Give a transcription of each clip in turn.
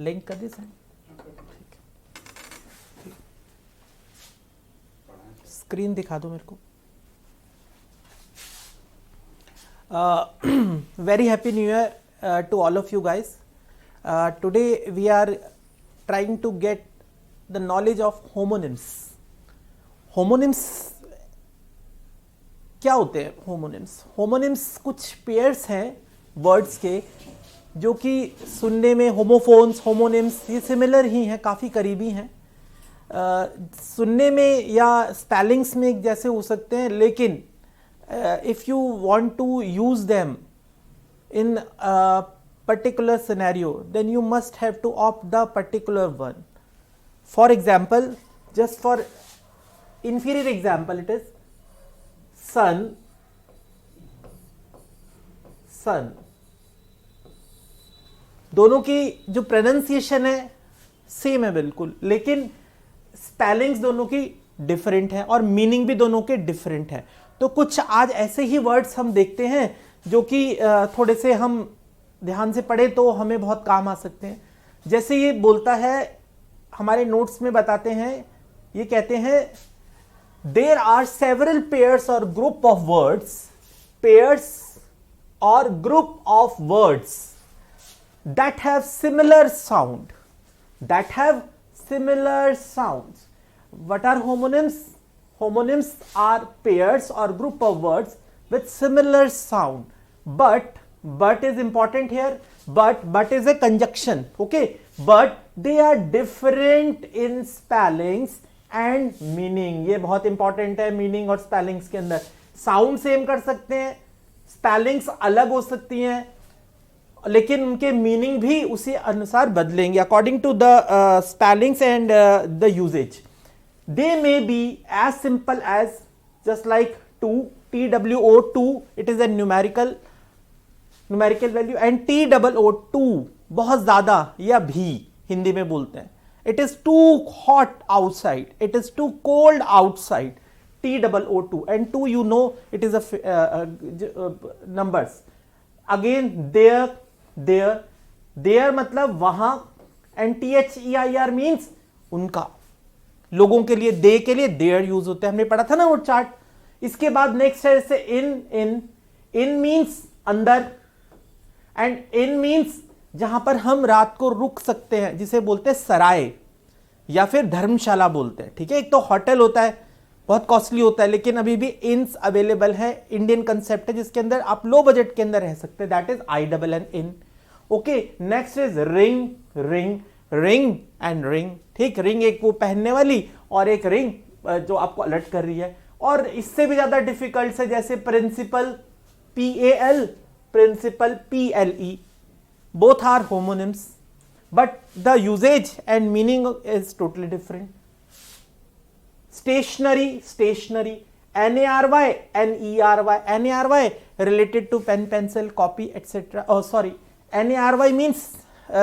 Link कर दी sir, screen दिखा दो मेरे को। Very happy new year to all of you guys. Today we are trying to get the knowledge of homonyms. Homonyms क्या होते हैं? homonyms कुछ पेयर्स हैं वर्ड्स के जो कि सुनने में होमोफोन्स, होमोनिम्स ये सिमिलर ही हैं, काफ़ी करीबी हैं। सुनने में या स्पेलिंग्स में एक जैसे हो सकते हैं, लेकिन if you want to use them in a particular scenario, then you must have to opt the particular one. For example, just for inferior example, it is sun, sun. दोनों की जो प्रोनाउंसिएशन है सेम है बिल्कुल, लेकिन spellings दोनों की different है और मीनिंग भी दोनों के डिफरेंट है। तो कुछ आज ऐसे ही वर्ड्स हम देखते हैं जो कि थोड़े से हम ध्यान से पढ़े तो हमें बहुत काम आ सकते हैं। जैसे ये बोलता है, हमारे नोट्स में बताते हैं, ये कहते हैं देयर आर सेवरल पेयर्स और ग्रुप ऑफ वर्ड्स, पेयर्स और group of words that have similar sound, that have similar sounds. What are homonyms? Homonyms are pairs or group of words with similar sound, but is important here. But is a conjunction, okay? But they are different in spellings and meaning. ये बहुत important है meaning और spellings के अंदर। Sound same कर सकते हैं, spellings अलग हो सकती हैं, लेकिन उनके meaning भी उसी अनुसार बदलेंगे according to the spellings and the usage. They may be as simple as just like 2, TWO2, it is a numerical value, and TOO2 बहुत ज़्यादा या भी हिंदी में बोलते हैं। It is too hot outside, it is too cold outside, TOO2, and 2 you know it is a numbers. Again there मतलब वहाँ, and THEIR means उनका, लोगों के लिए, दे के लिए देयर यूज होते हैं, हमने पढ़ा था ना वो चार्ट। इसके बाद नेक्स्ट है जैसे इन मींस अंदर, एंड इन मींस जहां पर हम रात को रुक सकते हैं, जिसे बोलते हैं सराय या फिर धर्मशाला बोलते हैं, ठीक है। एक तो होटल होता है, बहुत कॉस्टली होता है, लेकिन अभी भी इन्स अवेलेबल है, इंडियन कंसेप्ट है जिसके अंदर आप लो बजट के अंदर रह सकते हैं, that is INN in, okay. Next is ring and ring, ठीक। रिंग एक वो पहनने वाली और एक रिंग जो आपको अलर्ट कर रही है। और इससे भी ज्यादा डिफिकल्ट है जैसे principal, PAL, principle PLE, both are homonyms but the usages and meaning is totally different. Stationery NARY related to pen, pencil, copy, etc. Oh, sorry, NARY means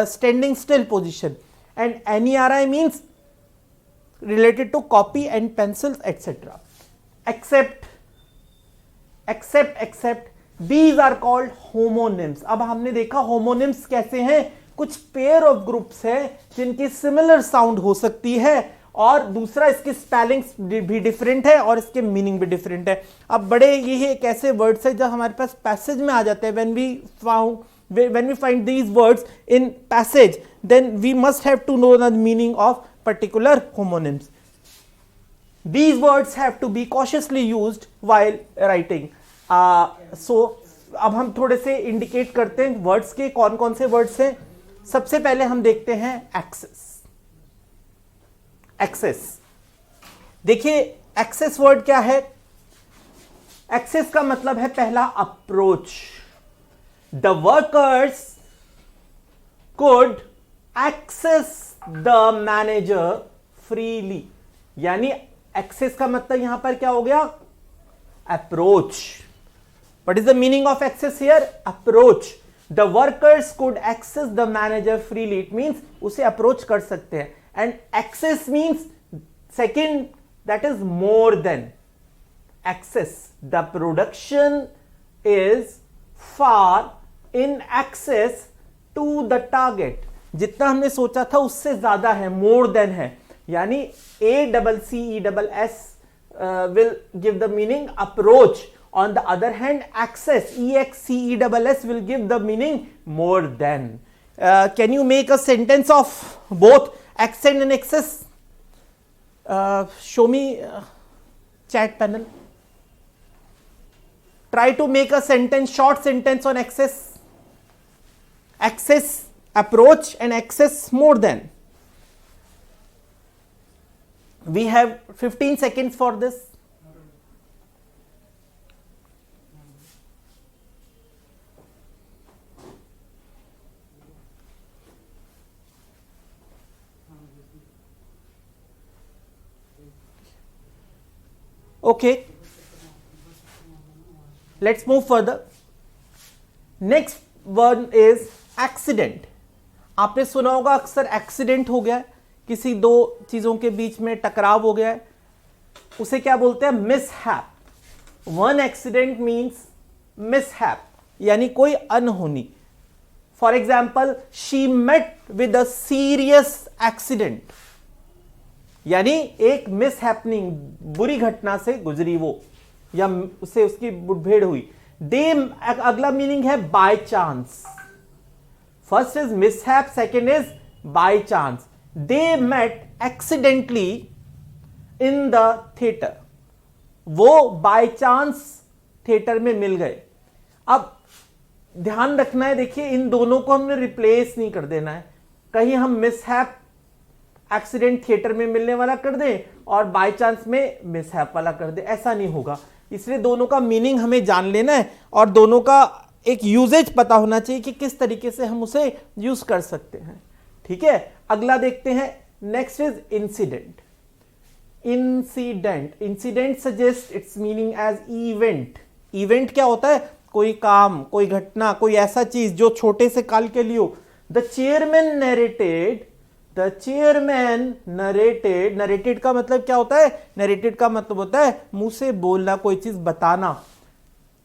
standing still position, and NERI means related to copy and pencils, etc. Except these are called homonyms. अब हमने देखा homonyms कैसे हैं, कुछ pair of groups है जिनकी similar sound हो सकती है, और दूसरा इसके स्पेलिंग्स भी डिफरेंट है और इसके मीनिंग भी डिफरेंट है। अब बड़े ये एक ऐसे वर्ड्स है जब हमारे पास पैसेज में आ जाते हैं, when we find these words in passage, then we must have to know the meaning of particular homonyms. These words have to be cautiously used while writing. So अब हम थोड़े से इंडिकेट करते हैं वर्ड्स के, कौन कौन से वर्ड्स हैं। सबसे पहले हम देखते हैं एक्सेस। देखिए एक्सेस वर्ड क्या है? एक्सेस का मतलब है पहला approach. The workers could access the manager freely, यानी एक्सेस का मतलब यहां पर क्या हो गया? Approach. What is the meaning of access here? Approach. The workers could access the manager freely. It means उसे अप्रोच कर सकते हैं। And access means second, that is more than access. The production is far in access to the target. जितना हमने सोचा था उससे ज्यादा है, मोर देन है, यानी ACCESS will give the meaning approach. On the other hand, access, EXCESS will give the meaning more than. Can you make a sentence of both accent and access? Show me chat panel. Try to make a sentence, short sentence on access. Access, approach, and access more than. We have 15 seconds for this. Okay, let's move further. Next one is accident. आपने सुना होगा अक्सर accident हो गया, किसी दो चीजों के बीच में टकराव हो गया है, उसे क्या बोलते हैं? Mishap. One accident means mishap, यानी कोई अनहोनी। For example, she met with a serious accident, यानी एक मिसहैपनिंग, बुरी घटना से गुजरी वो, या उसे उसकी मुठभेड़ हुई। दे, अगला मीनिंग है by chance. First is mishap, second is by chance. They met accidentally in the theatre, वो बाय चांस थिएटर में मिल गए। अब ध्यान रखना है, देखिए इन दोनों को हमने रिप्लेस नहीं कर देना है। कहीं हम मिसहैप एक्सीडेंट थिएटर में मिलने वाला कर दें और बाय चांस में मिसहैप वाला कर दें, ऐसा नहीं होगा। इसलिए दोनों का मीनिंग हमें जान लेना है और दोनों का एक यूजेज पता होना चाहिए कि किस तरीके से हम उसे यूज कर सकते हैं। ठीक है, अगला देखते हैं। Next is incident. Incident suggest its meaning as event. Event क्या होता है? कोई काम, कोई घटना, कोई ऐसा चीज जो छोटे से काल के लिए हो। द चेयरमैन नरेटेड, नरेटेड का मतलब क्या होता है? नरेटेड का मतलब होता है मुंह से बोलना, कोई चीज बताना।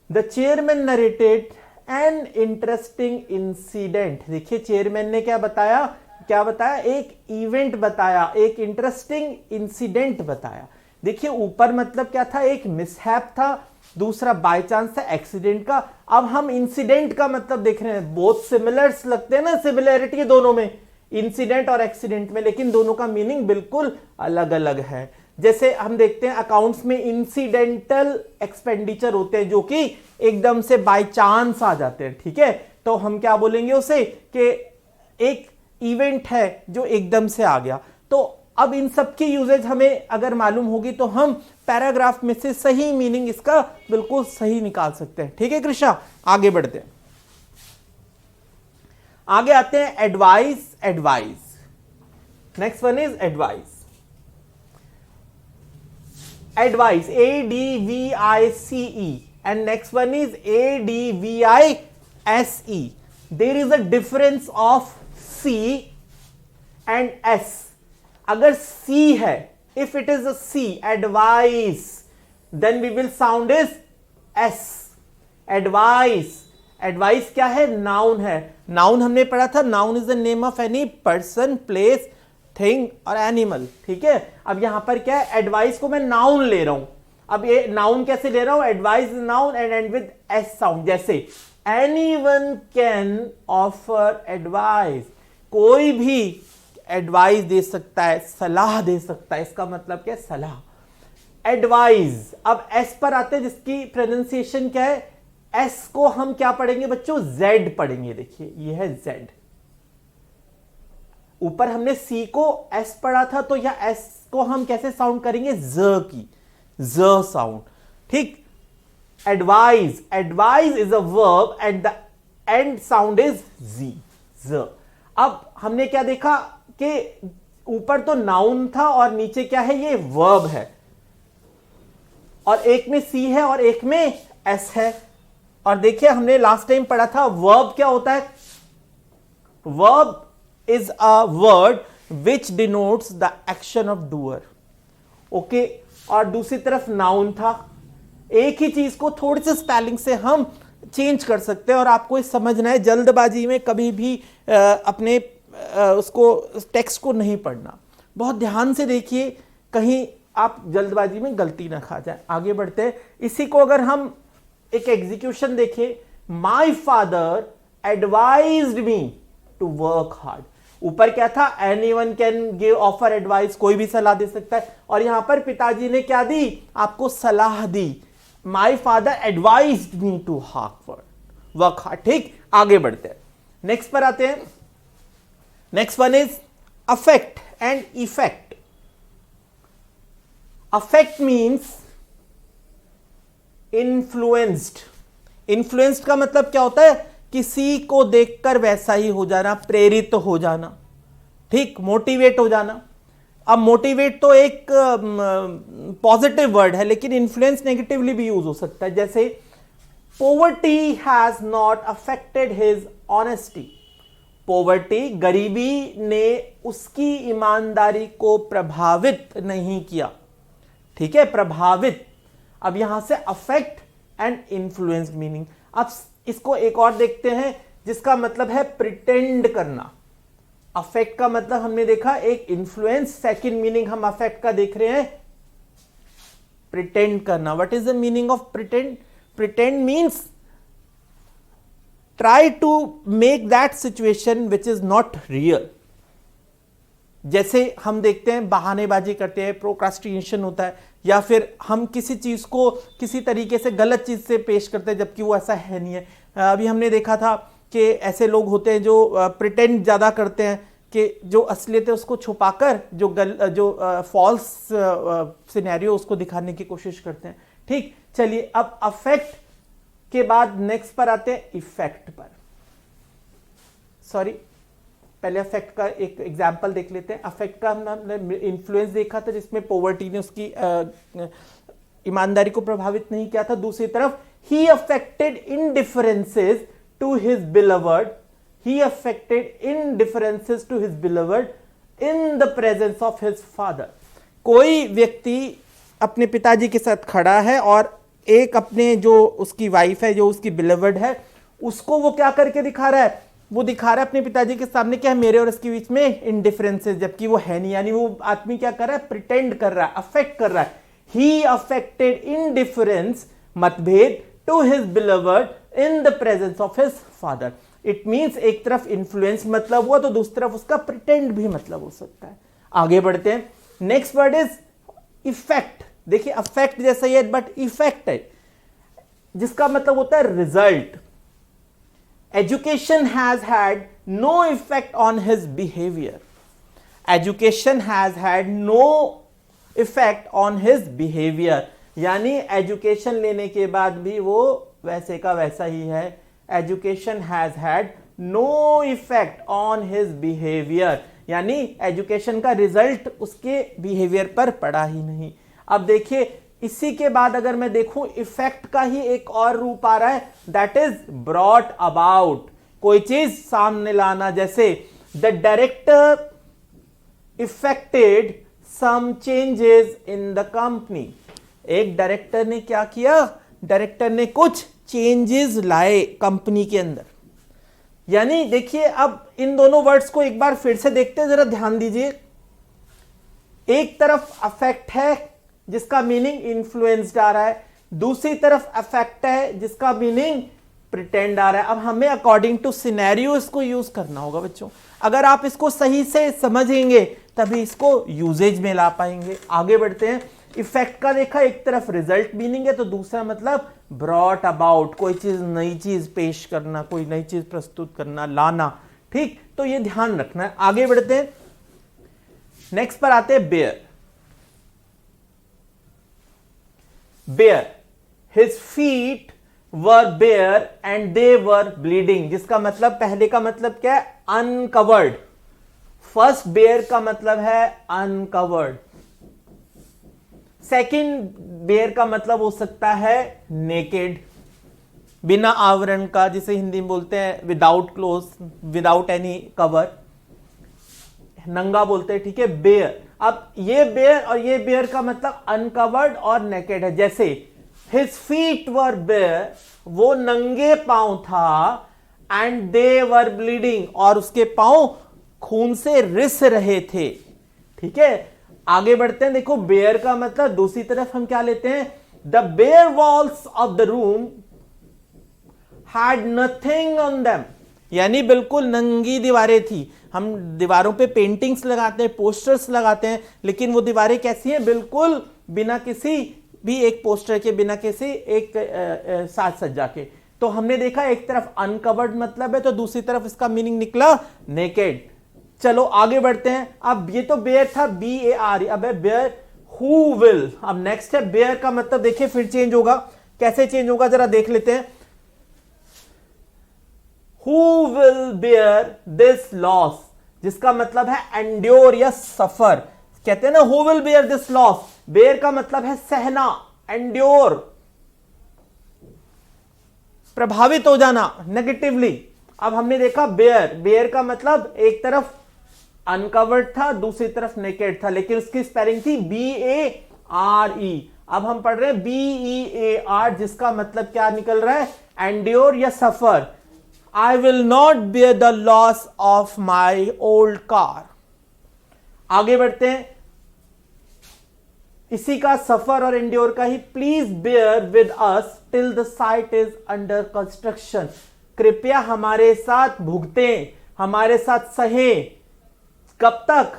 The chairman narrated an interesting incident. देखिए चेयरमैन ने क्या बताया? एक इवेंट बताया, एक इंटरेस्टिंग इंसिडेंट बताया। देखिए ऊपर मतलब क्या था? एक मिसहैप था, दूसरा बाय चांस था एक्सीडेंट का। अब हम इंसिडेंट का मतलब देख रहे हैं, बहुत सिमिलर्स लगते हैं ना, सिमिलैरिटी दोनों में, इंसिडेंट और एक्सीडेंट में, लेकिन दोनों का मीनिंग बिल्कुल अलग अलग है। जैसे हम देखते हैं अकाउंट्स में इंसिडेंटल एक्सपेंडिचर होते हैं जो कि एकदम से बाय चांस आ जाते हैं। ठीक है, तो हम क्या बोलेंगे उसे कि एक इवेंट है जो एकदम से आ गया। तो अब इन सब की यूजेज हमें अगर मालूम होगी तो हम पैराग्राफ में से सही मीनिंग इसका बिल्कुल सही निकाल सकते हैं। ठीक है कृष्णा, आगे बढ़ते हैं। आगे आते हैं advice. Next one is advice. ADVICE and next one is ADVISE. There is a difference of C and S. अगर C है, if it is a C, advice, then we will sound is S. Advice क्या है? Noun है। Noun हमने पढ़ा था, noun is the name of any person, place, thing और animal. ठीक है, अब यहां पर क्या है? एडवाइस को मैं नाउन ले रहा हूं। अब ये नाउन कैसे ले रहा हूं? Advice noun and and with S sound. जैसे एनीवन कैन ऑफर एडवाइस, कोई भी एडवाइस दे सकता है, सलाह दे सकता है। इसका मतलब क्या है? सलाह। एडवाइस। अब एस पर आते हैं जिसकी प्रोनाउंसिएशन क्या है? एस को हम क्या पढ़ेंगे बच्चों? जेड पढ़ेंगे। देखिए ये है जेड। ऊपर हमने सी को एस पढ़ा था, तो यह एस को हम कैसे साउंड करेंगे? ज की, ज साउंड। ठीक, advice is a verb and the end sound is Z, ज। अब हमने क्या देखा कि ऊपर तो नाउन था और नीचे क्या है? ये वर्ब है, और एक में सी है और एक में एस है। और देखिए हमने लास्ट टाइम पढ़ा था वर्ब क्या होता है? Verb is a word which denotes the action of doer. Okay, और दूसरी तरफ नाउन था। एक ही चीज को थोड़ी सी स्पेलिंग से हम चेंज कर सकते हैं, और आपको ये समझना है, जल्दबाजी में कभी भी अपने उसको टेक्स्ट को नहीं पढ़ना, बहुत ध्यान से देखिए, कहीं आप जल्दबाजी में गलती ना खा जाए। आगे बढ़ते हैं। इसी को अगर हम एक एग्जीक्यूशन देखें, my father advised me to work hard. ऊपर क्या था, anyone can give offer advice, कोई भी सलाह दे सकता है, और यहां पर पिताजी ने क्या दी, आपको सलाह दी। My father advised me to work hard. ठीक, आगे बढ़ते हैं, नेक्स्ट पर आते हैं। Next one is affect and effect. Affect means influenced. Influenced का मतलब क्या होता है, किसी को देखकर वैसा ही हो जाना, प्रेरित हो जाना, ठीक, मोटिवेट हो जाना। अब मोटिवेट तो एक पॉजिटिव वर्ड है, लेकिन इन्फ्लुएंस नेगेटिवली भी यूज हो सकता है। जैसे poverty has not affected his honesty. Poverty, गरीबी ने उसकी ईमानदारी को प्रभावित नहीं किया। ठीक है, प्रभावित। अब यहां से अफेक्ट एंड इन्फ्लुएंस मीनिंग। अब इसको एक और देखते हैं जिसका मतलब है प्रिटेंड करना। अफेक्ट का मतलब हमने देखा एक इन्फ्लुएंस, सेकंड मीनिंग हम अफेक्ट का देख रहे हैं प्रिटेंड करना। What is the meaning of pretend? Pretend means try to make that situation which is not real. जैसे हम देखते हैं बहानेबाजी करते हैं, प्रोक्रास्टिनेशन होता है, या फिर हम किसी चीज को किसी तरीके से गलत चीज से पेश करते हैं जबकि वो ऐसा है नहीं है। अभी हमने देखा था कि ऐसे लोग होते हैं जो प्रिटेंड ज्यादा करते हैं कि जो असलियत है उसको छुपाकर जो फॉल्स सिनेरियो उसको दिखाने की कोशिश करते हैं। ठीक, चलिए अब अफेक्ट के बाद नेक्स्ट पर आते हैं इफेक्ट पर। सॉरी, पहले अफेक्ट का एक एग्जाम्पल देख लेते हैं। अफेक्ट का हमने इन्फ्लुएंस देखा था जिसमें पोवर्टी ने उसकी ईमानदारी को प्रभावित नहीं किया था। दूसरी तरफ he affected indifferences to his beloved, he affected indifferences to his beloved in the presence of his father. कोई व्यक्ति अपने पिताजी के साथ खड़ा है और एक अपने जो उसकी वाइफ है, जो उसकी बिलवर्ड है, उसको वो क्या करके दिखा रहा है, वो दिखा रहा है अपने पिताजी के सामने क्या है, मेरे और इसके बीच में इनडिफरेंसेस, जबकि वो है नहीं। यानी वो आदमी क्या कर रहा है, प्रिटेंड कर रहा है, अफेक्ट कर रहा है। ही अफेक्टेड इनडिफरेंस, मतभेद, to his beloved in the presence of his father. It means एक तरफ इन्फ्लुएंस मतलब हुआ तो दूसरी तरफ उसका प्रिटेंड भी मतलब हो सकता है। आगे बढ़ते हैं। Next word is effect. देखिए अफेक्ट जैसा ही है बट इफेक्ट है जिसका मतलब होता है result. Education has had no effect on his behavior. Education has had no effect on his behavior. यानी एजुकेशन लेने के बाद भी वो वैसे का वैसा ही है। Education has had no effect on his behavior. यानी एजुकेशन का रिजल्ट उसके बिहेवियर पर पड़ा ही नहीं। अब देखिए इसी के बाद अगर मैं देखूं इफेक्ट का ही एक और रूप आ रहा है, दैट इज ब्रॉट अबाउट, कोई चीज सामने लाना। जैसे the director effected some changes in the company. एक डायरेक्टर ने क्या किया, डायरेक्टर ने कुछ चेंजेस लाए कंपनी के अंदर। यानी देखिए अब इन दोनों वर्ड्स को एक बार फिर से देखते हैं, जरा ध्यान दीजिए। एक तरफ अफेक्ट है जिसका मीनिंग इन्फ्लुएंस्ड आ रहा है, दूसरी तरफ अफेक्ट है जिसका मीनिंग प्रिटेंड आ रहा है। अब हमें अकॉर्डिंग टू सिनेरियो इसको यूज करना होगा बच्चों। अगर आप इसको सही से समझेंगे तभी इसको यूजेज में ला पाएंगे। आगे बढ़ते हैं। इफेक्ट का देखा, एक तरफ रिजल्ट मीनिंग है तो दूसरा मतलब ब्रॉट अबाउट, कोई चीज नई चीज पेश करना, कोई नई चीज प्रस्तुत करना, लाना। ठीक, तो ये ध्यान रखना है। आगे बढ़ते हैं। नेक्स्ट पर आते हैं bare. Bare, his feet were bare and they were bleeding, जिसका मतलब पहले का मतलब क्या है, अनकवर्ड। फर्स्ट बेयर का मतलब है अनकवर्ड। सेकंड बेयर का मतलब हो सकता है नेकेड, बिना आवरण का, जिसे हिंदी में बोलते हैं without cloth, without any cover, नंगा बोलते हैं। ठीक है, बेयर। अब ये बेयर और ये बेयर का मतलब अनकवर्ड और नेकेड है। जैसे हिज फीट वर बेयर, वो नंगे पांव था, एंड दे वर ब्लीडिंग, और उसके पांव खून से रिस रहे थे। ठीक है, आगे बढ़ते हैं। देखो बेयर का मतलब दूसरी तरफ हम क्या लेते हैं, the bare walls of the room had nothing on them, यानी बिल्कुल नंगी दीवारें थी। हम दीवारों पे पेंटिंग्स लगाते हैं, पोस्टर्स लगाते हैं, लेकिन वो दीवारें कैसी हैं, बिल्कुल बिना किसी भी एक पोस्टर के, बिना किसी एक साज सज्जा के। तो हमने देखा एक तरफ अनकवर्ड मतलब है, तो दूसरी तरफ इसका मीनिंग निकला नेकेड। चलो आगे बढ़ते हैं। अब ये तो बेयर था, BAR, अब है बेयर हु विल। अब नेक्स्ट है बेयर का मतलब देखिए फिर चेंज होगा, कैसे चेंज होगा जरा देख लेते हैं। Who will bear this loss, जिसका मतलब है एंड्योर या सफर। कहते हैं ना who will bear this loss, bear का मतलब है सहना, एंड्योर, प्रभावित हो जाना नेगेटिवली। अब हमने देखा बेयर, बेयर का मतलब एक तरफ अनकवर्ड था, दूसरी तरफ नेकेड था, लेकिन उसकी स्पेलिंग थी BARE। अब हम पढ़ रहे हैं BEAR, जिसका मतलब क्या निकल रहा है, एंड्योर या suffer. I will not bear the loss of my old car. आगे बढ़ते हैं, इसी का सफर और एंड्योर का ही, please bear with us till the site is under construction. कृपया हमारे साथ भुगतें, हमारे साथ सहें, कब तक,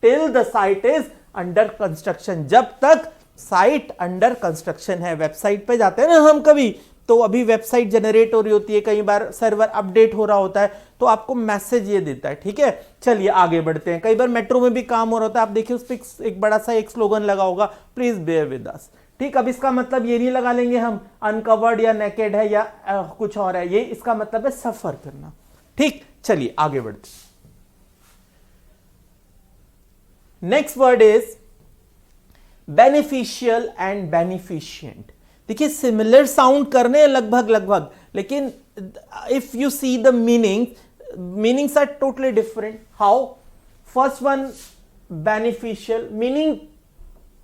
till the site is under construction, जब तक साइट अंडर कंस्ट्रक्शन है। वेबसाइट पे जाते हैं ना हम कभी, तो अभी वेबसाइट जनरेट हो रही होती है, कई बार सर्वर अपडेट हो रहा होता है, तो आपको मैसेज ये देता है। ठीक है, चलिए आगे बढ़ते हैं। कई बार मेट्रो में भी काम हो रहा होता है, आप देखिए उस पर एक बड़ा सा एक स्लोगन लगा होगा, प्लीज बेयर विद अस। ठीक, अब इसका मतलब ये नहीं लगा लेंगे हम अनकवर्ड या नेकेड है या कुछ और है, ये इसका मतलब है सफर करना। ठीक, चलिए आगे बढ़ते हैं। Next word is beneficial and beneficent. देखिए सिमिलर साउंड करने लगभग लगभग, लेकिन if you see the meanings are totally different. How? First one beneficial, meaning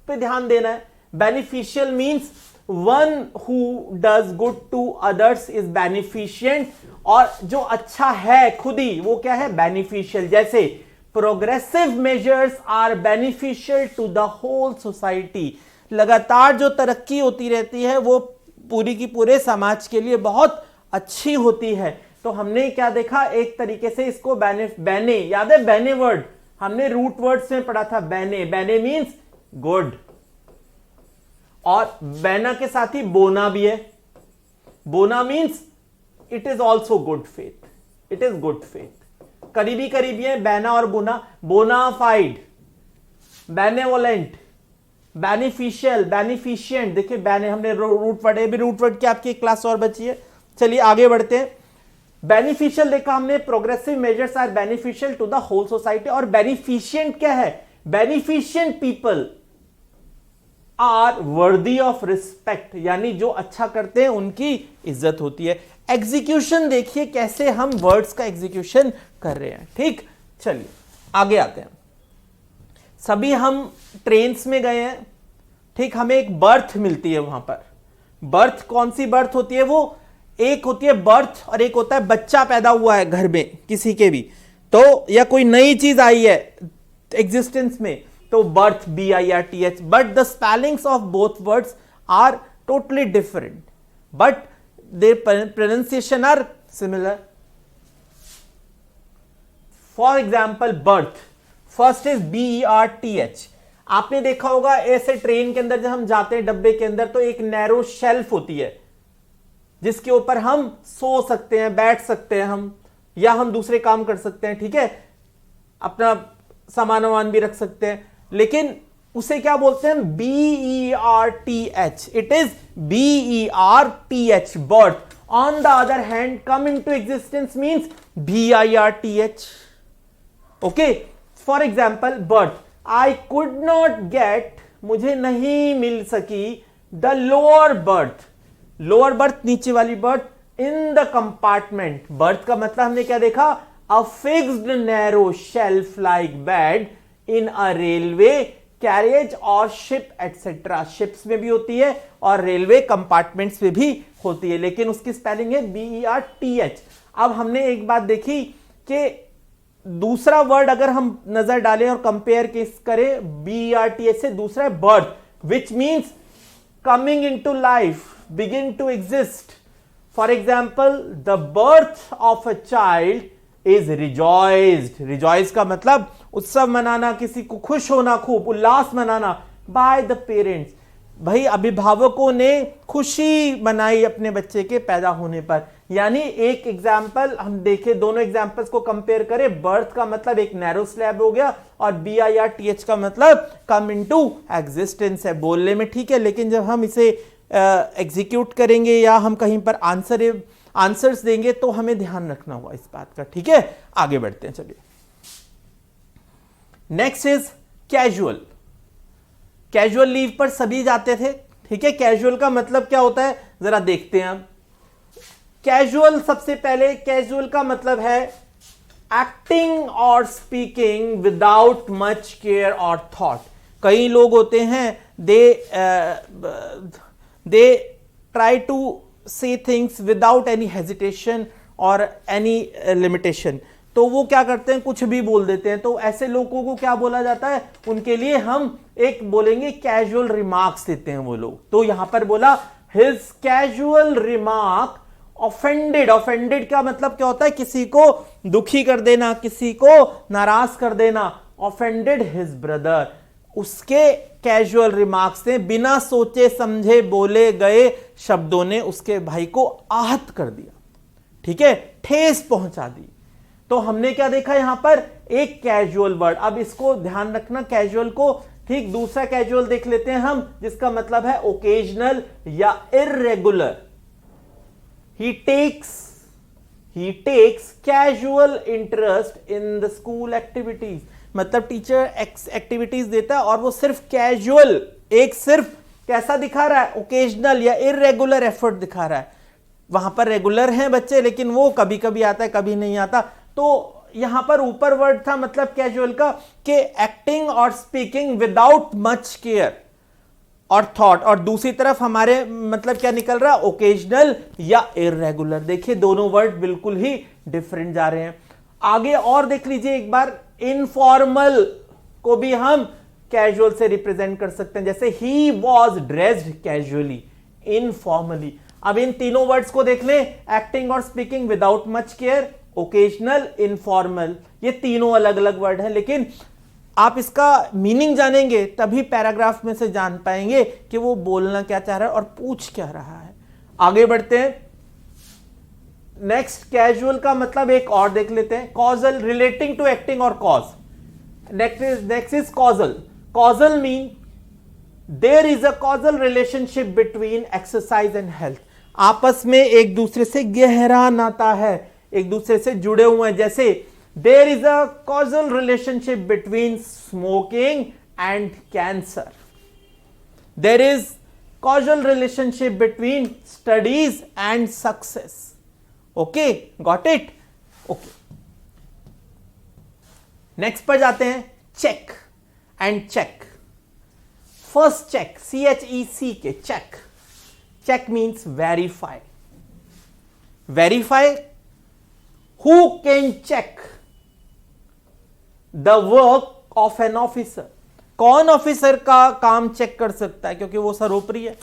पे ध्यान देना है। Beneficial means one who does good to others is beneficent, और जो अच्छा है खुद ही वो क्या है, बेनिफिशियल। जैसे progressive measures are beneficial to the whole society, लगातार जो तरक्की होती रहती है वो पूरी की पूरे समाज के लिए बहुत अच्छी होती है। तो हमने क्या देखा, एक तरीके से इसको बैने, याद है बैने वर्ड, हमने रूट वर्ड्स में पढ़ा था। बैने, बैने मीन्स गुड, और बैना के साथ ही बोना भी है। Bona means it is also good faith, it is good faith, करीबी करीबी है बैना और bona. Bona fide, benevolent, beneficial, beneficent. देखिए बैने हमने रूट वर्ड है, भी रूट वर्ड की आपकी क्लास और बची है। चलिए आगे बढ़ते हैं। बेनिफिशियल देखा हमने, progressive measures are beneficial to the whole society. और बेनिफिशिएंट क्या है, beneficent people are worthy of respect, यानी जो अच्छा करते हैं उनकी इज्जत होती है। एग्जीक्यूशन देखिए कैसे हम वर्ड्स का एग्जीक्यूशन कर रहे हैं। ठीक, चलिए आगे आते हैं। सभी हम ट्रेन्स में गए हैं, ठीक, हमें एक बर्थ मिलती है वहां पर। बर्थ कौन सी बर्थ होती है, वो एक होती है बर्थ और एक होता है बच्चा पैदा हुआ है घर में किसी के भी, तो या कोई नई चीज आई है एग्जिस्टेंस में, तो birth BIRTH। But the spellings of both words are totally different, but their pronunciation are similar. For example, birth, first is BERTH। आपने देखा होगा ऐसे ट्रेन के अंदर जब हम जाते हैं डब्बे के अंदर, तो एक नैरो शेल्फ होती है जिसके ऊपर हम सो सकते हैं, बैठ सकते हैं हम, या हम दूसरे काम कर सकते हैं। ठीक है, अपना सामान वामान भी रख सकते हैं, लेकिन उसे क्या बोलते हैं, BERTH। It is BERTH, birth. On the other hand come into existence means BIRTH। Okay, for example birth, I could not gate, मुझे नहीं मिल सकी, the lower berth, lower berth नीचे वाली birth, in the compartment. Birth का मतलब हमने क्या देखा, a fixed narrow shelf like bed in a railway carriage और शिप एटसेट्रा। शिप्स में भी होती है और रेलवे कंपार्टमेंट्स में भी होती है, लेकिन उसकी स्पेलिंग है BERTH। अब हमने एक बात देखी कि दूसरा वर्ड अगर हम नजर डालें और कंपेयर किस करें, BERTH से, दूसरा है birth, which means coming into life, begin to exist. For example, the birth of a child is rejoiced. Rejoice का मतलब उत्सव मनाना, किसी को खुश होना, खूब उल्लास मनाना, बाय द पेरेंट्स. भाई अभिभावकों ने खुशी मनाई अपने बच्चे के पैदा होने पर. यानी एक एग्जाम्पल हम देखें, दोनों एग्जाम्पल्स को कंपेयर करें. बर्थ का मतलब एक नैरो स्लैब हो गया और BIRTH का मतलब कम इनटू एग्जिस्टेंस है. बोलने में ठीक है, लेकिन जब हम इसे एग्जीक्यूट करेंगे या हम कहीं पर आंसर्स देंगे तो हमें ध्यान रखना होगा इस बात का. ठीक है, आगे बढ़ते हैं. चलिए, next is casual. Casual leave पर सभी जाते थे. ठीक है, कैजुअल का मतलब क्या होता है जरा देखते हैं हम. कैजुअल, सबसे पहले कैजुअल का मतलब है एक्टिंग और स्पीकिंग विदाउट मच केयर और थॉट. कई लोग होते हैं, दे ट्राई टू से थिंग्स विदाउट एनी हेजिटेशन और एनी लिमिटेशन. तो वो क्या करते हैं, कुछ भी बोल देते हैं. तो ऐसे लोगों को क्या बोला जाता है, उनके लिए हम एक बोलेंगे कैजुअल रिमार्क्स देते हैं वो लोग. तो यहां पर बोला his casual remark offended. Offended का मतलब क्या होता है, किसी को दुखी कर देना, किसी को नाराज कर देना. Offended his brother. उसके कैजुअल रिमार्क्स ने, बिना सोचे समझे बोले गए शब्दों ने उसके भाई को आहत कर दिया. ठीक है, ठेस पहुंचा दी. तो हमने क्या देखा यहां पर, एक कैजुअल वर्ड. अब इसको ध्यान रखना कैजुअल को. ठीक, दूसरा कैजुअल देख लेते हैं हम, जिसका मतलब है ओकेजनल या irregular. He takes casual interest in the school activities. मतलब टीचर एक्टिविटीज देता है और वो सिर्फ कैजुअल, एक सिर्फ कैसा दिखा रहा है, ओकेजनल या इर्रेगुलर एफर्ट दिखा रहा है. वहां पर रेगुलर हैं बच्चे, लेकिन वो कभी कभी आता है, कभी नहीं आता. तो यहां पर ऊपर वर्ड था मतलब कैजुअल का कि एक्टिंग और स्पीकिंग विदाउट मच केयर और थॉट. और दूसरी तरफ हमारे मतलब क्या निकल रहा है, ओकेजनल या इर्रेगुलर. देखिए दोनों वर्ड बिल्कुल ही डिफरेंट जा रहे हैं. आगे और देख लीजिए एक बार, इनफॉर्मल को भी हम कैजुअल से रिप्रेजेंट कर सकते हैं. जैसे he was dressed casually, informally. अब इन तीनों वर्ड्स को देख लें, एक्टिंग और speaking without much care, occasional, informal. ये तीनों अलग अलग वर्ड हैं, लेकिन आप इसका मीनिंग जानेंगे तभी पैराग्राफ में से जान पाएंगे कि वो बोलना क्या चाह रहा है और पूछ क्या रहा है. आगे बढ़ते हैं. नेक्स्ट, कैजुअल का मतलब एक और देख लेते हैं, कॉजल, रिलेटिंग टू एक्टिंग और cause. Next is causal. Causal mean there is a causal relationship between exercise and health. आपस में एक दूसरे से गहरा नाता है, एक दूसरे से जुड़े हुए हैं. जैसे there is a causal relationship between smoking and cancer. There is causal relationship between studies and success. Okay, got it? Okay. Next पर जाते हैं, check and check. First check, CHECK, check. Check means verify. Verify. Who can check the work of an officer? कौन officer का काम check कर सकता है, क्योंकि वो सर्वोपरि है.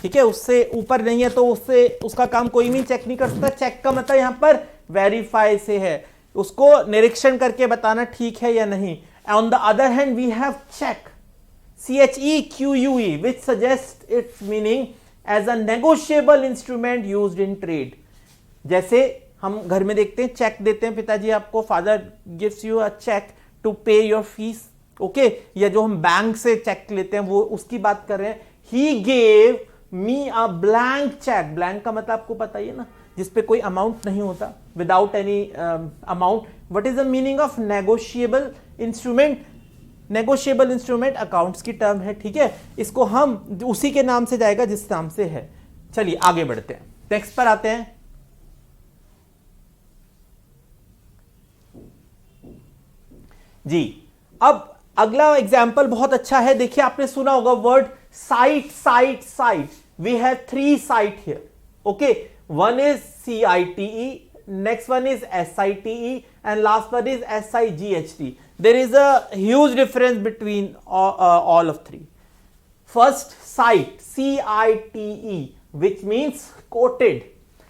ठीक है, उससे ऊपर नहीं है तो उससे उसका काम कोई भी चेक नहीं कर सकता. चेक का मतलब यहां पर वेरीफाई से है, उसको निरीक्षण करके बताना ठीक है या नहीं. On the other hand we have cheque, CHEQUE, which suggests its meaning as a negotiable instrument used in trade. जैसे हम घर में देखते हैं, चेक देते हैं पिताजी आपको, father gives you a cheque to pay your fees. Okay, या जो हम बैंक से चेक लेते हैं वो उसकी बात कर रहे हैं. He gave me a blank cheque. Blank का मतलब आपको पता ही है ना, जिसपे कोई अमाउंट नहीं होता, without any amount. What is the meaning of negotiable instrument? Negotiable instrument accounts की टर्म है. ठीक है, इसको हम उसी के नाम से जाएगा जिस नाम से है. चलिए आगे बढ़ते हैं, नेक्स्ट पर आते हैं. जी, अब अगला एग्जाम्पल बहुत अच्छा है. देखिए आपने सुना होगा word site. Site, site. We have 3 site here. Okay, one is CITE, next one is SITE and last one is SIGHT. There is a huge difference between all of three. First, cite, CITE, which means quoted.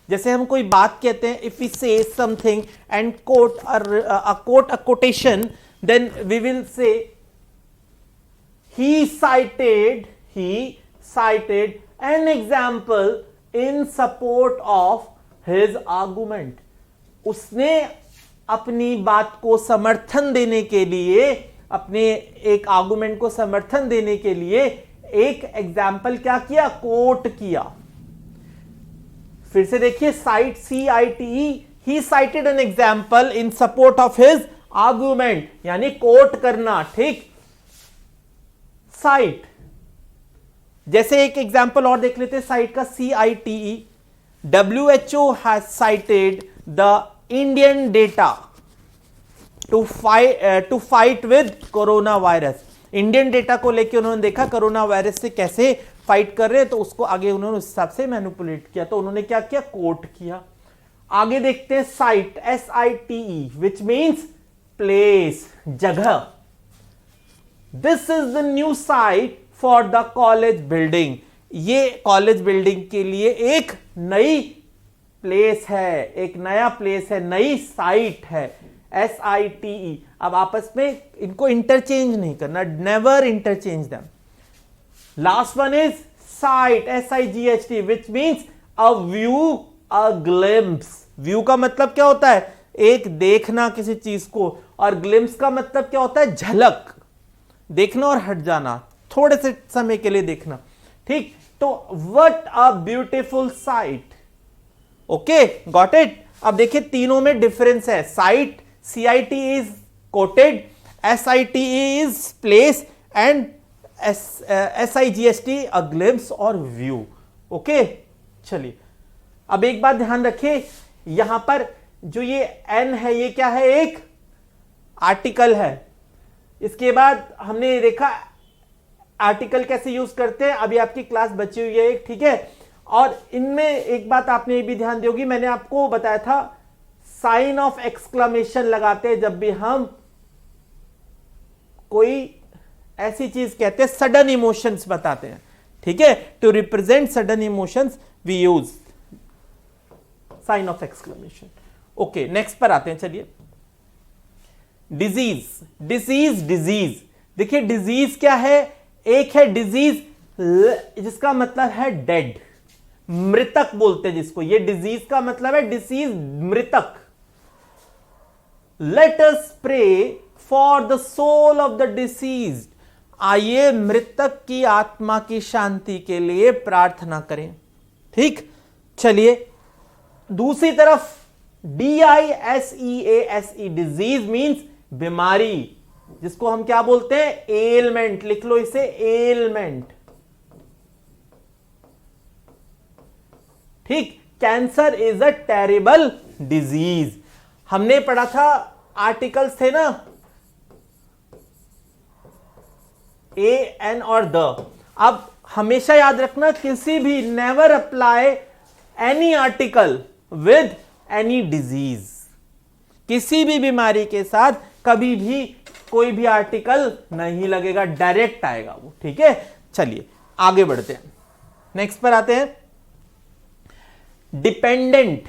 जैसे हम कोई बात कहते हैं, if we say something and quote a quotation, then we will say he cited an example in support of his argument. उसने अपनी बात को समर्थन देने के लिए, अपने एक आर्गुमेंट को समर्थन देने के लिए एक एग्जाम्पल क्या किया, कोट किया. फिर से देखिए, cite, CITE, he cited an example in support of his argument, यानी कोट करना. ठीक, साइट. जैसे एक एग्जाम्पल और देख लेते हैं साइट का, CITE. WHO has cited the Indian data to fight with coronavirus. Indian data को लेके उन्होंने देखा कोरोना वायरस से कैसे फाइट कर रहे हैं, तो उसको आगे उन्होंने उस हिसाब से मैनिपुलेट किया. तो उन्होंने क्या किया, कोट किया. आगे देखते हैं site, SITE, which means place, जगह. This is the new site for the college building. ये कॉलेज बिल्डिंग के लिए एक नई प्लेस है, एक नया प्लेस है, नई साइट है, SITE. अब आपस में इनको इंटरचेंज नहीं करना, never interchange them. Last one is site, SIGHT, which means a view, a glimpse. View का मतलब क्या होता है, एक देखना किसी चीज को, और ग्लिम्स का मतलब क्या होता है, झलक, देखना और हट जाना, थोड़े से समय के लिए देखना. ठीक, तो what a beautiful sight. Okay, got it. अब देखिए तीनों में डिफरेंस है. Site, CIT is coated, SITE is place, and SIGHT a glimpse और व्यू. ओके, चलिए अब एक बात ध्यान रखिए, यहां पर जो ये N है, ये क्या है, एक आर्टिकल है. इसके बाद हमने देखा आर्टिकल कैसे यूज करते हैं, अभी आपकी क्लास बची हुई है एक. ठीक है, और इनमें एक बात आपने ये भी ध्यान दोगी, मैंने आपको बताया था साइन ऑफ एक्सक्लेमेशन लगाते हैं जब भी हम कोई ऐसी चीज कहते हैं, सडन इमोशंस बताते हैं. ठीक है, to represent sudden emotions we use sign of exclamation. Okay, next पर आते हैं. चलिए, डिजीज. डिजीज देखिए, डिजीज क्या है, एक है डिजीज जिसका मतलब है डेड, मृतक बोलते हैं जिसको. ये डिजीज का मतलब है डिसीज, मृतक. Let us pray for the soul of the deceased. आइए मृतक की आत्मा की शांति के लिए प्रार्थना करें. ठीक, चलिए दूसरी तरफ DISEASE, डिजीज मींस बीमारी, जिसको हम क्या बोलते हैं, एलमेंट. लिख लो इसे, एलमेंट. ठीक, cancer is a terrible disease. हमने पढ़ा था, आर्टिकल्स थे ना, AN और द. अब हमेशा याद रखना, किसी भी, never apply any article with any disease. किसी भी बीमारी के साथ कभी भी कोई भी आर्टिकल नहीं लगेगा, डायरेक्ट आएगा वो. ठीक है, चलिए आगे बढ़ते हैं, नेक्स्ट पर आते हैं. डिपेंडेंट.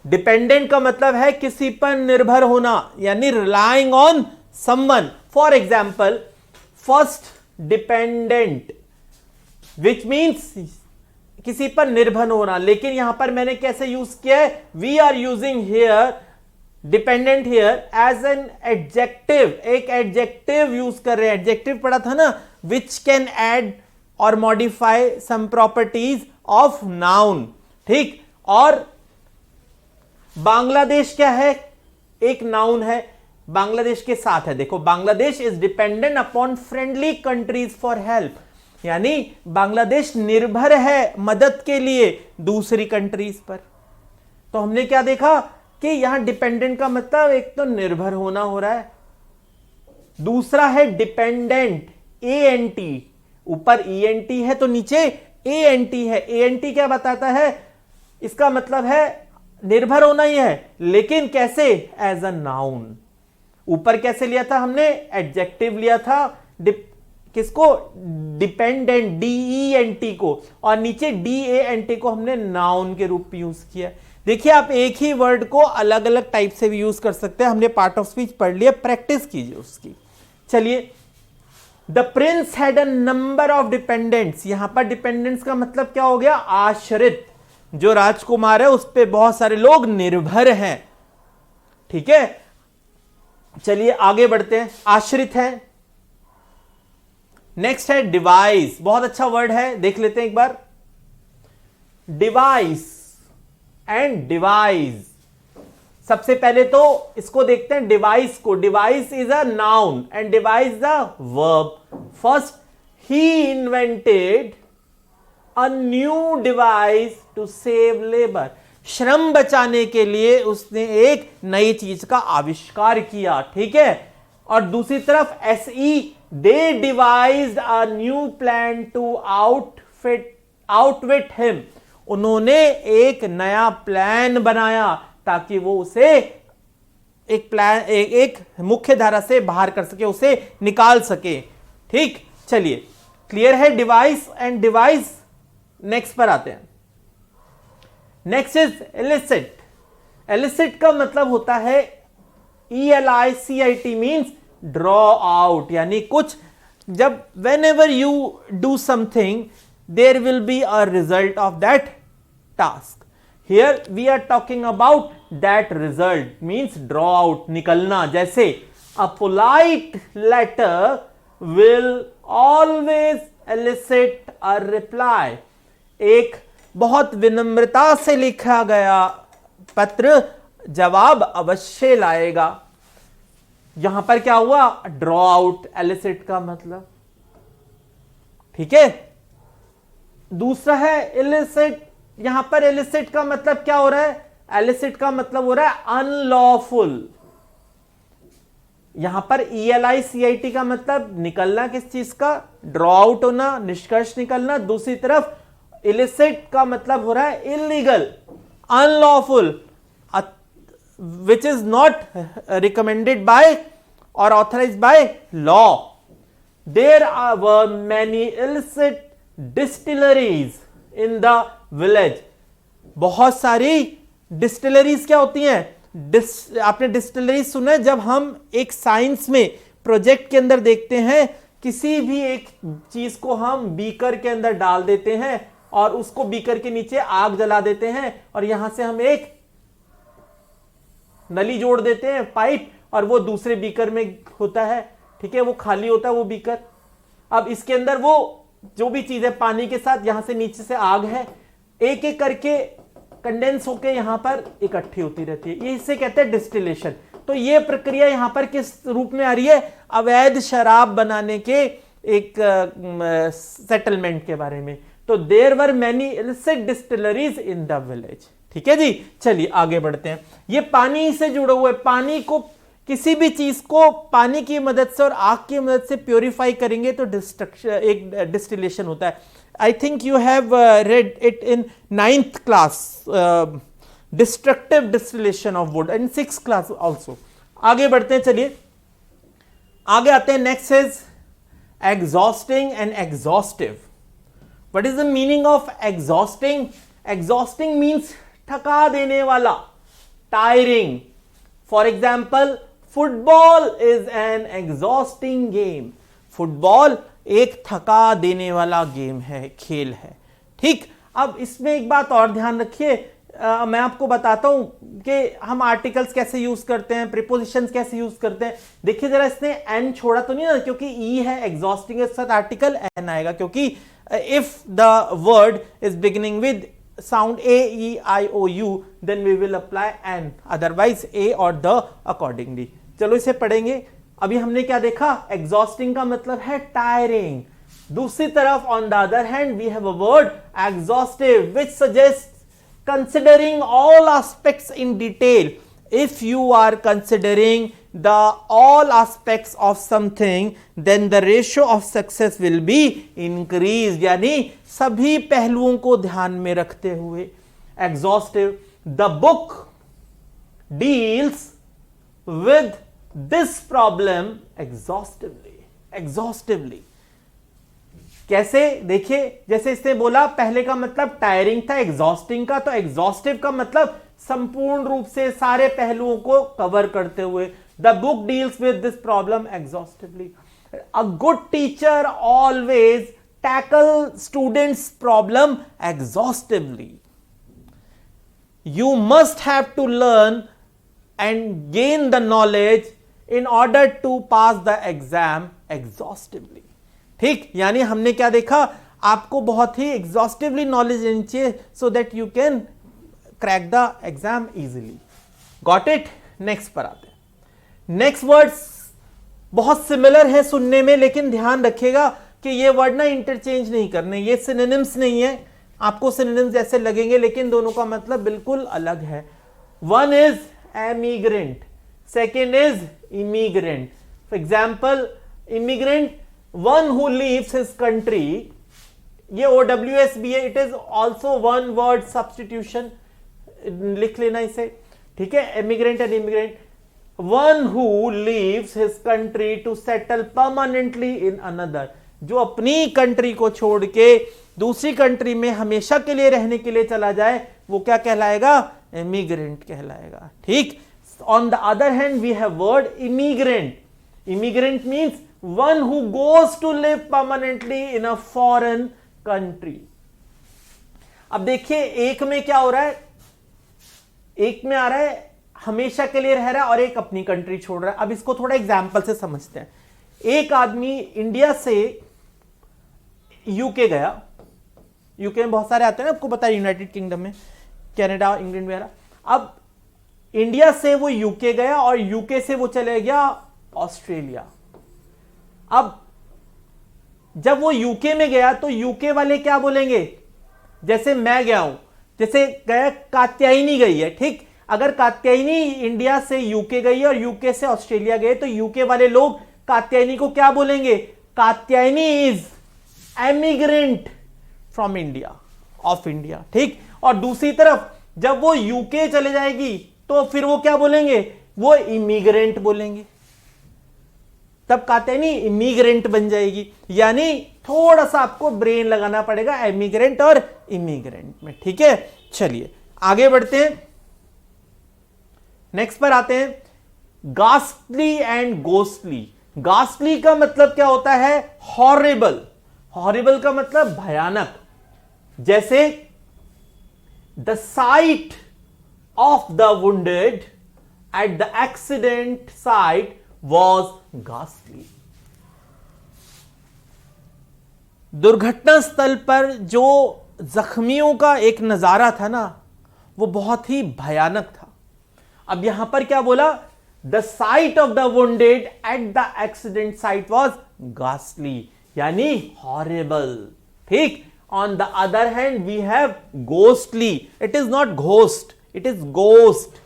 डिपेंडेंट का मतलब है किसी पर निर्भर होना, यानी relying on someone. For example, first dependent, which means किसी पर निर्भर होना. लेकिन यहां पर मैंने कैसे यूज किया है, we are using here dependent here as an adjective. एक एडजेक्टिव यूज कर रहे हैं. एडजेक्टिव पढ़ा था ना, विच कैन एड और modify some properties of noun. ठीक, और बांग्लादेश क्या है, एक नाउन है, बांग्लादेश के साथ है. देखो, Bangladesh is dependent upon friendly countries for help, यानी बांग्लादेश निर्भर है मदद के लिए दूसरी कंट्रीज पर. तो हमने क्या देखा कि यहां डिपेंडेंट का मतलब एक तो निर्भर होना हो रहा है, दूसरा है डिपेंडेंट, ANT, ऊपर ENT है तो नीचे ANT है. ANT क्या बताता है, इसका मतलब है निर्भर होना ही है, लेकिन कैसे? As a noun. ऊपर कैसे लिया था हमने? एडजेक्टिव लिया था, किसको? डिपेंडेंट, DENT को, और नीचे DANT को हमने नाउन के रूप में यूज किया। देखिए आप एक ही वर्ड को अलग अलग टाइप से भी यूज कर सकते हैं। हमने पार्ट ऑफ स्पीच पढ़ लिया, प्रैक्टिस कीजिए उसकी। चलिए, the Prince had a number of dependents. यहां पर डिपेंडेंट्स का मतलब क्या हो गया? आश्रित। जो राजकुमार है उस पर बहुत सारे लोग निर्भर हैं। ठीक है, चलिए आगे बढ़ते हैं। आश्रित है। नेक्स्ट है डिवाइस। बहुत अच्छा वर्ड है, देख लेते हैं एक बार। Device and device. सबसे पहले तो इसको देखते हैं, डिवाइस को। Device is a noun and devise the verb. First, he invented a new device to save labour. श्रम बचाने के लिए उसने एक नई चीज का आविष्कार किया। ठीक है, और दूसरी तरफ SE, they devised a new plan to outwit him. उन्होंने एक नया प्लान बनाया ताकि वो उसे एक मुख्य धारा से बाहर कर सके, उसे निकाल सके। ठीक, चलिए क्लियर है डिवाइस एंड डिवाइस। नेक्स्ट पर आते हैं। Next is illicit. इलिसिट का मतलब होता है ELICIT, मीन्स ड्रॉ आउट, यानी कुछ जब whenever you do something there will be a result of that task. Here we are talking about that result, means draw out, निकलना। जैसे a polite letter will always elicit a reply. एक बहुत विनम्रता से लिखा गया पत्र जवाब अवश्य लाएगा। यहां पर क्या हुआ? ड्रॉ आउट, एलिसिट का मतलब। ठीक है, दूसरा है इलिसिट। यहां पर इलिसिट का मतलब क्या हो रहा है? एलिसिट का मतलब हो रहा है अनलॉफुल। यहां पर ELICIT का मतलब निकलना किस चीज का? ड्रॉ आउट होना, निष्कर्ष निकलना। दूसरी तरफ इलिसिट का मतलब हो रहा है illegal, unlawful, which is not recommended by or authorized by law. There were many illicit distilleries in the village. बहुत सारी डिस्टिलरीज क्या होती हैं? आपने डिस्टिलरीज सुना है? जब हम एक साइंस में प्रोजेक्ट के अंदर देखते हैं, किसी भी एक चीज को हम बीकर के अंदर डाल देते हैं और उसको बीकर के नीचे आग जला देते हैं और यहां से हम एक नली जोड़ देते हैं, पाइप, और वो दूसरे बीकर में होता है। ठीक है, वो खाली होता है वो बीकर। अब इसके अंदर वो जो भी चीज है पानी के साथ, यहां से नीचे से आग है, एक एक करके कंडेंस होके यहां पर इकट्ठी होती रहती है। ये इसे कहते हैं डिस्टिलेशन। तो ये प्रक्रिया यहां पर किस रूप में आ रही है? अवैध शराब बनाने के एक सेटलमेंट के बारे में। तो there were many illicit distilleries in the village. ठीक है जी, चलिए आगे बढ़ते हैं। ये पानी से जुड़ा हुआ है। पानी को, किसी भी चीज को पानी की मदद से और आग की मदद से प्योरीफाई करेंगे तो एक डिस्टिलेशन होता है। I think you have read it in 9th class, destructive distillation of would, in 6th class also. आगे बढ़ते हैं, चलिए आगे आते हैं। Next is exhausting and exhaustive. What is the meaning of exhausting? Exhausting means थका देने वाला, tiring. For example, football is an exhausting game. Football एक थका देने वाला गेम है, खेल है। ठीक, अब इसमें एक बात और ध्यान रखिए, मैं आपको बताता हूं कि हम आर्टिकल्स कैसे यूज करते हैं, प्रीपोजिशंस कैसे यूज करते हैं। देखिए जरा, इसने एन छोड़ा तो नहीं ना, क्योंकि ई है, एग्जॉस्टिंग के साथ आर्टिकल एन आएगा, क्योंकि if the word is beginning with sound A, E, I, O, U, then we will apply an, otherwise A or the accordingly. चलो इसे पढ़ेंगे। अभी हमने क्या देखा? exhausting का मतलब है tiring। दूसरी तरफ on the other hand we have a word exhaustive which suggests considering all aspects in detail. If you are considering the all aspects of something, then the ratio of success will be increased. यानी सभी पहलुओं को ध्यान में रखते हुए। exhaustive, the book deals with this problem exhaustively. कैसे? देखिए, जैसे इसने बोला पहले का मतलब टायरिंग था एग्जॉस्टिंग का, तो एग्जॉस्टिव का मतलब संपूर्ण रूप से सारे पहलुओं को कवर करते हुए। The book deals with this problem exhaustively. A good teacher always tackle students problem exhaustively. You must have to learn and gain the knowledge in order to pass the exam exhaustively। ठीक, यानी हमने क्या देखा, आपको बहुत ही exhaustively knowledge लेनी चाहिए so that you can crack the exam easily. Got it? Next पर आते हैं। नेक्स्ट वर्ड्स बहुत सिमिलर है सुनने में, लेकिन ध्यान रखिएगा कि ये वर्ड ना इंटरचेंज नहीं करने, ये सिनोनिम्स नहीं है। आपको सिनोनिम्स जैसे लगेंगे लेकिन दोनों का मतलब बिल्कुल अलग है। One is emigrant, second is immigrant. For example, immigrant one who leaves his country, ये OWSB है, it is also one word substitution, लिख लेना इसे, ठीक है। Emigrant and immigrant, one who leaves his country to settle permanently in another, जो अपनी country को छोड़ के दूसरी कंट्री में हमेशा के लिए रहने के लिए चला जाए, वो क्या कहलाएगा? इमिग्रेंट कहलाएगा। ठीक। On the other hand we have word immigrant. Immigrant means one who goes to live permanently in a foreign country. अब देखिए, एक में क्या हो रहा है, एक में आ रहा है हमेशा के लिए रह रहा है और एक अपनी कंट्री छोड़ रहा है। अब इसको थोड़ा एग्जाम्पल से समझते हैं। एक आदमी इंडिया से यूके गया, यूके में बहुत सारे आते हैं ना, आपको पता है, यूनाइटेड किंगडम में, कनाडा, इंग्लैंड वगैरह। अब इंडिया से वो यूके गया और यूके से वो चले गया ऑस्ट्रेलिया। अब जब वो यूके में गया तो यूके वाले क्या बोलेंगे? जैसे मैं गया हूं, जैसे गया कात्यायनी गई है, ठीक। अगर कात्यायनी इंडिया से यूके गई है और यूके से ऑस्ट्रेलिया गए तो यूके वाले लोग कात्यायनी को क्या बोलेंगे? Katyayani is emigrant from India, of India, ठीक। और दूसरी तरफ जब वो यूके चले जाएगी तो फिर वो क्या बोलेंगे? वो इमिग्रेंट बोलेंगे, तब कात्यायनी इमिग्रेंट बन जाएगी। यानी थोड़ा सा आपको ब्रेन लगाना पड़ेगा एमिग्रेंट और इमिग्रेंट में, ठीक है। चलिए आगे बढ़ते हैं, नेक्स्ट पर आते हैं। Ghastly and ghostly. गास्टली का मतलब क्या होता है? हॉरिबल। हॉरिबल का मतलब भयानक। जैसे the sight of the wounded at the accident site was ghastly. दुर्घटना स्थल पर जो जख्मियों का एक नजारा था ना, वो बहुत ही भयानक था। अब यहां पर क्या बोला? The sight of the wounded at the accident site was ghastly, यानी हॉरिबल, ठीक। On the other hand we have ghostly. It is not ghost, it is ghost.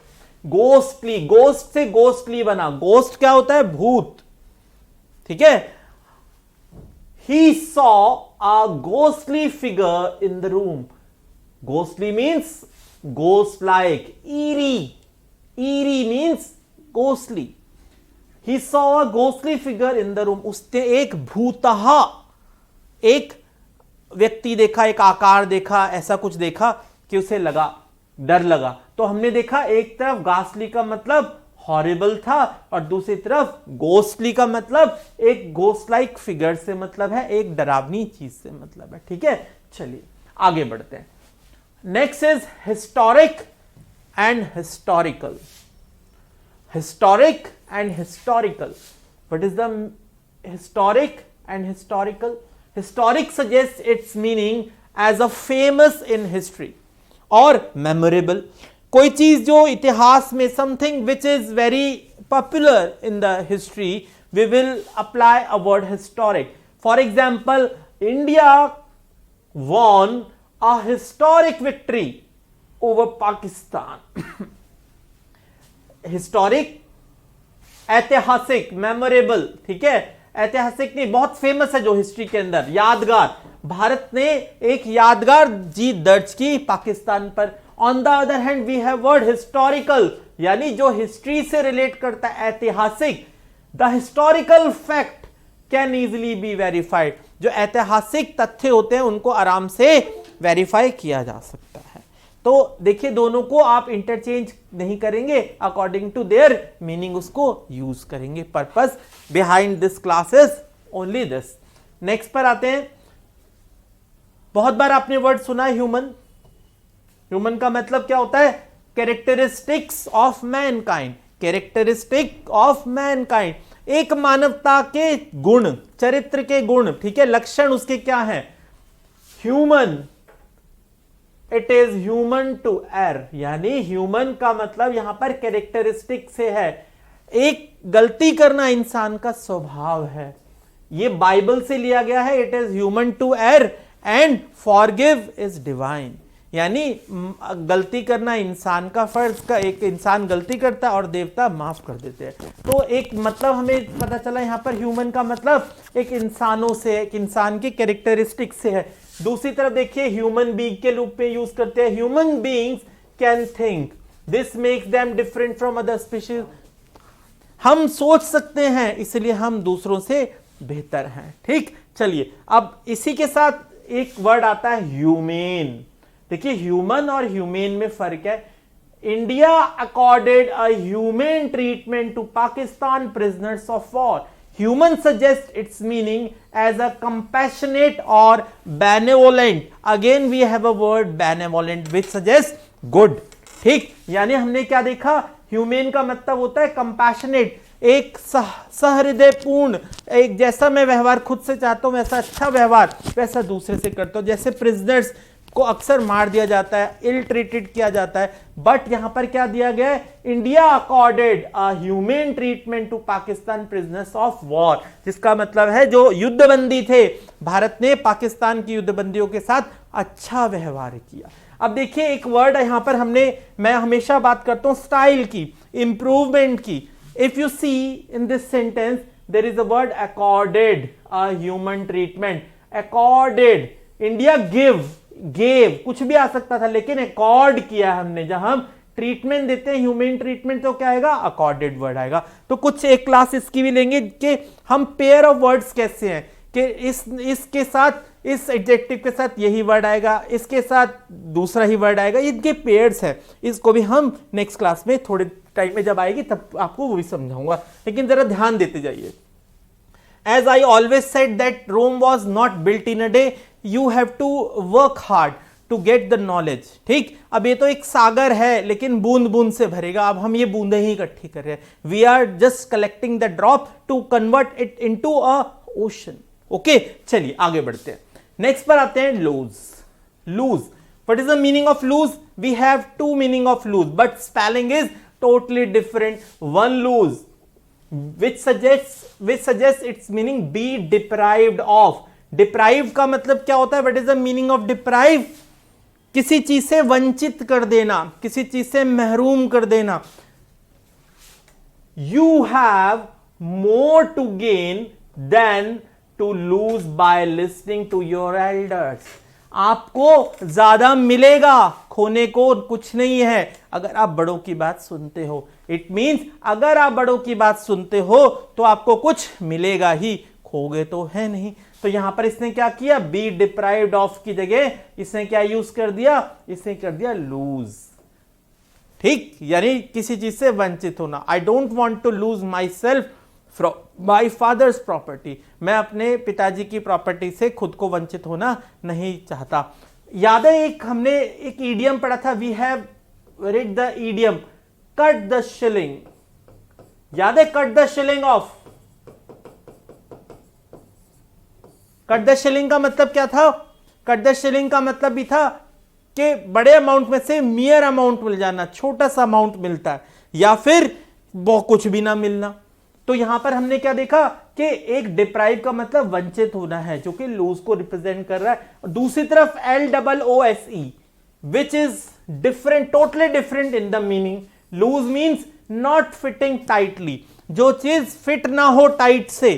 Ghostly, ghost से गोस्टली बना। गोस्ट क्या होता है? भूत, ठीक है। He saw a ghostly figure in the room. Ghostly means ghost like, eerie. Eerie means ghostly. He saw a ghostly figure in the room. उसने एक भूतहा, एक व्यक्ति देखा, एक आकार देखा, ऐसा कुछ देखा कि उसे लगा, डर लगा। तो हमने देखा एक तरफ गास्टली का मतलब हॉरिबल था और दूसरी तरफ गोस्टली का मतलब एक गोस्ट लाइक फिगर से मतलब है, एक डरावनी चीज से मतलब है, ठीक है। चलिए आगे बढ़ते हैं। Next is historic and historical. Historic and historical. What is the historic and historical? Historic suggests its meaning as a famous in history or memorable. कोई चीज जो इतिहास में, something which is very popular in the history, we will apply a word historic. For example, India won a historic victory over Pakistan. Historic, ऐतिहासिक, memorable, ठीक है। ऐतिहासिक नहीं, बहुत फेमस है जो हिस्ट्री के अंदर, यादगार। भारत ने एक यादगार जीत दर्ज की पाकिस्तान पर। On the other hand we have word historical, यानी जो हिस्ट्री से रिलेट करता है, ऐतिहासिक। The historical fact can easily be verified, जो ऐतिहासिक तथ्य होते हैं उनको आराम से वेरीफाई किया जा सकता है। तो देखिए दोनों को आप इंटरचेंज नहीं करेंगे, अकॉर्डिंग टू देयर मीनिंग उसको यूज करेंगे। Purpose behind this class is only this. Next पर आते हैं। बहुत बार आपने वर्ड सुना है ह्यूमन। ह्यूमन का मतलब क्या होता है? Characteristics of Mankind, characteristic of Mankind, एक मानवता के गुण, चरित्र के गुण, ठीक है, लक्षण उसके क्या हैं? Human, it is human to error, यानी ह्यूमन का मतलब यहां पर कैरेक्टरिस्टिक से है, एक गलती करना इंसान का स्वभाव है। ये बाइबल से लिया गया है। It is human to error and forgive is divine, यानी गलती करना इंसान का फर्ज का, एक इंसान गलती करता है और देवता माफ कर देते हैं। तो एक मतलब हमें पता चला यहां पर ह्यूमन का मतलब एक इंसानों से, एक इंसान की कैरेक्टरिस्टिक से है। दूसरी तरफ देखिए ह्यूमन बीइंग के रूप में यूज करते हैं। Human beings can think, this makes them different from other species. हम सोच सकते हैं इसलिए हम दूसरों से बेहतर हैं। ठीक, चलिए अब इसी के साथ एक वर्ड आता है ह्यूमेन। देखिए ह्यूमन और ह्यूमेन में फर्क है। India accorded a human treatment to Pakistan prisoners of war. Human suggest its meaning as a compassionate और benevolent. Again we have a word benevolent which suggest good. ठीक, यानी हमने क्या देखा? ह्यूमेन का मतलब होता है कंपैशनेट, एक सहृदयपूर्ण, एक जैसा मैं व्यवहार खुद से चाहता हूं वैसा अच्छा व्यवहार वैसा दूसरे से करता हूं। जैसे प्रिजनर्स को अक्सर मार दिया जाता है, इल ट्रीटेड किया जाता है, बट यहां पर क्या दिया गया है? India accorded a human treatment to Pakistan prisoners of war, जिसका मतलब है जो युद्धबंदी थे, भारत ने पाकिस्तान की युद्धबंदियों के साथ अच्छा व्यवहार किया। अब देखिए एक वर्ड यहां पर मैं हमेशा बात करता हूं स्टाइल की, इंप्रूवमेंट की। If you see in this sentence there is a word accorded a human treatment. Accorded, India gave कुछ भी आ सकता था, लेकिन अकॉर्ड किया हमने। जब हम ट्रीटमेंट देते हैं ह्यूमन ट्रीटमेंट तो क्या आएगा? अकॉर्डेड वर्ड आएगा। तो कुछ एक क्लास इसकी भी लेंगे कि हम पेयर ऑफ वर्ड्स कैसे हैं, कि इसके साथ, इस एडजेक्टिव के साथ यही वर्ड आएगा, इसके साथ दूसरा ही वर्ड आएगा, इनके पेयर्स है। इसको भी हम नेक्स्ट क्लास में थोड़े टाइम में जब आएगी तब आपको वो भी समझाऊंगा, लेकिन जरा ध्यान देते जाइए। As I always said that Rome was not built in a day, you have to work hard to get the knowledge। ठीक, अब ये तो एक सागर है लेकिन बूंद बूंद से भरेगा। अब हम ये बूंदें ही इकट्ठी कर रहे हैं। We are just collecting the drop to convert it into a ocean। Okay, चलिए आगे बढ़ते हैं। नेक्स्ट पर आते हैं lose। Lose, what is the meaning of lose? We have two meaning of lose, but spelling is totally different. One lose which suggests its meaning be deprived of। deprived का मतलब क्या होता है? What is the meaning of deprive? किसी चीज से वंचित कर देना, किसी चीज से महरूम कर देना। You have more to gain than to lose by listening to your elders। आपको ज्यादा मिलेगा, खोने को कुछ नहीं है अगर आप बड़ों की बात सुनते हो। इट मींस अगर आप बड़ों की बात सुनते हो तो आपको कुछ मिलेगा ही, खोगे तो है नहीं। तो यहां पर इसने क्या किया? बी डिप्राइव्ड ऑफ की जगह इसने क्या यूज कर दिया? इसने कर दिया लूज। ठीक, यानी किसी चीज से वंचित होना। I don't want to lose myself from my father's property. मैं अपने पिताजी की प्रॉपर्टी से खुद को वंचित होना नहीं चाहता। याद है हमने एक ईडियम पढ़ा था, we have read the idiom cut the shilling। याद है cut the shilling off? Cut the shilling का मतलब क्या था? कट द शिलिंग का मतलब भी था कि बड़े अमाउंट में से मियर अमाउंट मिल जाना, छोटा सा अमाउंट मिलता है, या फिर वो कुछ भी ना मिलना। तो यहां पर हमने क्या देखा कि एक डिप्राइव का मतलब वंचित होना है, जो कि लूज को रिप्रेजेंट कर रहा है। दूसरी तरफ LOOSE which is different, totally different in the meaning। loose means not fitting tightly, जो चीज फिट ना हो टाइट से,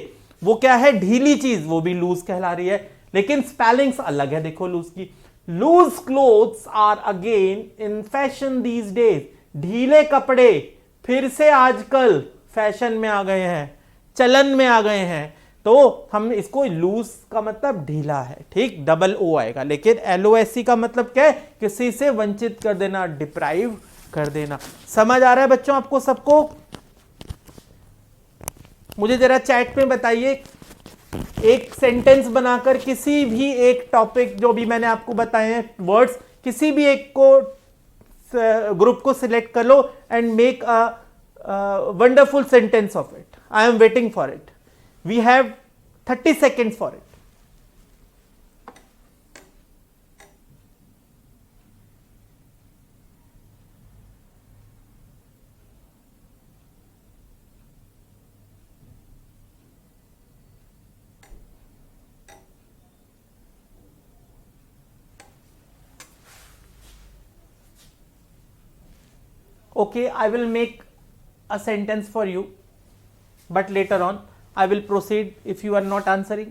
वो क्या है, ढीली चीज, वो भी लूज कहला रही है, लेकिन स्पेलिंग्स अलग है। देखो लूज की, loose clothes are again in fashion these days, ढीले कपड़े फिर से आजकल फैशन में आ गए हैं, चलन में आ गए हैं। तो हम इसको लूज का मतलब ढीला है, ठीक, डबल ओ आएगा। लेकिन LOSE का मतलब क्या है, किसी से वंचित कर देना, डिप्राइव कर देना। समझ आ रहा है बच्चों आपको सबको? मुझे जरा चैट में बताइए, एक सेंटेंस बनाकर किसी भी एक टॉपिक जो भी मैंने आपको बताए हैं वर्ड्स, किसी भी एक को ग्रुप को सिलेक्ट कर लो and make a wonderful sentence of it. I am waiting for it. We have 30 seconds for it. Okay, I will make a sentence for you, but later on I will proceed if you are not answering.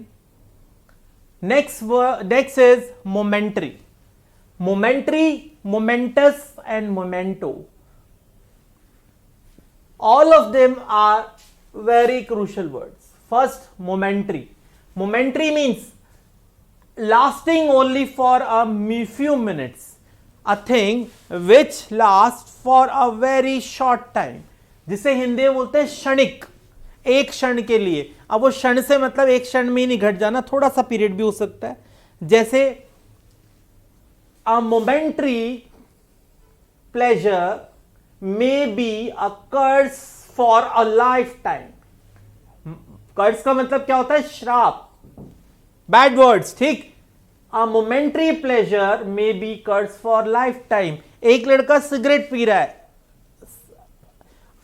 Next is momentary. Momentary, momentous and memento. All of them are very crucial words. First, momentary. Momentary means lasting only for a few minutes. A thing which lasts for a very short time. जिसे हिंदी में बोलते हैं क्षणिक, एक क्षण के लिए। अब वो क्षण से मतलब एक क्षण में ही नहीं घट जाना, थोड़ा सा पीरियड भी हो सकता है। जैसे a momentary pleasure may be a curse for a life time. Curse का मतलब क्या होता है, श्राप, बैड वर्ड्स, ठीक। A momentary pleasure may be curse for life time. एक लड़का सिगरेट पी रहा है,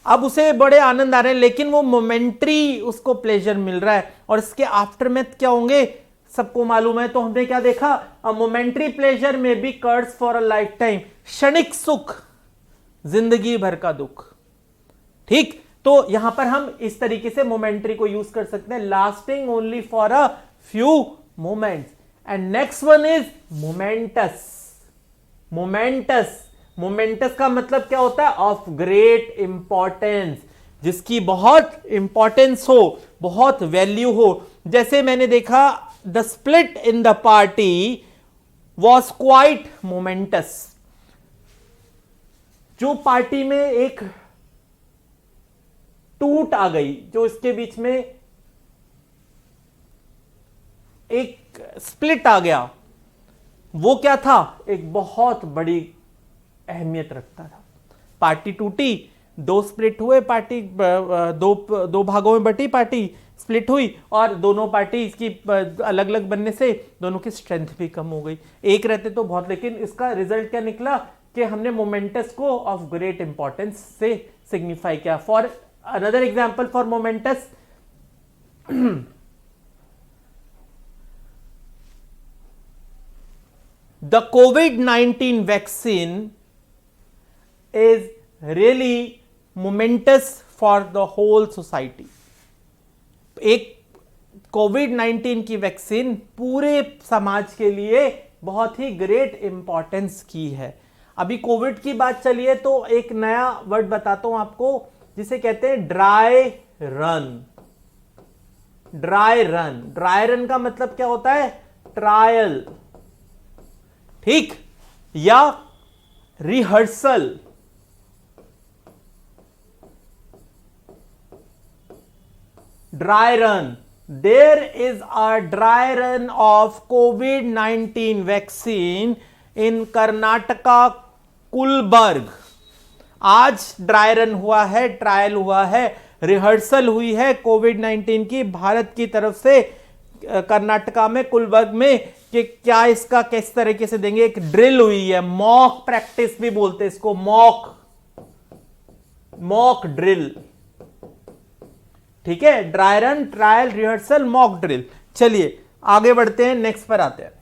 अब उसे बड़े आनंद आ रहे हैं, लेकिन वो मोमेंट्री उसको प्लेजर मिल रहा है, और इसके आफ्टरमेथ क्या होंगे सबको मालूम है। तो हमने क्या देखा, a momentary pleasure may be curse for a life time. क्षणिक सुख, जिंदगी भर का दुख, ठीक। तो यहां पर हम इस तरीके से मोमेंट्री को यूज कर सकते हैं, lasting only for a few moments. And next one is moments. Moments, moments का मतलब क्या होता है, ऑफ ग्रेट इंपॉर्टेंस, जिसकी बहुत इंपॉर्टेंस हो, बहुत वैल्यू हो। जैसे मैंने देखा, the split in the party was quite moments. जो पार्टी में एक टूट आ गई, जो इसके बीच में एक स्प्लिट आ गया, वो क्या था, एक बहुत बड़ी अहमियत रखता था। पार्टी टूटी, दो स्प्लिट हुए, पार्टी दो भागों में बटी, पार्टी स्प्लिट हुई, और दोनों पार्टी इसकी अलग अलग बनने से दोनों की स्ट्रेंथ भी कम हो गई। एक रहते तो बहुत, लेकिन इसका रिजल्ट क्या निकला कि हमने मोमेंटस को ऑफ ग्रेट इंपॉर्टेंस से सिग्निफाई किया। For another example for moments, the COVID-19 vaccine is really momentous for the whole society. एक कोविड-19 की वैक्सीन पूरे समाज के लिए बहुत ही ग्रेट इंपॉर्टेंस की है। अभी कोविड की बात चली है तो एक नया वर्ड बताता हूं आपको, जिसे कहते हैं dry run. Dry run, dry run का मतलब क्या होता है, ट्रायल, ठीक, या rehearsal. Dry run, there is a dry run of कोविड-19 वैक्सीन इन कर्नाटका कुलबर्ग। आज ड्राई रन हुआ है, ट्रायल हुआ है, रिहर्सल हुई है कोविड-19 की भारत की तरफ से कर्नाटका में कुलबर्ग में, कि क्या इसका किस तरीके से देंगे। एक ड्रिल हुई है, मॉक प्रैक्टिस भी बोलते हैं इसको, मॉक ड्रिल, ठीक है। Dry run, trial, rehearsal, mock drill. चलिए आगे बढ़ते हैं, नेक्स्ट पर आते हैं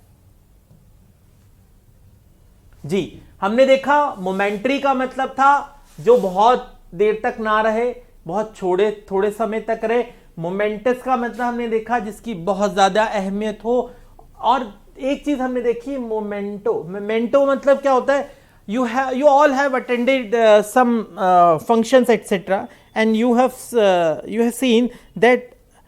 जी। हमने देखा मोमेंट्री का मतलब था जो बहुत देर तक ना रहे, बहुत थोड़े समय तक रहे। मोमेंटस का मतलब हमने देखा जिसकी बहुत ज्यादा अहमियत हो। और एक चीज हमने देखी मोमेंटो। मोमेंटो मतलब क्या होता है, you all have attended some functions etc, and you have seen that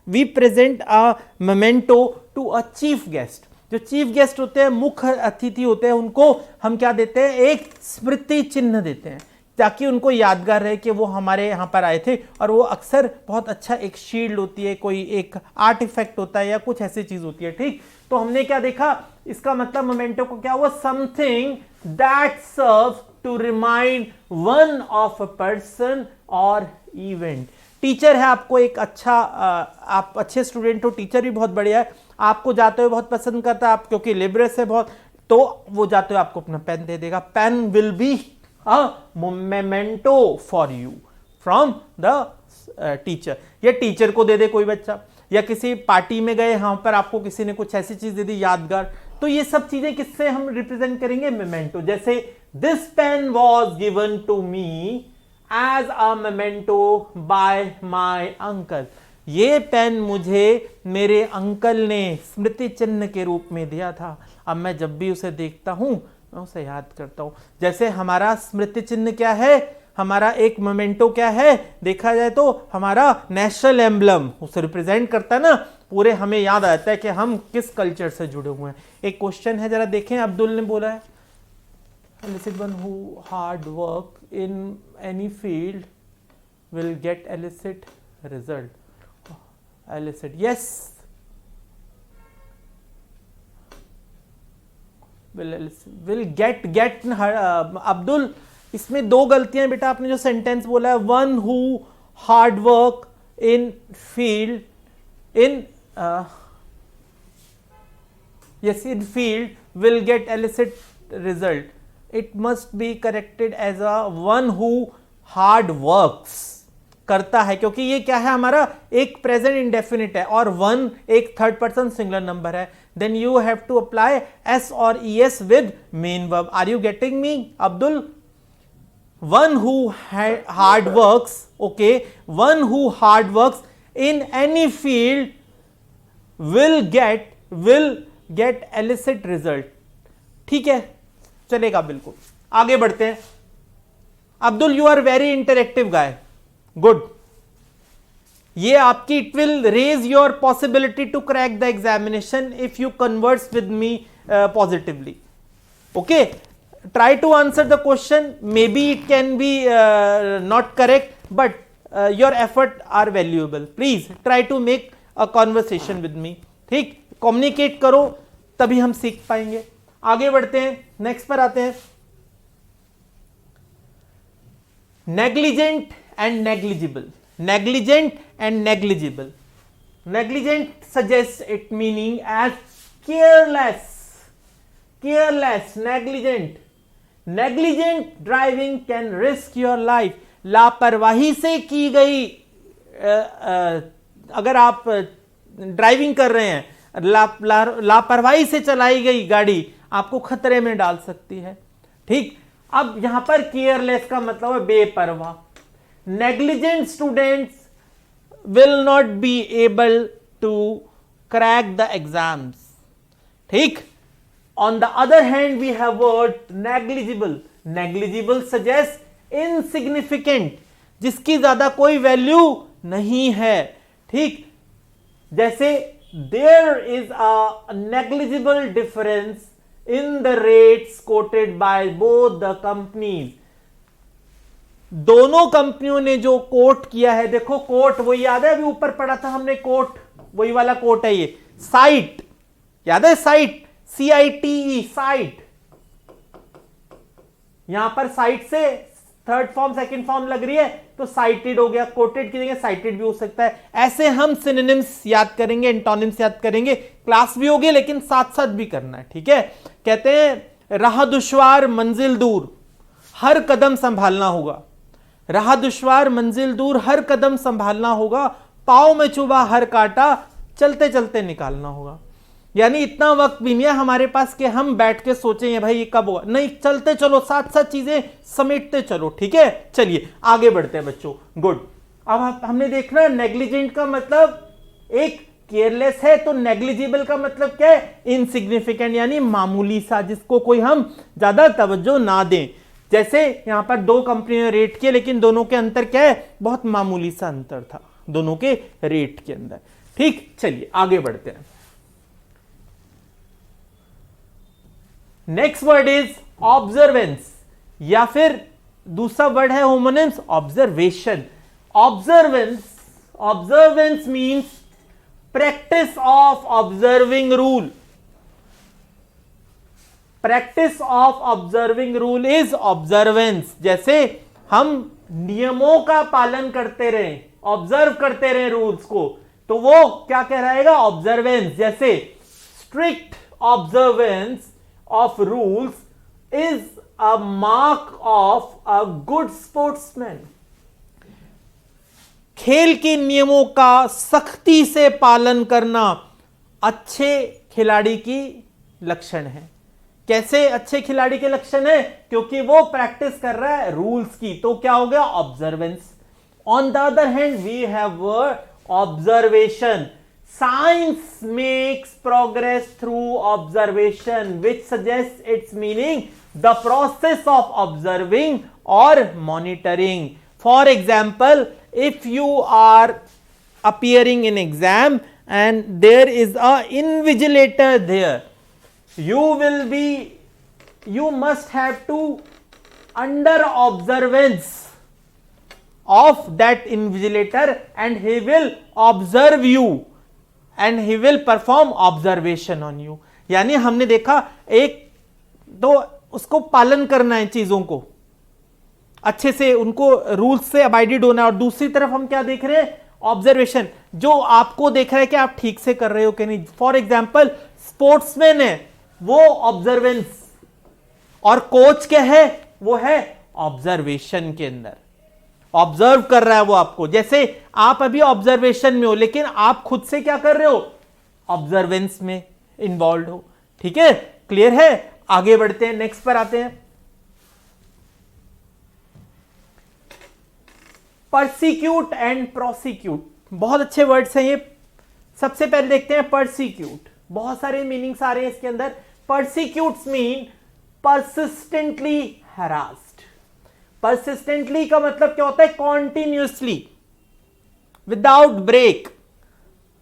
we present a memento to a chief guest। जो चीफ गेस्ट होते हैं, मुख्य अतिथि होते हैं, उनको हम क्या देते हैं, एक स्मृति चिन्ह देते हैं ताकि उनको यादगार रहे कि वो हमारे यहाँ पर आए थे। और वो अक्सर बहुत अच्छा एक शील्ड होती है, कोई एक आर्ट इफेक्ट होता है या कुछ ऐसी चीज होती है। ठीक, तो हमने क्या देखा, इसका मतलब मोमेंटो को क्या हुआ, something that serve to remind one of a person और इवेंट। टीचर है, आपको एक अच्छा आप अच्छे स्टूडेंट हो, टीचर भी बहुत बढ़िया है, आपको जाते हुए बहुत पसंद करता है, आप क्योंकि लिबरस है बहुत, तो वो जाते हुए आपको अपना पेन दे देगा। Pen will be a memento for you from the teacher. या टीचर को दे दे कोई बच्चा, या किसी पार्टी में गए, यहाँ पर आपको किसी ने कुछ ऐसी चीज दे दी यादगार, तो ये सब चीजें किससे हम रिप्रेजेंट करेंगे, मोमेंटो। जैसे this pen was given to me as a memento by my uncle. ये पेन मुझे मेरे अंकल ने स्मृति चिन्ह के रूप में दिया था। अब मैं जब भी उसे देखता हूं मैं उसे याद करता हूं। जैसे हमारा स्मृति चिन्ह क्या है, हमारा एक मोमेंटो क्या है, देखा जाए तो हमारा नेशनल एम्बलम उसे रिप्रेजेंट करता है ना, पूरे हमें याद आता है कि हम किस कल्चर से जुड़े हुए हैं। एक क्वेश्चन है, जरा देखें, अब्दुल ने बोला है elicit one who hard work in any field will get elicit result। elicit, yes, will get Abdul, इसमें दो गलतियां बेटा, आपने जो सेंटेंस बोला है, one who hard work in field in yes in field will get elicit result, it must be corrected as a one who hard works, करता है, क्योंकि ये क्या है, हमारा एक प्रेजेंट इंडेफिनिट है और वन एक थर्ड पर्सन सिंगुलर नंबर है। Then you have to apply S और ES with main verb. Are you getting me Abdul? One who hard works, okay, one who hard works in any field will get elicit result। ठीक है, चलेगा, बिल्कुल। आगे बढ़ते हैं। Abdul, you are very interactive guy, good. ये आपकी, it will raise your possibility to crack the examination if you converse with me positively. Okay, try to answer the question, maybe it can be not correct, but your effort are valuable. Please try to make a conversation with me. ठीक, communicate करो, तभी हम सीख पाएंगे। आगे बढ़ते हैं, next पर आते हैं। Negligent and negligible. Negligent and negligible. Negligent suggest it meaning as careless. Careless, negligent. Negligent driving can risk your life. लापरवाही से की गई, अगर आप ड्राइविंग कर रहे हैं, लापरवाही से चलाई गई गाड़ी आपको खतरे में डाल सकती है। ठीक, अब यहां पर केयरलेस का मतलब है बेपरवाह। Negligent students will not be able to crack the exams. ठीक, on the other hand we have word negligible. Negligible suggest insignificant, जिसकी ज्यादा कोई वैल्यू नहीं है। ठीक, जैसे there is a negligible difference in the rates quoted by both the companies। दोनों कंपनियों ने जो कोट किया है, देखो कोट वही याद है, अभी ऊपर पढ़ा था हमने कोट, वही वाला कोट है ये। साइट याद है, साइट, CITE, साइट। यहां पर साइट से थर्ड फॉर्म सेकंड फॉर्म लग रही है तो साइटेड हो गया, कोटेड की जगह साइटेड भी हो सकता है। ऐसे हम सिनोनिम्स याद करेंगे, एंटोनिम्स याद करेंगे, क्लास भी होगी लेकिन साथ साथ भी करना है। ठीक है, कहते हैं राह दुश्वार मंजिल दूर, हर कदम संभालना होगा। राह दुश्वार मंजिल दूर, हर कदम संभालना होगा, पांव में चुभा हर कांटा, चलते चलते निकालना होगा। यानी इतना वक्त भी नहीं है हमारे पास कि हम बैठ के सोचें भाई ये कब होगा, नहीं, चलते चलो, साथ साथ चीजें समेटते चलो। ठीक है, चलिए आगे बढ़ते हैं बच्चों, गुड। अब हमने देखना नेग्लिजेंट का मतलब एक केयरलेस है, तो नेग्लिजिबल का मतलब क्या है, इनसिग्निफिकेंट यानी मामूली सा, जिसको कोई हम ज्यादा तवज्जो ना दें। जैसे यहां पर दो कंपनियों ने रेट किए लेकिन दोनों के अंतर क्या है, बहुत मामूली सा अंतर था दोनों के रेट के अंदर। ठीक, चलिए आगे बढ़ते हैं। नेक्स्ट वर्ड इज ऑब्जर्वेंस, या फिर दूसरा वर्ड है homonyms observation. Observance means practice of observing rule. Practice of observing rule is observance. जैसे हम नियमों का पालन करते रहे, ऑब्जर्व करते रहे रूल्स को, तो वो क्या कहलाएगा, ऑब्जर्वेंस। जैसे strict observance of rules is a mark of a good sportsman. खेल के नियमों का सख्ती से पालन करना अच्छे खिलाड़ी की लक्षण है। कैसे अच्छे खिलाड़ी के लक्षण है, क्योंकि वो प्रैक्टिस कर रहा है रूल्स की, तो क्या हो गया, observance. On the other hand we have observation. Science makes progress through observation which suggest its meaning the process of observing और monitoring. For example, if you are appearing in exam and there is a invigilator there, you must have to under observance of that invigilator and he will observe you and he will perform observation on you। यानी हमने देखा, एक तो उसको पालन करना है चीजों को, अच्छे से उनको रूल्स से अबाइडेड होना, और दूसरी तरफ हम क्या देख रहे हैं, ऑब्जर्वेशन, जो आपको देख रहा है कि आप ठीक से कर रहे हो कि नहीं। फॉर एग्जाम्पल, स्पोर्ट्समैन है वो ऑब्जर्वेंस, और कोच क्या है, वो है ऑब्जर्वेशन के अंदर, ऑब्जर्व कर रहा है वो आपको। जैसे आप अभी ऑब्जर्वेशन में हो लेकिन आप खुद से क्या कर रहे हो, ऑब्जर्वेंस में इन्वॉल्व हो। ठीक है, क्लियर है। आगे बढ़ते हैं, नेक्स्ट पर आते हैं। परसिक्यूट एंड प्रोसिक्यूट, बहुत अच्छे वर्ड्स हैं ये। सबसे पहले देखते हैं परसिक्यूट, बहुत सारे मीनिंग्स आ रहे हैं इसके अंदर। परसिक्यूट्स मीन परसिस्टेंटली हरास्ड। परसिस्टेंटली का मतलब क्या होता है, कॉन्टिन्यूसली, विदाउट ब्रेक,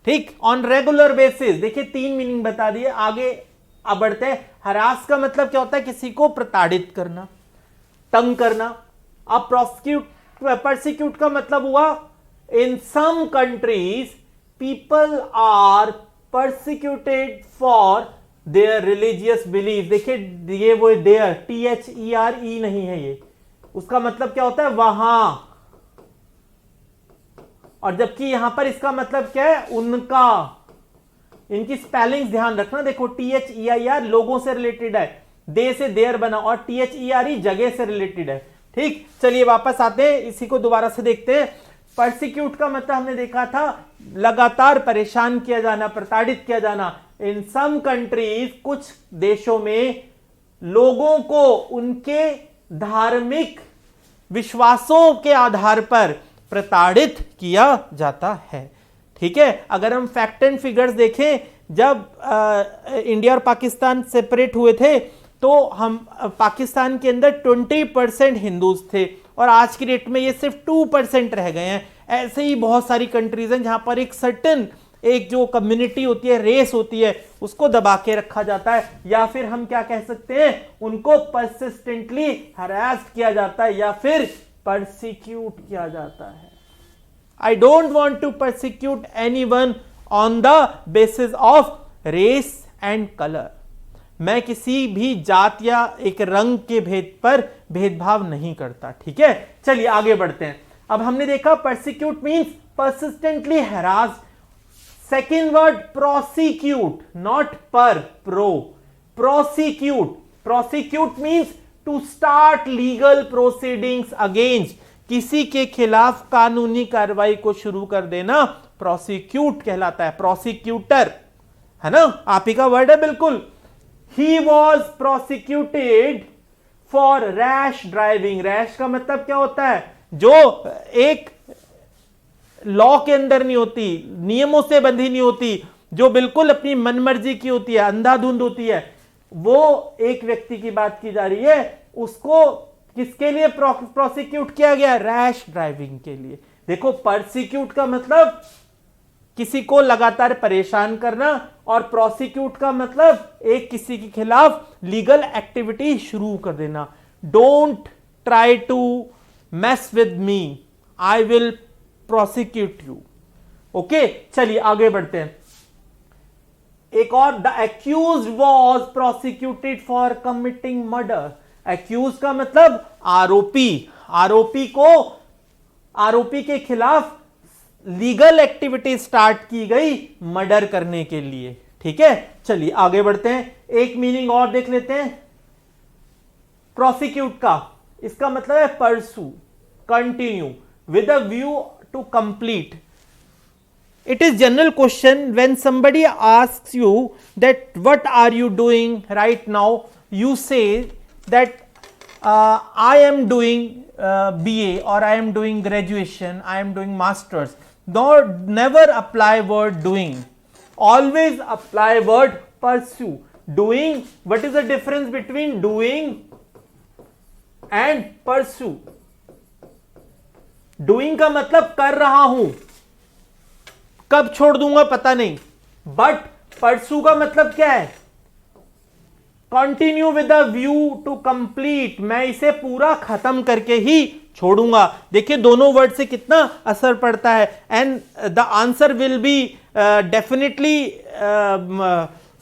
ठीक, ऑन रेगुलर बेसिस। देखिए 3 मीनिंग बता दिए, आगे अब बढ़ते हैं। हरास का मतलब क्या होता है, किसी को प्रताड़ित करना, तंग करना। अब परसिक्यूट का मतलब हुआ, in some countries people are persecuted for their religious belief. देखिए ये वो देयर, THERE नहीं है ये, उसका मतलब क्या होता है, वहां, और जबकि यहां पर इसका मतलब क्या है, उनका। इनकी स्पेलिंग्स ध्यान रखना, देखो THEIR लोगों से रिलेटेड है, दे से देयर बना, और THERE जगह से रिलेटेड है। ठीक, चलिए वापस आते हैं, इसी को दोबारा से देखते हैं। परसिक्यूट का मतलब हमने देखा था लगातार परेशान किया जाना, प्रताड़ित किया जाना। इन सम कंट्रीज, कुछ देशों में लोगों को उनके धार्मिक विश्वासों के आधार पर प्रताड़ित किया जाता है। ठीक है, अगर हम फैक्ट एंड फिगर्स देखें, जब इंडिया और पाकिस्तान सेपरेट हुए थे तो हम पाकिस्तान के अंदर 20% हिंदूज थे, और आज की डेट में ये सिर्फ 2% रह गए हैं। ऐसे ही बहुत सारी कंट्रीज हैं जहां पर एक सर्टेन, एक जो कम्युनिटी होती है, रेस होती है, उसको दबा के रखा जाता है, या फिर हम क्या कह सकते हैं, उनको परसिस्टेंटली हरास किया जाता है या फिर परसिक्यूट किया जाता है। I don't want to persecute anyone on the basis of race and colour. मैं किसी भी जात या एक रंग के भेद पर भेदभाव नहीं करता। ठीक है, चलिए आगे बढ़ते हैं। अब हमने देखा persecute means persistently harass. Second word prosecute, not per, pro, prosecute. Prosecute means to start legal proceedings against, किसी के खिलाफ कानूनी कार्रवाई को शुरू कर देना प्रोसिक्यूट कहलाता है। प्रोसिक्यूटर है ना, आप ही का वर्ड है बिल्कुल। He was prosecuted for rash driving। Rash का मतलब क्या होता है, जो एक लॉ के अंदर नहीं होती, नियमों से बंधी नहीं होती, जो बिल्कुल अपनी मनमर्जी की होती है, अंधाधुंध होती है, वो एक व्यक्ति की बात की जा रही है। उसको किसके लिए प्रोसिक्यूट किया गया? रैश ड्राइविंग के लिए। देखो, परसिक्यूट का मतलब किसी को लगातार परेशान करना, और प्रोसिक्यूट का मतलब एक किसी के खिलाफ लीगल एक्टिविटी शुरू कर देना। Don't try to mess with me, I will prosecute you. Okay, चलिए आगे बढ़ते हैं। एक और, the accused was prosecuted for committing murder. Accuse का मतलब आरोपी। आरोपी के खिलाफ लीगल एक्टिविटी स्टार्ट की गई मर्डर करने के लिए। ठीक है, चलिए आगे बढ़ते हैं। एक मीनिंग और देख लेते हैं प्रोसिक्यूट का। इसका मतलब है pursue, continue, with a view to complete. It is general question when somebody asks you that what are you doing right now, you say that I am doing BA, or I am doing graduation, I am doing masters. Never apply word doing, always apply word pursue. Doing, what is the difference between doing and pursue? Doing का मतलब कर रहा हूं, कब छोड़ दूंगा पता नहीं, बट परसू का मतलब क्या है? Continue with a view to complete, मैं इसे पूरा खत्म करके ही छोड़ूंगा। देखिए दोनों वर्ड से कितना असर पड़ता है। And the answer will be definitely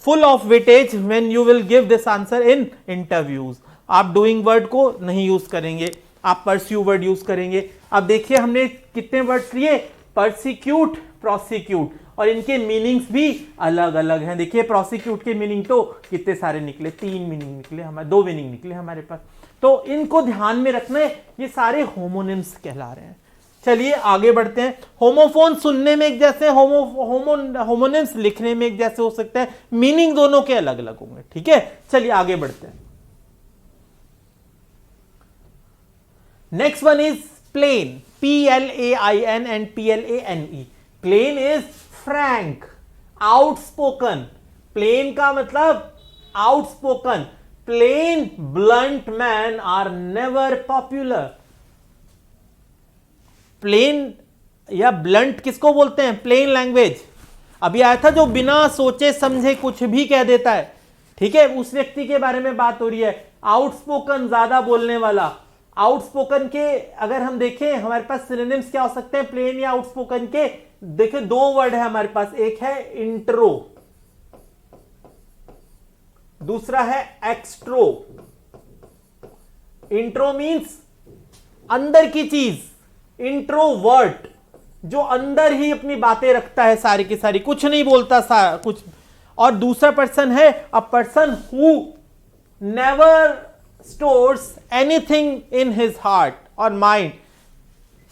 full of weightage when you will give this answer in interviews. आप डूइंग वर्ड को नहीं यूज करेंगे, आप परस्यू वर्ड यूज करेंगे। अब देखिए हमने कितने वर्ड्स लिए, परसिक्यूट, प्रोसिक्यूट, और इनके मीनिंग्स भी अलग अलग हैं। देखिए प्रोसिक्यूट के मीनिंग तो कितने सारे निकले, 3 मीनिंग निकले हमारे, 2 मीनिंग निकले हमारे पास। तो इनको ध्यान में रखना है, ये सारे होमोनिम्स कहला रहे हैं। चलिए आगे बढ़ते हैं। होमोफोन सुनने में एक जैसे, होमोनिम्स लिखने में एक जैसे हो सकते हैं, मीनिंग दोनों के अलग अलग होंगे। ठीक है, चलिए आगे बढ़ते हैं। Next one is plain, PLAIN and PLANE. Plain is frank, outspoken. Plain का मतलब outspoken. Plain blunt man are never popular. Plain या ब्लंट किसको बोलते हैं? Plain language. अभी आया था जो बिना सोचे समझे कुछ भी कह देता है, ठीक है, उस व्यक्ति के बारे में बात हो रही है। आउटस्पोकन, ज्यादा बोलने वाला। आउटस्पोकन के अगर हम देखें हमारे पास सिनोनिम्स क्या हो सकते हैं प्लेन या आउटस्पोकन के? देखिए 2 वर्ड है हमारे पास, एक है इंट्रो, दूसरा है एक्सट्रो। इंट्रो मींस अंदर की चीज, इंट्रोवर्ट जो अंदर ही अपनी बातें रखता है सारी की सारी, कुछ नहीं बोलता कुछ। और दूसरा पर्सन है अ person who never stores anything in his heart और माइंड।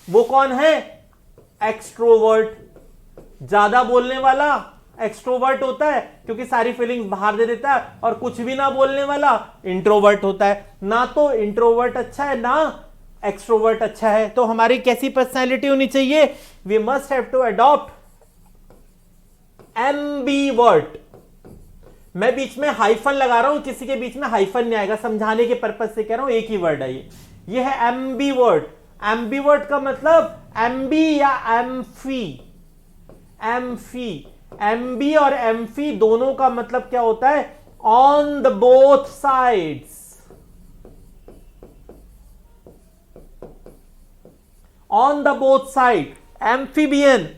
वो कौन है? एक्सट्रोवर्ट। ज्यादा बोलने वाला एक्सट्रोवर्ट होता है क्योंकि सारी फीलिंग्स बाहर दे देता है, और कुछ भी ना बोलने वाला इंट्रोवर्ट होता है। ना तो इंट्रोवर्ट अच्छा है ना एक्सट्रोवर्ट अच्छा है। तो हमारी कैसी पर्सनैलिटी होनी चाहिए? We must have to adopt ambivert. मैं बीच में हाइफन लगा रहा हूं, किसी के बीच में हाइफन नहीं आएगा, समझाने के पर्पज से कह रहा हूं, एक ही वर्ड है ये है एम्बीवर्ट। एम्बीवर्ट का मतलब एम्बी या एम्फी। एम्फी, एम्बी और एम्फी दोनों का मतलब क्या होता है? On the both sides. On the both side. Amphibian,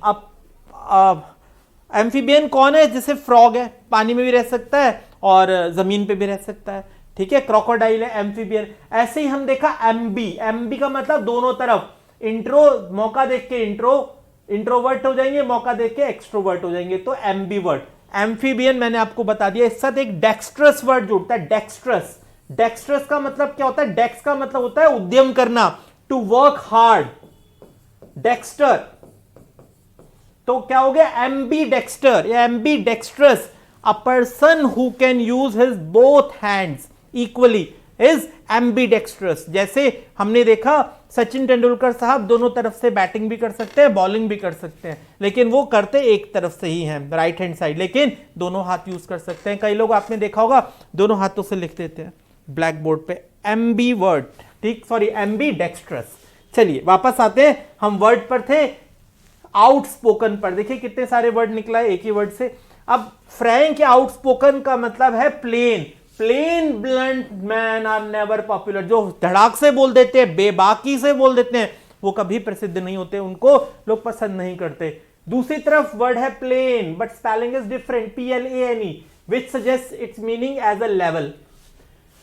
amphibian कौन है? जैसे फ्रॉग है, पानी में भी रह सकता है और जमीन पे भी रह सकता है, ठीक है। क्रोकोडाइल है एम्फीबियन। ऐसे ही हम देखा एम्बी, एम्बी का मतलब दोनों तरफ। इंट्रो, मौका देख के इंट्रोवर्ट हो जाएंगे, मौका देख के एक्सट्रोवर्ट हो जाएंगे, तो एम्बीवर्ट। एम्फीबियन मैंने आपको बता दिया। इस साथ एक डेक्स्ट्रस वर्ड जुड़ता है, डेक्स्ट्रस। डेक्स्ट्रस का मतलब क्या होता है? डेक्स का मतलब होता है उद्यम करना, टू वर्क हार्ड। डेक्स्टर तो क्या हो गया? एम्बी डेक्स्टर या ambidextrous. A person who can use his both hands equally is ambidextrous. जैसे हमने देखा सचिन तेंदुलकर साहब दोनों तरफ से बैटिंग भी कर सकते हैं, बॉलिंग भी कर सकते हैं, लेकिन वो करते एक तरफ से ही हैं, राइट हैंड साइड, लेकिन दोनों हाथ यूज कर सकते हैं। कई लोग आपने देखा होगा दोनों हाथों से लिख देते हैं ब्लैक बोर्ड पे, एम्बी वर्ड, ठीक, सॉरी एम्बी डेक्स्ट्रस। चलिए वापस आते हैं, हम वर्ड पर थे, आउटस्पोकन पर। देखिए कितने सारे वर्ड निकला है एक ही वर्ड से। अब फ्रैंक या आउटस्पोकन का मतलब है plain. Plain blunt man are never popular. जो धड़ाक से बोल देते हैं, बेबाकी से बोल देते हैं, वो कभी प्रसिद्ध नहीं होते, उनको लोग पसंद नहीं करते। दूसरी तरफ वर्ड है plain but spelling is different, PLANE, which suggests its meaning as a level.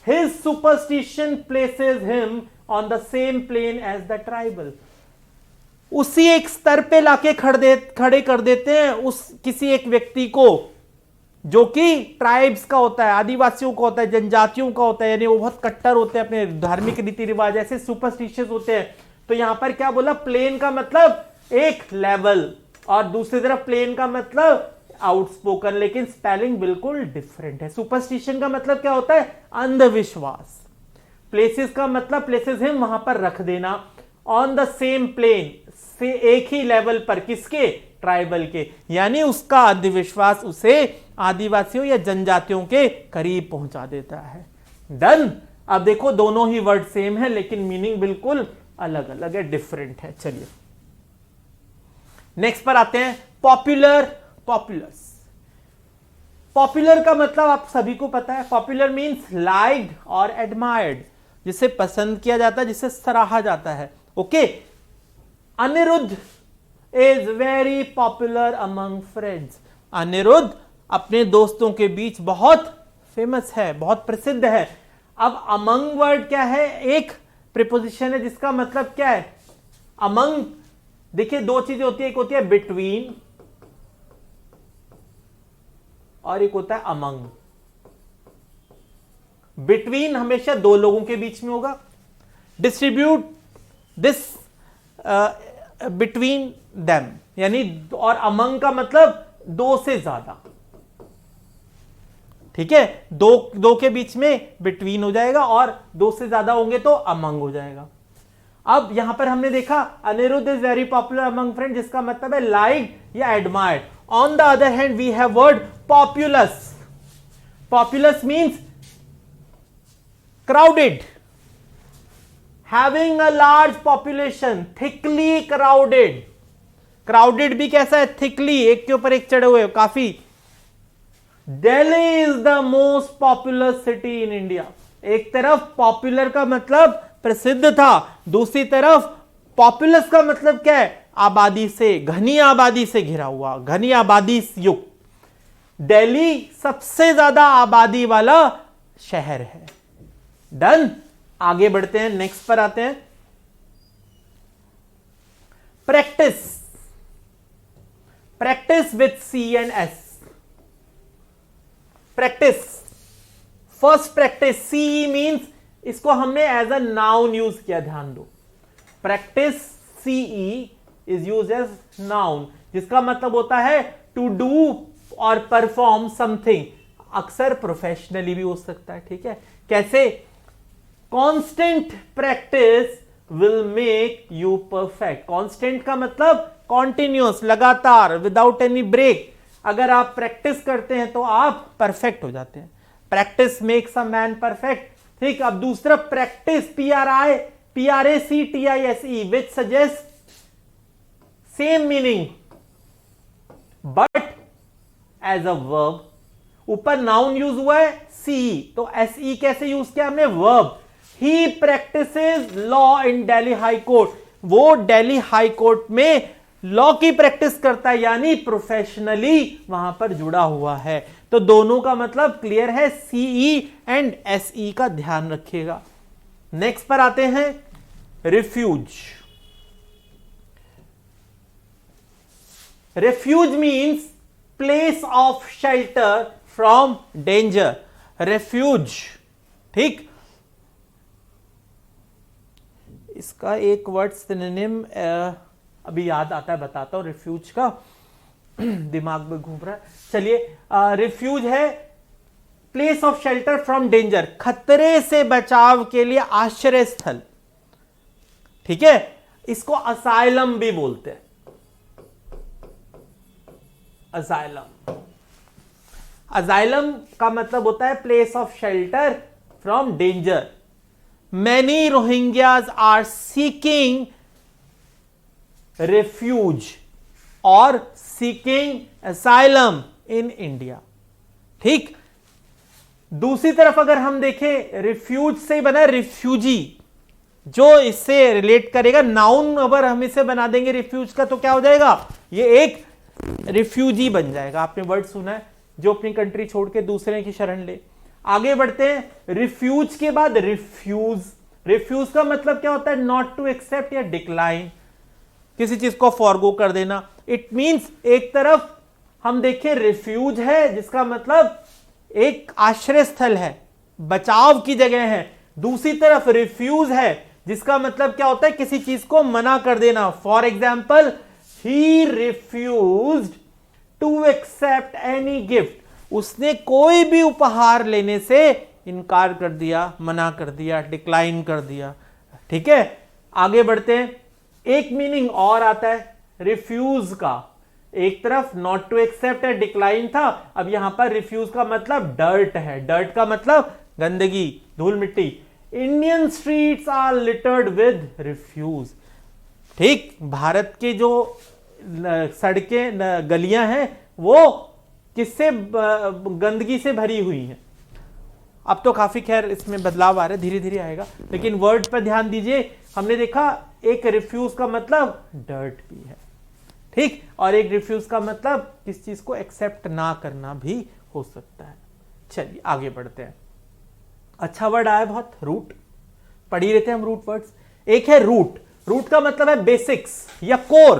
His superstition places him on the same plane as the tribal. उसी एक स्तर पे लाके खड़े कर देते हैं उस किसी एक व्यक्ति को जो कि ट्राइब्स का होता है, आदिवासियों का होता है, जनजातियों का होता है, यानी वो बहुत कट्टर होते हैं, अपने धार्मिक रीति रिवाज ऐसे सुपरस्टिशियस होते हैं। तो यहां पर क्या बोला, प्लेन का मतलब एक लेवल और दूसरी तरफ प्लेन का मतलब आउटस्पोकन, लेकिन स्पेलिंग बिल्कुल डिफरेंट है। सुपरस्टिशन का मतलब क्या होता है, अंधविश्वास। प्लेसेस का मतलब प्लेसेस हिम, वहां पर रख देना। ऑन द सेम प्लेन, से एक ही लेवल पर, किसके, ट्राइबल के, यानी उसका अंधविश्वास उसे आदिवासियों या जनजातियों के करीब पहुंचा देता है। डन। अब देखो दोनों ही वर्ड सेम है लेकिन मीनिंग बिल्कुल अलग अलग है, डिफरेंट है। चलिए नेक्स्ट पर आते हैं, पॉपुलर, पॉपुलस। पॉपुलर का मतलब आप सभी को पता है, पॉपुलर मींस लाइक्ड और एडमायर्ड, जिसे पसंद किया जाता है, जिसे सराहा जाता है। Okay, Anirudh is very popular among friends. Anirudh अपने दोस्तों के बीच बहुत फेमस है, बहुत प्रसिद्ध है। अब अमंग वर्ड क्या है, एक प्रीपोजिशन है जिसका मतलब क्या है, अमंग। देखिए दो चीजें होती है, एक होती है बिटवीन और एक होता है अमंग। बिटवीन हमेशा दो लोगों के बीच में होगा, डिस्ट्रीब्यूट दिस बिटवीन देम, यानी, और अमंग का मतलब दो से ज्यादा। ठीक है, दो के बीच में बिटवीन हो जाएगा और दो से ज्यादा होंगे तो अमंग हो जाएगा। अब यहां पर हमने देखा Anirudh is very popular among friend, जिसका मतलब है लाइक या एडमायर्ड। On the other hand we have word populous. Populous means crowded, having a large population, thickly crowded। crowded भी कैसा है, thickly, एक के ऊपर एक चढ़े हुए, काफी। Delhi is the most popular city in India. एक तरफ पॉपुलर का मतलब प्रसिद्ध था, दूसरी तरफ पॉपुलस का मतलब क्या है, आबादी से, घनी आबादी से घिरा हुआ, घनी आबादी युक्त। दिल्ली सबसे ज्यादा आबादी वाला शहर है। डन। आगे बढ़ते हैं, नेक्स्ट पर आते हैं, practice. Practice with C and S। Practice, first practice, CE means, इसको हमने एज अ नाउन यूज किया, ध्यान दो। Practice CE is use as noun, जिसका मतलब होता है टू डू और परफॉर्म समथिंग। अक्सर प्रोफेशनली भी हो सकता है, ठीक है। कैसे, constant practice will make you perfect. Constant का मतलब कॉन्टिन्यूअस, लगातार, विदाउट एनी ब्रेक। अगर आप प्रैक्टिस करते हैं तो आप परफेक्ट हो जाते हैं। Practice makes a man perfect. ठीक। अब दूसरा practice, PRACTISE, which suggest same meaning but as a verb. ऊपर नाउन यूज हुआ है CE, तो SE कैसे यूज किया हमने, verb. He practises law in Delhi high court. वो दिल्ली हाई कोर्ट में लॉ की प्रैक्टिस करता है, यानी प्रोफेशनली वहां पर जुड़ा हुआ है। तो दोनों का मतलब क्लियर है, CE एंड SE का ध्यान रखिएगा। नेक्स्ट पर आते हैं, refuge. Refuge means place of shelter from danger. Refuge, ठीक। इसका एक वर्ड सिनोनिम अभी याद आता है, बताता हूं। रिफ्यूज का दिमाग में घूम रहा है। चलिए, रिफ्यूज है place of shelter from danger, खतरे से बचाव के लिए आश्रय स्थल। ठीक है, इसको असाइलम भी बोलते हैं, असाइलम। असाइलम का मतलब होता है place of shelter from danger. Many Rohingyas are seeking refuge और seeking asylum in India। ठीक, दूसरी तरफ अगर हम देखें, रिफ्यूज से ही बना रिफ्यूजी, जो इससे रिलेट करेगा, नाउन अगर हम इसे बना देंगे रिफ्यूज का तो क्या हो जाएगा, ये एक रिफ्यूजी बन जाएगा। आपने वर्ड सुना है, जो अपनी कंट्री छोड़ के दूसरे की शरण ले। आगे बढ़ते हैं, रिफ्यूज के बाद रिफ्यूज। रिफ्यूज का मतलब क्या होता है, नॉट टू एक्सेप्ट या डिक्लाइन, किसी चीज को फॉरगो कर देना। इट मींस एक तरफ हम देखें रिफ्यूज है, जिसका मतलब एक आश्रय स्थल है, बचाव की जगह है। दूसरी तरफ रिफ्यूज है, जिसका मतलब क्या होता है, किसी चीज को मना कर देना। For example, he refused to accept any gift, उसने कोई भी उपहार लेने से इनकार कर दिया, मना कर दिया, डिक्लाइन कर दिया। ठीक है, आगे बढ़ते हैं। एक मीनिंग और आता है रिफ्यूज का, एक तरफ नॉट टू एक्सेप्ट है, डिक्लाइन था, अब यहां पर रिफ्यूज का मतलब डर्ट है। डर्ट का मतलब गंदगी, धूल मिट्टी। Indian streets are littered with refuse. ठीक, भारत के जो सड़कें गलियां हैं वो किससे, गंदगी से भरी हुई हैं। अब तो काफी खैर इसमें बदलाव आ रहा है, धीरे धीरे आएगा, लेकिन वर्ड पर ध्यान दीजिए। हमने देखा एक रिफ्यूज का मतलब डर्ट भी है, ठीक, और एक रिफ्यूज का मतलब किस चीज को एक्सेप्ट ना करना भी हो सकता है। चलिए आगे बढ़ते हैं। अच्छा वर्ड आया बहुत, रूट। पढ़ ही रहते हैं हम रूट वर्ड्स। एक है रूट। रूट का मतलब है बेसिक्स या कोर,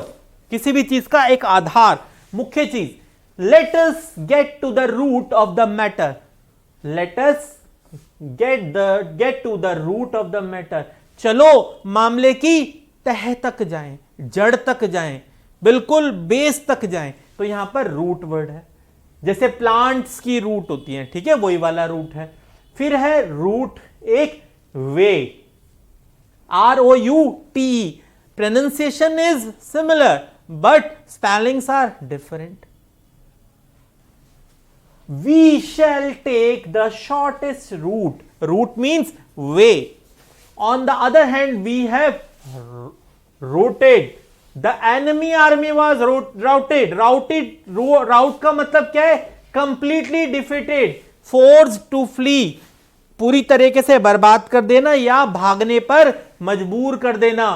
किसी भी चीज का एक आधार, मुख्य चीज। Let us get to the root of the matter. Let us get to the root of the matter. चलो मामले की तह तक जाएं, जड़ तक जाएं, बिल्कुल बेस तक जाएं। तो यहां पर रूट वर्ड है, जैसे प्लांट्स की रूट होती है, ठीक है, वही वाला रूट है। फिर है रूट एक way, ROUT। Pronunciation is similar but spellings are different. We shall take the shortest route. Route means way. On the other hand, we have routed. The enemy army was routed. Rout का मतलब क्या है, completely defeated, forced to flee, पूरी तरीके से बर्बाद कर देना या भागने पर मजबूर कर देना।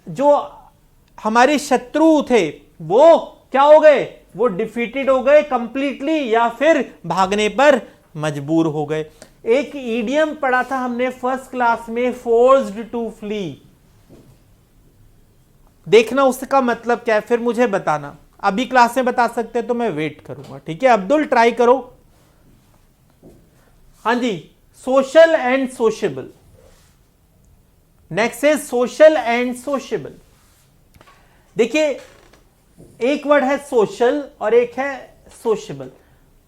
जो हमारे शत्रु थे वो क्या हो गए, वो डिफीटेड हो गए कंप्लीटली, या फिर भागने पर मजबूर हो गए। एक ईडियम पढ़ा था हमने फर्स्ट क्लास में, फोर्स्ड टू फ्ली। देखना उसका मतलब क्या है, फिर मुझे बताना। अभी क्लास में बता सकते हैं तो मैं वेट करूंगा, ठीक है। अब्दुल ट्राई करो। हाँ जी, social and sociable. Next is social and sociable. देखिए, एक वर्ड है सोशल और एक है sociable.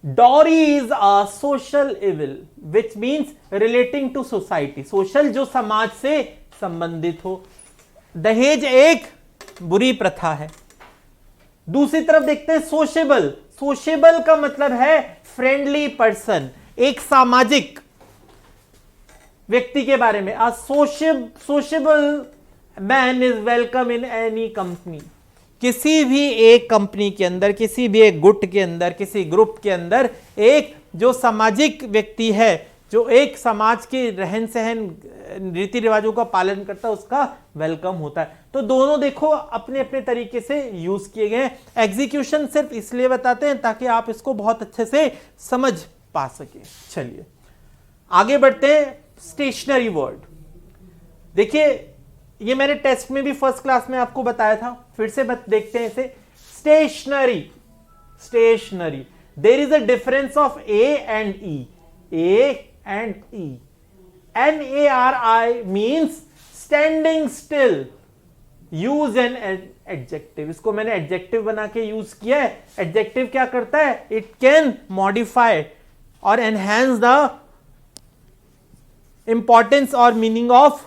Dowry is a social evil which means relating to society. Social जो समाज से संबंधित हो। दहेज एक बुरी प्रथा है। दूसरी तरफ देखते हैं सोशेबल। सोशेबल का मतलब है फ्रेंडली पर्सन, एक सामाजिक व्यक्ति के बारे में। A sociable man is welcome in any company. किसी भी एक कंपनी के अंदर, किसी भी एक गुट के अंदर, किसी ग्रुप के अंदर एक जो सामाजिक व्यक्ति है, जो एक समाज के रहन सहन रीति रिवाजों का पालन करता है, उसका वेलकम होता है। तो दोनों देखो अपने अपने तरीके से यूज किए गए। एग्जीक्यूशन सिर्फ इसलिए बताते हैं ताकि आप इसको बहुत अच्छे से समझ पा सके। चलिए आगे बढ़ते हैं। Stationery word. देखिए, ये मैंने टेस्ट में भी फर्स्ट क्लास में आपको बताया था, फिर से देखते हैं इसे। Stationary, stationery. There is a difference of A and E. A and E. NARI means standing still. Use an adjective. इसको मैंने एडजेक्टिव बना के यूज किया है। एडजेक्टिव क्या करता है, इट कैन मॉडिफाई और एनहांस द इंपॉर्टेंस और मीनिंग ऑफ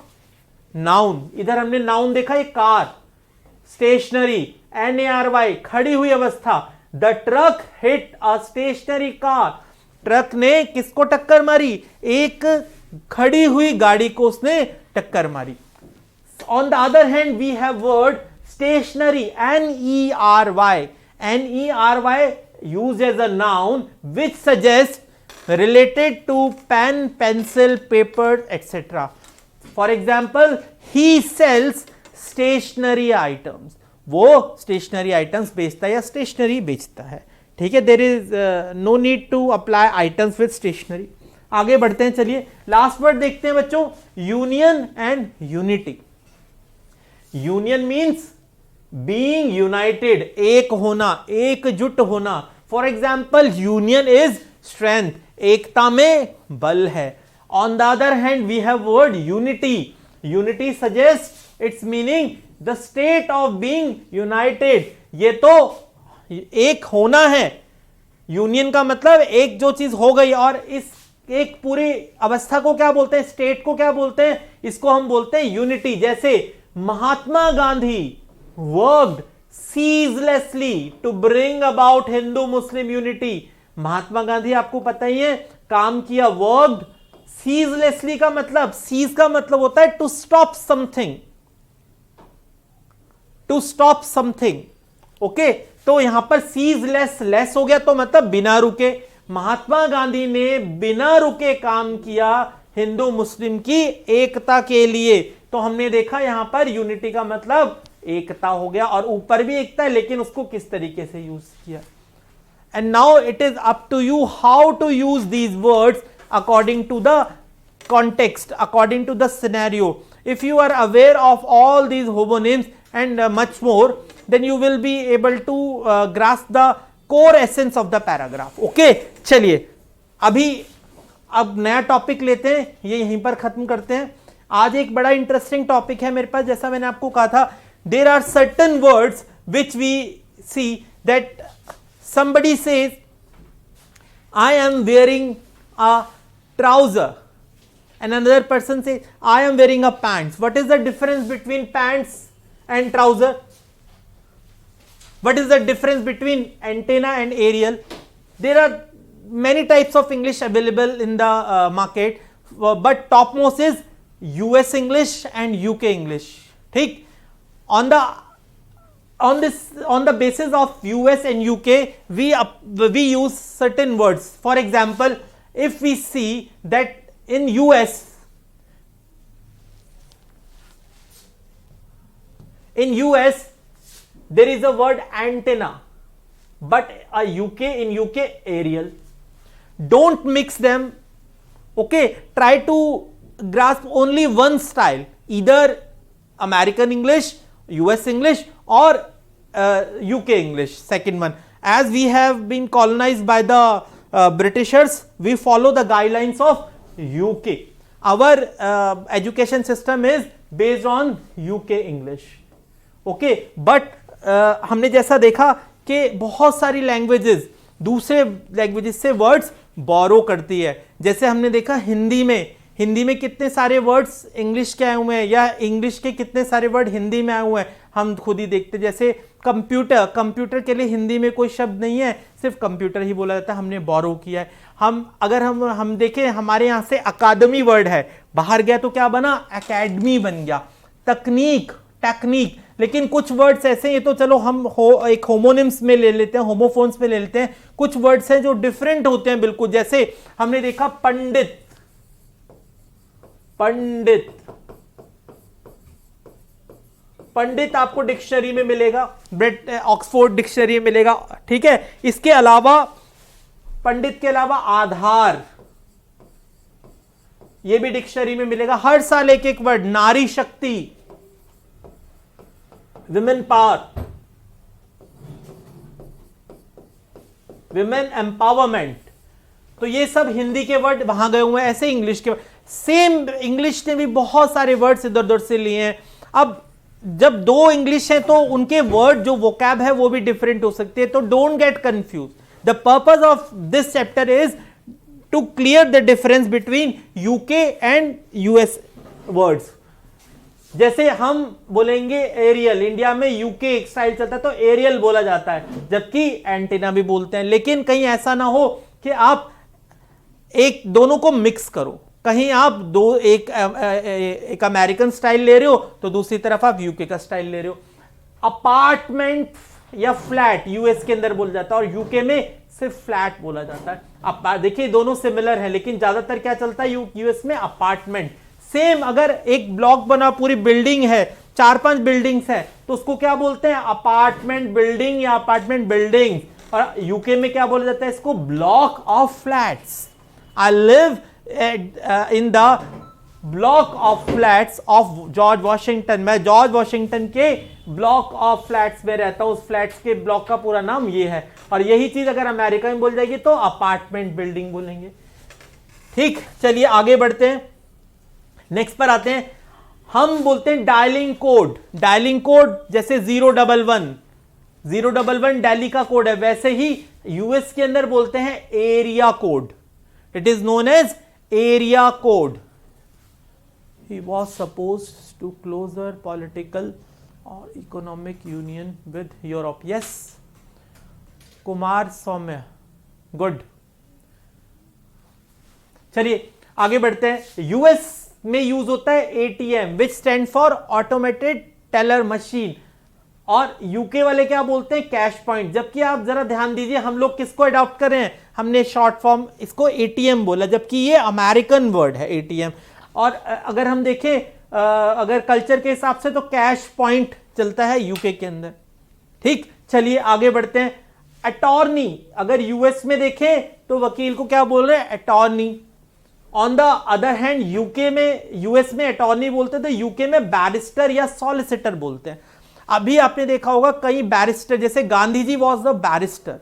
नाउन, इधर हमने नाउन देखा, एक कार, स्टेशनरी, NARY, खड़ी हुई अवस्था। The truck hit a stationary car, truck ने किसको टक्कर मारी, एक खड़ी हुई गाड़ी को उसने टक्कर मारी। On the other hand we have word stationery, NERY, NERY used as a noun which suggests related to pen, pencil, paper, etc. For example, he sells stationery items, वो स्टेशनरी आइटम्स बेचता है या स्टेशनरी बेचता है, ठीक है। There is no need to apply items with stationery. आगे बढ़ते हैं, चलिए लास्ट वर्ड देखते हैं बच्चों, union and unity. Union means being united, एक होना, एकजुट होना। For example, union is strength, एकता में बल है। On the other hand we have word unity, unity suggest its meaning the state of being united, ये तो एक होना है। यूनियन का मतलब एक जो चीज हो गई, और इस एक पूरी अवस्था को क्या बोलते हैं, स्टेट को क्या बोलते हैं, इसको हम बोलते हैं यूनिटी। जैसे Mahatma Gandhi worked ceaselessly to bring about Hindu Muslim unity. Mahatma Gandhi आपको पता ही है, काम किया, वर्कड सीजलेसली का मतलब, सीज का मतलब होता है to stop something, to stop something, okay. तो यहां पर सीजलेस, लेस हो गया तो मतलब बिना रुके। महात्मा गांधी ने बिना रुके काम किया हिंदू मुस्लिम की एकता के लिए। तो हमने देखा यहां पर यूनिटी का मतलब एकता हो गया, और ऊपर भी एकता है, लेकिन उसको किस तरीके से यूज किया। And now it is up to you how to use these words according to the context, according to the scenario. If you are aware of all these homonyms and much more, then you will be able to grasp the core essence of the paragraph. Okay, चलिए अभी अब नया topic लेते हैं, ये यहीं पर खत्म करते हैं। आज एक बड़ा इंटरेस्टिंग टॉपिक है मेरे पास, जैसा मैंने आपको कहा था, there are certain words which we see that somebody says I am wearing a trouser and another person says I am wearing a pants. What is the difference between pants and trouser? What is the difference between antenna and aerial? There are many types of English available in the market, but topmost is US English and UK English. ठीक, on the basis of US and UK we use certain words. For example, if we see that in US there is a word antenna, but in UK aerial. Don't mix them, okay. Try to grasp only one style, either American English, US English, or UK English, second one. As we have been colonized by the Britishers, we follow the guidelines of UK. Our education system is based on UK English, okay. But हमने जैसा देखा कि बहुत सारी languages दूसरे languages से words बोरो करती है। जैसे हमने देखा हिंदी में कितने सारे वर्ड्स इंग्लिश के आए हुए हैं, या इंग्लिश के कितने सारे वर्ड हिंदी में आए हुए हैं, हम खुद ही देखते। जैसे कंप्यूटर के लिए हिंदी में कोई शब्द नहीं है, सिर्फ कंप्यूटर ही बोला जाता है, हमने बोरो किया है। अगर हम देखें, हमारे यहाँ से अकादमी वर्ड है, बाहर गया तो क्या बना, एकेडमी बन गया। टेक्निक, लेकिन कुछ वर्ड्स ऐसे, ये तो चलो हम एक होमोनिम्स में ले लेते हैं, होमोफोन्स में ले लेते हैं। कुछ वर्ड्स हैं जो डिफरेंट होते हैं बिल्कुल। जैसे हमने देखा पंडित, पंडित आपको डिक्शनरी में मिलेगा, ऑक्सफोर्ड डिक्शनरी में मिलेगा, ठीक है। इसके अलावा पंडित के अलावा आधार, ये भी डिक्शनरी में मिलेगा। हर साल एक वर्ड, नारी शक्ति, विमेन पावर, विमेन एम्पावरमेंट, तो ये सब हिंदी के वर्ड वहां गए हुए हैं। ऐसे इंग्लिश के सेम, इंग्लिश ने भी बहुत सारे वर्ड्स इधर उधर से लिए हैं। अब जब दो इंग्लिश है तो उनके वर्ड जो वोकैब है वो भी डिफरेंट हो सकते हैं, तो don't get confuse. The purpose of this chapter is to clear the difference between UK and US words. जैसे हम बोलेंगे एरियल, इंडिया में यूके एक स्टाइल चलता है तो एरियल बोला जाता है, जबकि एंटीना भी बोलते हैं। लेकिन कहीं ऐसा ना हो कि आप एक दोनों को मिक्स करो, कहीं आप दो एक अमेरिकन स्टाइल ले रहे हो तो दूसरी तरफ आप यूके का स्टाइल ले रहे हो। अपार्टमेंट या फ्लैट यूएस के अंदर बोला जाता है और यूके में सिर्फ फ्लैट बोला जाता है। अब देखिए दोनों सिमिलर है, लेकिन ज्यादातर क्या चलता है यूएस में, अपार्टमेंट। सेम अगर एक ब्लॉक बना, पूरी बिल्डिंग है, 4-5 बिल्डिंग्स है, तो उसको क्या बोलते हैं, अपार्टमेंट बिल्डिंग या अपार्टमेंट बिल्डिंग। और यूके में क्या बोला जाता है इसको, block of flats. I live in the block of flats of George Washington. मैं जॉर्ज वॉशिंगटन के ब्लॉक ऑफ फ्लैट्स में रहता हूं। उस फ्लैट्स के ब्लॉक का पूरा नाम ये है। और यही चीज अगर अमेरिका में बोल जाएगी तो अपार्टमेंट बिल्डिंग बोलेंगे। ठीक, चलिए आगे बढ़ते हैं, नेक्स्ट पर आते हैं। हम बोलते हैं डायलिंग कोड। डायलिंग कोड जैसे 011 दिल्ली का कोड है, वैसे ही यूएस के अंदर बोलते हैं area code. It is known as area code. He was supposed to closer political or economic union with Europe. Yes, Kumar Saumya, good. चलिए आगे बढ़ते हैं। यूएस में यूज होता है ATM, which stand for automated teller machine. और यूके वाले क्या बोलते हैं, कैश पॉइंट। जबकि आप जरा ध्यान दीजिए, हम लोग किसको अडॉप्ट कर रहे हैं, हमने शॉर्ट फॉर्म इसको एटीएम बोला, जबकि ये अमेरिकन वर्ड है एटीएम। और अगर हम देखें अगर कल्चर के हिसाब से तो कैश पॉइंट चलता है यूके के अंदर। ठीक, चलिए आगे बढ़ते हैं। अटॉर्नी, अगर यूएस में देखें तो वकील को क्या बोल रहे हैं, attorney. On the other hand UK में, यूएस में अटॉर्नी बोलते हैं तो यूके में बैरिस्टर या सॉलिसिटर बोलते हैं। अभी आपने देखा होगा कई बैरिस्टर, जैसे Gandhi ji was the barrister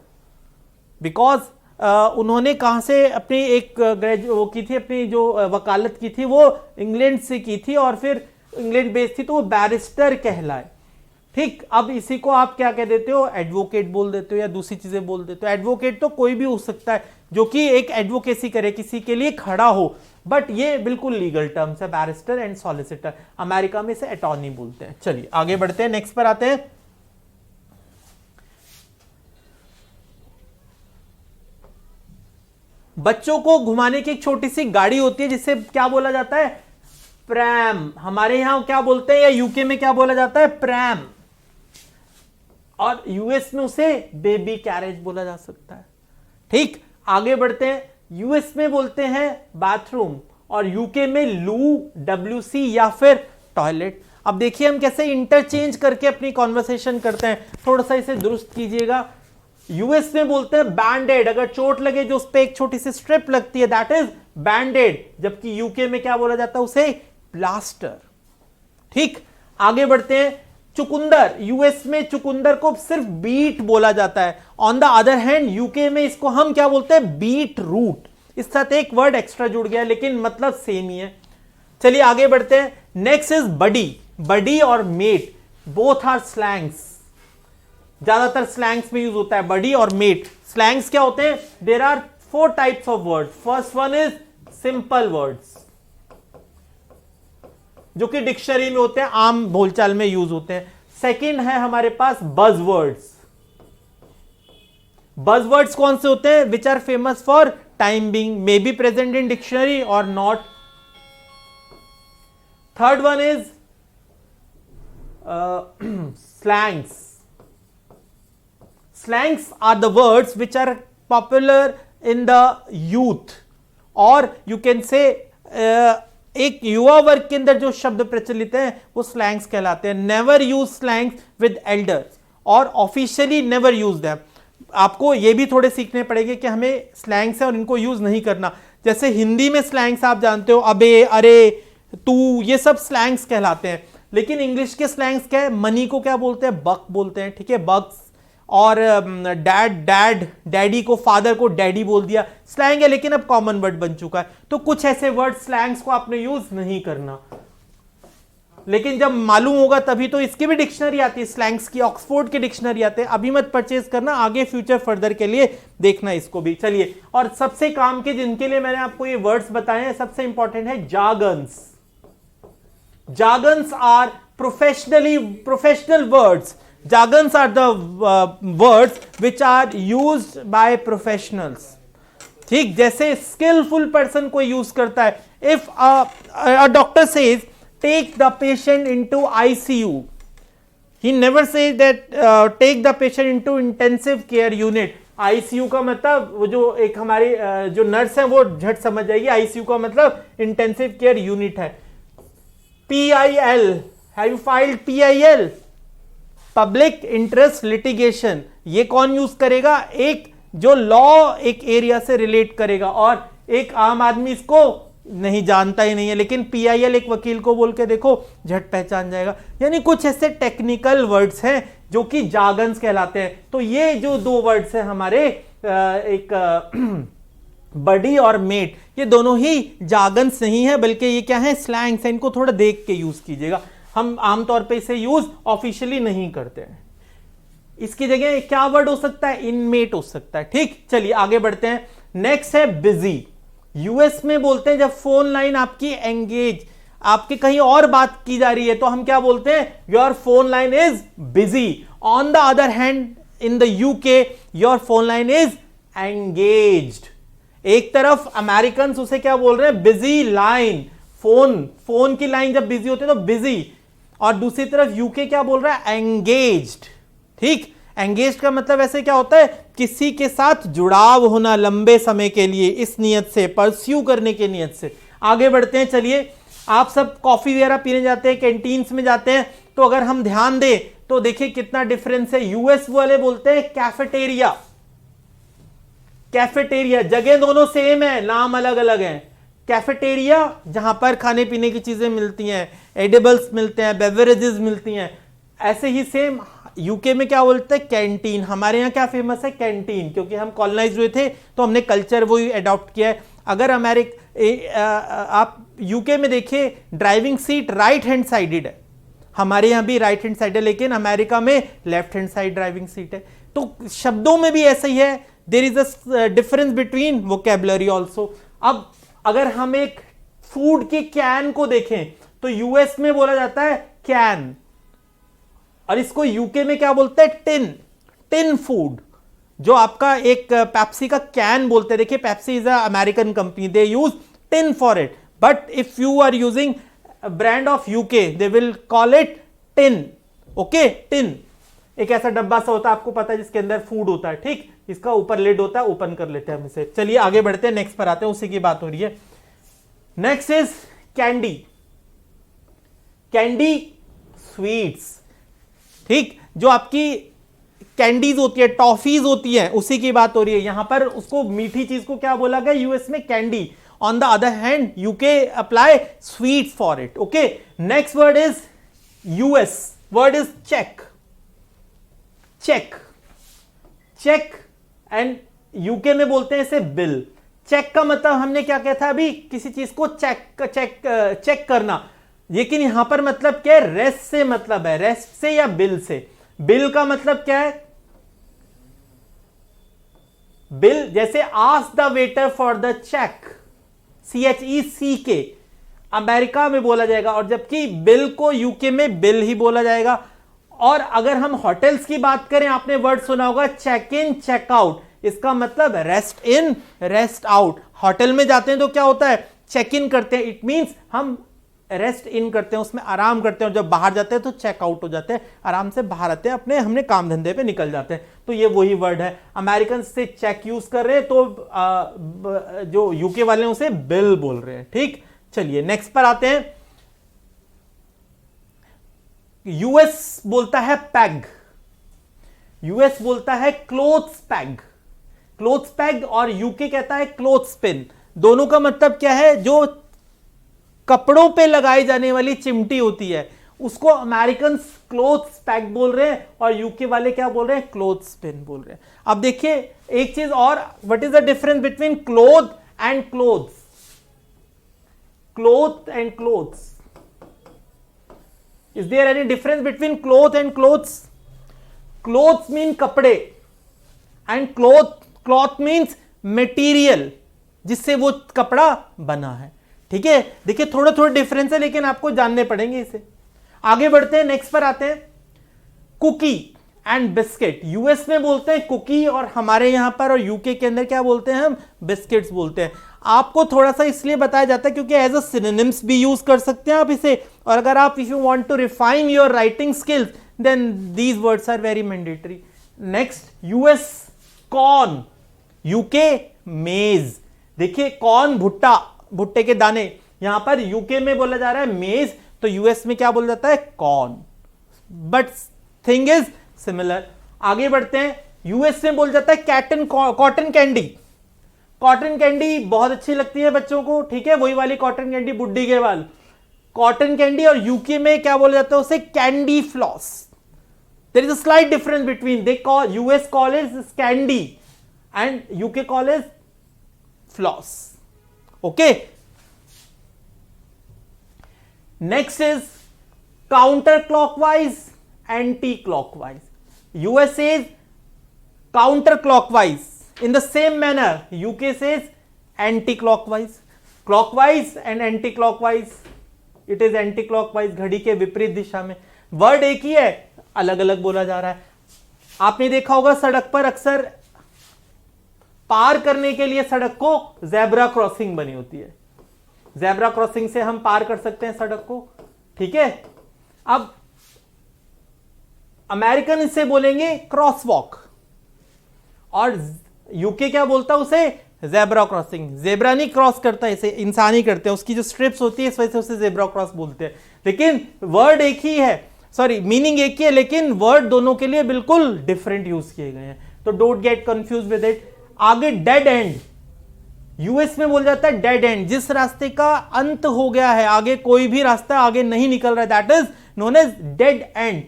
because उन्होंने कहां से अपनी एक वो की थी, अपनी जो वकालत की थी वो इंग्लैंड से की थी और फिर इंग्लैंड बेस्ड थी, तो वो बैरिस्टर कहलाए। ठीक, अब इसी को आप क्या कह देते हो, एडवोकेट बोल देते हो या दूसरी चीजें बोल देते हो। एडवोकेट तो कोई भी हो सकता है जो कि एक एडवोकेसी करे, किसी के लिए खड़ा हो, बट ये बिल्कुल लीगल टर्म्स है, बैरिस्टर एंड सॉलिसिटर। अमेरिका में इसे अटॉर्नी बोलते हैं। चलिए आगे बढ़ते हैं, नेक्स्ट पर आते हैं। बच्चों को घुमाने की एक छोटी सी गाड़ी होती है जिसे क्या बोला जाता है, प्रैम। हमारे यहां क्या बोलते हैं या यूके में क्या बोला जाता है, प्रैम। और यूएस में उसे बेबी कैरेज बोला जा सकता है। ठीक, आगे बढ़ते हैं। यूएस में बोलते हैं बाथरूम और यूके में लू, WC या फिर टॉयलेट। अब देखिए हम कैसे इंटरचेंज करके अपनी कॉन्वर्सेशन करते हैं, थोड़ा सा इसे दुरुस्त कीजिएगा। यूएस में बोलते हैं बैंडेड, अगर चोट लगे जो उस पर एक छोटी सी स्ट्रिप लगती है, दैट इज बैंडेड। जबकि यूके में क्या बोला जाता है, उसे प्लास्टर। ठीक, आगे बढ़ते हैं। चुकंदर, यूएस में चुकंदर को सिर्फ बीट बोला जाता है। On the other hand UK में इसको हम क्या बोलते हैं, बीट रूट। इस साथ एक वर्ड एक्स्ट्रा जुड़ गया लेकिन मतलब सेम ही है। चलिए आगे बढ़ते हैं। Next is buddy. बडी और मेट बोथ आर स्लैंग्स, ज्यादातर स्लैंग्स में यूज होता है बडी और मेट। स्लैंग्स क्या होते हैं, there are 4 types of words. First one is simple words जो कि डिक्शनरी में होते हैं, आम बोलचाल में यूज होते हैं। सेकंड है हमारे पास बज वर्ड्स। बज वर्ड्स कौन से होते हैं, which are famous for time being, may be present in dictionary और not. Third one is slangs. Slangs are the words which are popular in the youth, और you can say एक युवा वर्ग के अंदर जो शब्द प्रचलित हैं वो स्लैंग्स कहलाते हैं। Never use slangs with elders और ऑफिशियली नेवर यूज देम। आपको ये भी थोड़े सीखने पड़ेंगे कि हमें स्लैंग्स है और इनको यूज नहीं करना। जैसे हिंदी में स्लैंग्स आप जानते हो, अबे, अरे, तू, ये सब स्लैंग्स कहलाते हैं। लेकिन इंग्लिश के स्लैंग्स क्या है, मनी को क्या बोलते हैं, बक बोलते हैं। ठीक है, बक्स। और डैडी को, फादर को डैडी बोल दिया, स्लैंग है लेकिन अब कॉमन वर्ड बन चुका है। तो कुछ ऐसे वर्ड स्लैंग्स को आपने यूज नहीं करना, लेकिन जब मालूम होगा तभी तो इसकी भी डिक्शनरी आती है, स्लैंग्स की ऑक्सफोर्ड की डिक्शनरी आती है। अभी मत परचेज करना, आगे फ्यूचर फर्दर के लिए देखना इसको भी। चलिए, और सबसे काम के जिनके लिए मैंने आपको ये वर्ड्स बताए हैं, सबसे इंपॉर्टेंट है jargons. Jargons are professional words. Jargons are the words which are used by professionals. ठीक, जैसे skillful person को यूज करता है. If a doctor says take the patient into ICU, he never says that take the patient into intensive care unit. ICU का मतलब वो जो एक हमारी जो नर्स है वो झट समझ जाएगी. ICU का मतलब इंटेंसिव केयर यूनिट है. PIL, have you filed PIL? Public interest litigation. ये कौन यूज करेगा? एक जो लॉ एक एरिया से रिलेट करेगा, और एक आम आदमी इसको नहीं जानता ही नहीं है, लेकिन PIL एक वकील को बोल के देखो झट पहचान जाएगा. यानी कुछ ऐसे टेक्निकल वर्ड्स हैं जो कि जार्गन्स कहलाते हैं. तो ये जो दो वर्ड्स हैं हमारे एक बडी और मेट, ये दोनों ही जार्गन्स नहीं है, बल्कि ये क्या है? स्लैंग्स हैं. इनको थोड़ा देख के यूज कीजिएगा. हम आमतौर पे इसे यूज ऑफिशियली नहीं करते हैं. इसकी जगह क्या वर्ड हो सकता है? इनमेट हो सकता है. ठीक, चलिए आगे बढ़ते हैं. नेक्स्ट है बिजी. यूएस में बोलते हैं जब फोन लाइन आपकी एंगेज, आपके कहीं और बात की जा रही है, तो हम क्या बोलते हैं? Your phone line is busy. On the other hand in the UK your phone line is engaged. एक तरफ अमेरिकन उसे क्या बोल रहे हैं? Busy line. फोन की लाइन जब बिजी होती है तो बिजी, और दूसरी तरफ यूके क्या बोल रहा है? एंगेज्ड. ठीक, एंगेज्ड का मतलब ऐसे क्या होता है? किसी के साथ जुड़ाव होना लंबे समय के लिए, इस नियत से, परस्यू करने के नियत से. आगे बढ़ते हैं. चलिए, आप सब कॉफी वगैरह पीने जाते हैं, कैंटीन्स में जाते हैं, तो अगर हम ध्यान दें तो देखिए कितना डिफरेंस है. यूएस वाले बोलते हैं कैफेटेरिया. कैफेटेरिया, जगह दोनों सेम है, नाम अलग अलग है. कैफेटेरिया जहां पर खाने पीने की चीजें मिलती हैं, एडिबल्स मिलते हैं, बेवरेजेस मिलती हैं. ऐसे ही सेम यूके में क्या बोलते हैं? कैंटीन. हमारे यहाँ क्या फेमस है? कैंटीन. क्योंकि हम कॉलोनाइज हुए थे तो हमने कल्चर वही अडॉप्ट किया है. अगर आप यूके में देखिए, driving seat right hand sided है. हमारे यहाँ भी राइट हैंड साइड है, लेकिन अमेरिका में left hand side driving seat है. तो शब्दों में भी ऐसा ही है. There is a difference between vocabulary also. अब अगर हम एक फूड के कैन को देखें तो यूएस में बोला जाता है कैन, और इसको यूके में क्या बोलते हैं? टिन. Tin food. जो आपका एक पेप्सी का कैन बोलते हैं. देखिए, Pepsi is a American company, they use tin for it, but if you are using brand of UK they will call it tin. Okay, tin एक ऐसा डब्बा सा होता है, आपको पता है, जिसके अंदर फूड होता है. ठीक, इसका ऊपर लिड होता है, ओपन कर लेते हैं हम इसे. चलिए आगे बढ़ते हैं, नेक्स्ट पर आते हैं, उसी की बात हो रही है. Next is candy. Candy sweets. ठीक, जो आपकी कैंडीज होती है, टॉफीज होती है, उसी की बात हो रही है. यहां पर उसको मीठी चीज को क्या बोला गया? यूएस में candy. On the other hand UK apply sweet for it. Okay, next word is US. Word is check. Check. Check and UK में बोलते हैं इसे बिल. चेक का मतलब हमने क्या कहता है अभी? किसी चीज को चेक करना. लेकिन यहां पर मतलब क्या है? रेस्ट से मतलब है, रेस्ट से या बिल से. बिल का मतलब क्या है? बिल, जैसे ask the waiter for the check, CHECK America में बोला जाएगा, और जबकि बिल को यूके में बिल ही बोला जाएगा. और अगर हम होटल्स की बात करें, आपने वर्ड सुना होगा चेक इन चेक आउट. इसका मतलब rest in rest out. Hotel में जाते हैं तो क्या होता है? चेक इन करते हैं, इट मींस हम रेस्ट इन करते हैं, उसमें आराम करते हैं, और जब बाहर जाते हैं तो चेक आउट हो जाते हैं, आराम से बाहर आते हैं, अपने हमने काम धंधे पे निकल जाते हैं. तो ये वही वर्ड है. अमेरिकन से चेक यूज कर रहे हैं, तो जो यूके वाले हैं उसे बिल बोल रहे हैं. ठीक, चलिए नेक्स्ट पर आते हैं. यूएस बोलता है पैग. यूएस बोलता है क्लोथ्स पैग. क्लोथ्स पैग, और यूके कहता है क्लोथ्स पिन. दोनों का मतलब क्या है? जो कपड़ों पे लगाई जाने वाली चिमटी होती है, उसको अमेरिकन क्लोथ्स पैग बोल रहे हैं, और यूके वाले क्या बोल रहे हैं? क्लोथ्स पिन बोल रहे हैं. अब देखिए एक चीज और, what is the difference between cloth and clothes? Cloth and clothes, is there any difference between cloth and clothes? Clothes mean कपड़े, एंड क्लॉथ मीन्स मटेरियल जिससे वो कपड़ा बना है. ठीक है, देखिए थोड़ा थोड़ा डिफरेंस है लेकिन आपको जानने पड़ेंगे इसे। आगे बढ़ते हैं, नेक्स्ट पर आते हैं, कुकी एंड बिस्किट। यूएस में बोलते हैं कुकी और हमारे यहां पर और यूके के अंदर क्या बोलते हैं हम, बिस्किट्स बोलते हैं। आपको थोड़ा सा इसलिए बताया जाता है क्योंकि एज अ सिनोनिम्स भी यूज कर सकते हैं आप इसे, और अगर आप if you want to refine your writing skills then these words are very mandatory. Next, US corn, UK maize. देखिए कॉर्न भुट्टा, भुट्टे के दाने, यहां पर यूके में बोला जा रहा है मेज, तो यूएस में क्या बोला जाता है, corn, but thing is similar. आगे बढ़ते हैं, यूएस में बोला जाता है कॉटन कैंडी। कॉटन कैंडी बहुत अच्छी लगती है बच्चों को, ठीक है, वही वाली कॉटन कैंडी बुड्ढी के वाल, कॉटन कैंडी। और यूके में क्या बोला जाता है उसे, candy floss. There is a slight difference between, they call, US call is candy and UK call is floss. Okay, next is counter clockwise, anti clockwise. US says counterclockwise. In the same manner, UK says anti-clockwise. Clockwise and anti-clockwise. It is anti-clockwise, घड़ी के विपरीत दिशा में। Word एक ही है, अलग अलग बोला जा रहा है। आपने देखा होगा सड़क पर अक्सर पार करने के लिए सड़क को ज़ेब्रा क्रॉसिंग बनी होती है। ज़ेब्रा क्रॉसिंग से हम पार कर सकते हैं सड़क को, ठीक है। अब अमेरिकन इससे बोलेंगे क्रॉस वॉक, और यूके क्या बोलता है उसे, ज़ेब्रा क्रॉसिंग। ज़ेब्रा नहीं क्रॉस करता, इसे इंसान ही करते हैं, उसकी जो स्ट्रिप्स होती है इस वजह से उसे ज़ेब्रा क्रॉस बोलते हैं। लेकिन वर्ड एक ही है, सॉरी मीनिंग एक ही है, लेकिन वर्ड दोनों के लिए बिल्कुल डिफरेंट यूज किए गए हैं, तो don't get confuse with it. आगे डेड एंड, यूएस में बोल जाता है डेड एंड, जिस रास्ते का अंत हो गया है, आगे कोई भी रास्ता आगे नहीं निकल रहा है, that is known as dead end.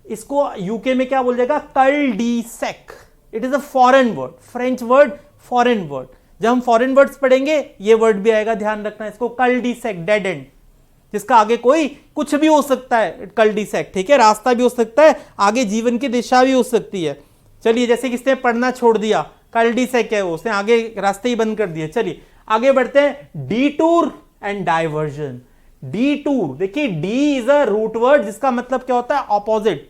इसको यूके में क्या बोल जाएगा, cul-de-sac. It is a foreign word, French word, foreign word. जब हम फॉरेन वर्ड्स पढ़ेंगे ये वर्ड भी आएगा, ध्यान रखना इसको, कल डी सेक, डेड एंड, जिसका आगे कोई कुछ भी हो सकता है, कल डी सेक, ठीक है, रास्ता भी हो सकता है, आगे जीवन की दिशा भी हो सकती है। चलिए, जैसे किसने पढ़ना छोड़ दिया, कल डी सेक है वो, उसने आगे रास्ते ही बंद कर दिए। चलिए आगे बढ़ते हैं, डीटूर एंड डाइवर्जन। डीटूर, देखिए de is a root word जिसका मतलब क्या होता है, ऑपोजिट।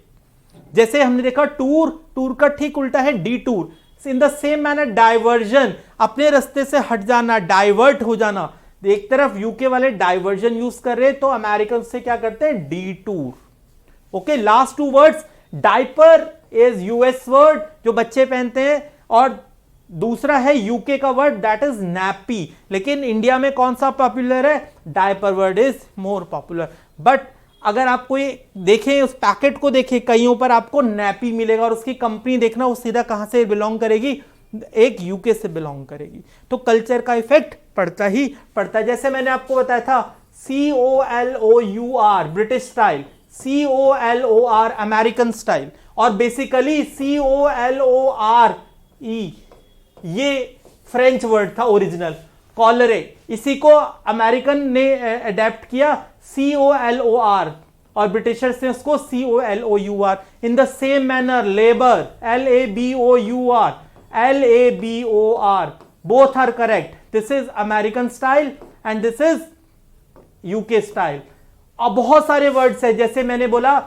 जैसे हमने देखा टूर, टूर का ठीक उल्टा है D tour. In the same manner diversion, अपने रास्ते से हट जाना, डाइवर्ट हो जाना। एक तरफ यूके वाले डाइवर्जन यूज कर रहे हैं तो अमेरिकन से क्या करते हैं, detour. Okay, last two words, diaper is US word जो बच्चे पहनते हैं, और दूसरा है यूके का वर्ड दैट इज नैपी। लेकिन इंडिया में कौन सा पॉपुलर है, diaper word is more popular. But अगर आप कोई देखें, उस पैकेट को देखें, कईयों पर आपको नैपी मिलेगा, और उसकी कंपनी देखना वो सीधा कहां से बिलोंग करेगी, एक यूके से बिलोंग करेगी। तो कल्चर का इफेक्ट पड़ता ही पड़ता है। जैसे मैंने आपको बताया था, COLOUR British style, COLOR American style, और बेसिकली COLORE ये फ्रेंच वर्ड था ओरिजिनल, कॉलरे, इसी को अमेरिकन ने अडेप्ट किया COLOR, और ब्रिटिशर्स ने उसको COLOUR। In the same manner labour, LABOR, both are correct. This is American style and this is UK style. अब बहुत सारे वर्ड्स है, जैसे मैंने बोला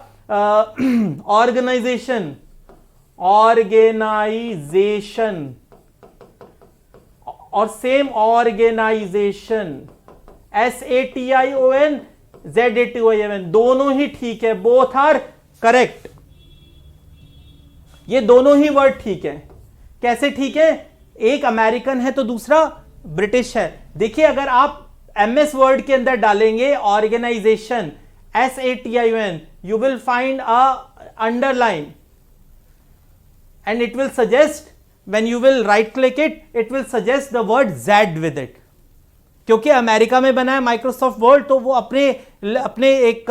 ऑर्गेनाइजेशन, ऑर्गेनाइजेशन, और सेम ऑर्गेनाइजेशन, SATION, ZATION, दोनों ही ठीक है, बोथ आर करेक्ट। ये दोनों ही वर्ड ठीक है। कैसे ठीक है, एक अमेरिकन है तो दूसरा ब्रिटिश है। देखिए, अगर आप MS वर्ड के अंदर डालेंगे organisation, SATION, you will find a underline and it will suggest, when you will right click it, it will suggest the word Z with it. क्योंकि अमेरिका में बना है माइक्रोसॉफ्ट वर्ड, तो वो अपने एक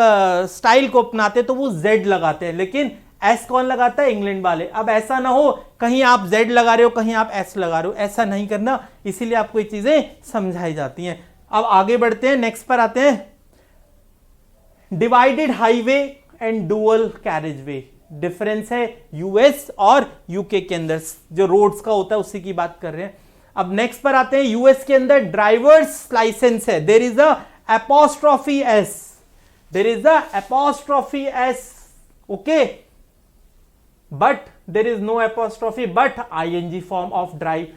स्टाइल को अपनाते, तो वो Z लगाते हैं, लेकिन S कौन लगाता है, इंग्लैंड वाले। अब ऐसा ना हो कहीं आप Z लगा रहे हो, कहीं आप S लगा रहे हो, ऐसा नहीं करना, इसीलिए आपको ये चीजें समझाई जाती हैं। अब आगे बढ़ते हैं, नेक्स्ट पर आते हैं, divided highway and dual carriage way. Difference है यूएस और यूके के अंदर, जो रोड्स का होता है उसी की बात कर रहे हैं। अब नेक्स्ट पर आते हैं, यूएस के अंदर ड्राइवर्स लाइसेंस है, there is a apostrophe S, there is a apostrophe S, okay, but there is no apostrophe but ing form of drive.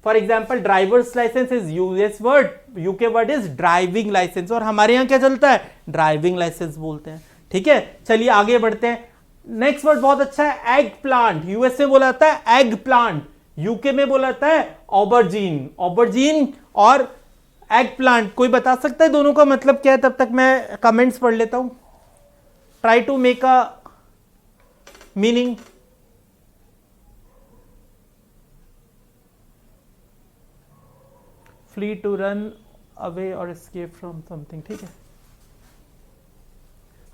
For example, driver's license is US word, UK word is driving license, और हमारे यहाँ क्या चलता है, driving licence बोलते हैं, ठीक है। चलिए आगे बढ़ते हैं, नेक्स्ट वर्ड बहुत अच्छा है, एग प्लांट, यूएस में बोला जाता है एग प्लांट, यूके में बोला जाता है ऑबरजीन, ऑबरजीन और एग प्लांट। कोई बता सकता है दोनों का मतलब क्या है? तब तक मैं कमेंट्स पढ़ लेता हूं, try to make a meaning. Flee to run away और एस्केप फ्रॉम समथिंग, ठीक है।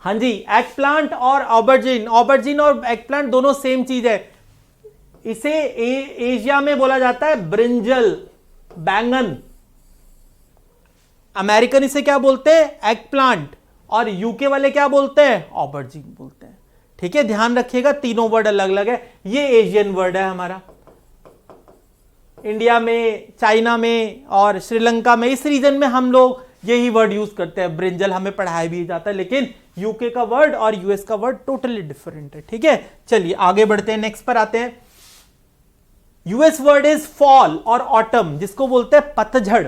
हाँ जी, एग प्लांट और ऑबरजीन, ऑबरजीन और एग प्लांट दोनों सेम चीज है। इसे एशिया में बोला जाता है ब्रिंजल, बैंगन। अमेरिकन इसे क्या बोलते हैं, एग प्लांट, और यूके वाले क्या बोलते हैं, ऑबरजीन बोलते हैं, ठीक है। ध्यान रखिएगा तीनों वर्ड अलग अलग है, ये एशियन वर्ड है हमारा। इंडिया में, चाइना में और श्रीलंका में, इस रीजन में हम लोग यही वर्ड यूज करते हैं, ब्रिंजल हमें पढ़ाया भी जाता है, लेकिन यूके का वर्ड और यूएस का वर्ड टोटली डिफरेंट है, ठीक है। चलिए आगे बढ़ते हैं, नेक्स्ट पर आते हैं। यूएस वर्ड इज फॉल और ऑटम, जिसको बोलते हैं पतझड़,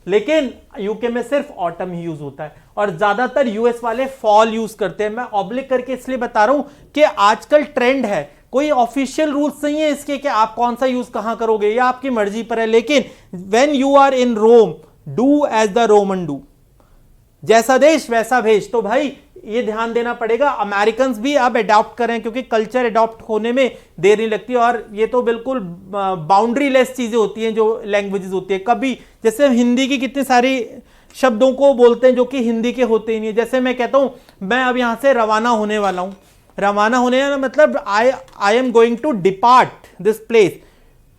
लेकिन यूके में सिर्फ ऑटम ही यूज होता है, और ज्यादातर यूएस वाले फॉल यूज करते हैं। मैं ऑब्लिक करके इसलिए बता रहा हूं कि आजकल ट्रेंड है, कोई ऑफिशियल रूल्स नहीं है इसके कि आप कौन सा यूज कहां करोगे, या आपकी मर्जी पर है, लेकिन when you are in Rome do as the Roman do, जैसा देश वैसा भेष। तो भाई ये ध्यान देना पड़ेगा, अमेरिकन भी अब अडॉप्ट करें, क्योंकि कल्चर अडॉप्ट होने में देर नहीं लगती, और ये तो बिल्कुल बाउंड्री लेस चीजें होती हैं जो लैंग्वेजेस होती है। कभी जैसे हिंदी की कितनी सारी शब्दों को बोलते हैं जो कि हिंदी के होते ही नहीं है। जैसे मैं कहता हूं मैं अब यहां से रवाना होने वाला हूं, रवाना होने का मतलब I am going to depart this place,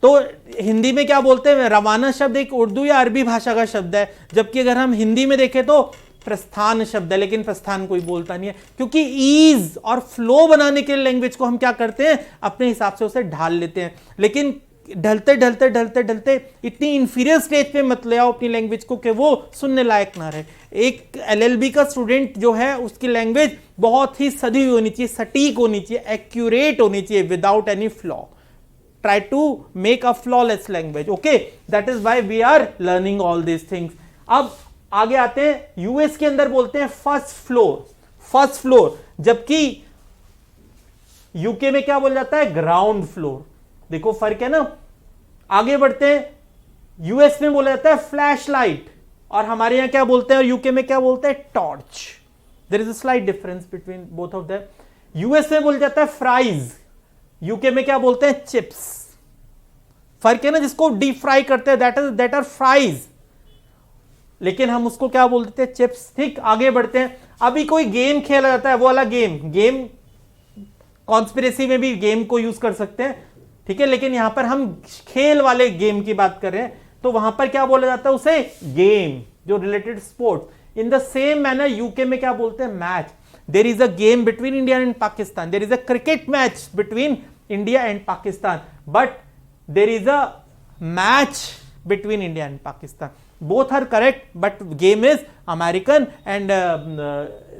तो हिंदी में क्या बोलते हैं, रवाना शब्द एक उर्दू या अरबी भाषा का शब्द है, जबकि अगर हम हिंदी में देखें तो प्रस्थान शब्द है, लेकिन प्रस्थान कोई बोलता नहीं है, क्योंकि ईज और फ्लो बनाने के लिए लैंग्वेज को हम क्या करते हैं, अपने हिसाब से उसे ढाल लेते हैं। लेकिन ढलते ढलते ढलते ढलते इतनी इंफीरियर स्टेज पे मत ले आओ अपनी लैंग्वेज को कि वो सुनने लायक ना रहे। एक एलएलबी का स्टूडेंट जो है उसकी लैंग्वेज बहुत ही सदी हुई होनी चाहिए, सटीक होनी चाहिए, एक्यूरेट होनी चाहिए, without any flaw. Try to make a flawless language, okay, that is why we are learning all this things. अब आगे आते हैं, यूएस के अंदर बोलते हैं फर्स्ट फ्लोर, फर्स्ट फ्लोर, जबकि यूके में क्या बोला जाता है, ग्राउंड फ्लोर। देखो फर्क है ना। आगे बढ़ते हैं, यूएस में बोला जाता है फ्लैश लाइट, और हमारे यहां क्या बोलते हैं, और यूके में क्या बोलते हैं, torch. There is a slight difference between both of them. US में बोला जाता है फ्राइज, यूके में क्या बोलते हैं, चिप्स। फर्क है ना, जिसको डीप फ्राई करते हैं दैट आर फ्राइज, लेकिन हम उसको क्या बोलते हैं, चिप्स। ठीक, आगे बढ़ते हैं। अभी कोई गेम खेला जाता है, वो वाला गेम कॉन्स्पिरेसी में भी गेम को यूज कर सकते हैं, ठीक है, लेकिन यहां पर हम खेल वाले गेम की बात कर रहे हैं, तो वहां पर क्या बोला जाता है उसे, गेम, जो related sports. In the same manner UK में क्या बोलते हैं, match. There is a game between India and Pakistan, there is a cricket match between India and Pakistan, but there is a match between India and Pakistan. Both are correct, but game is American and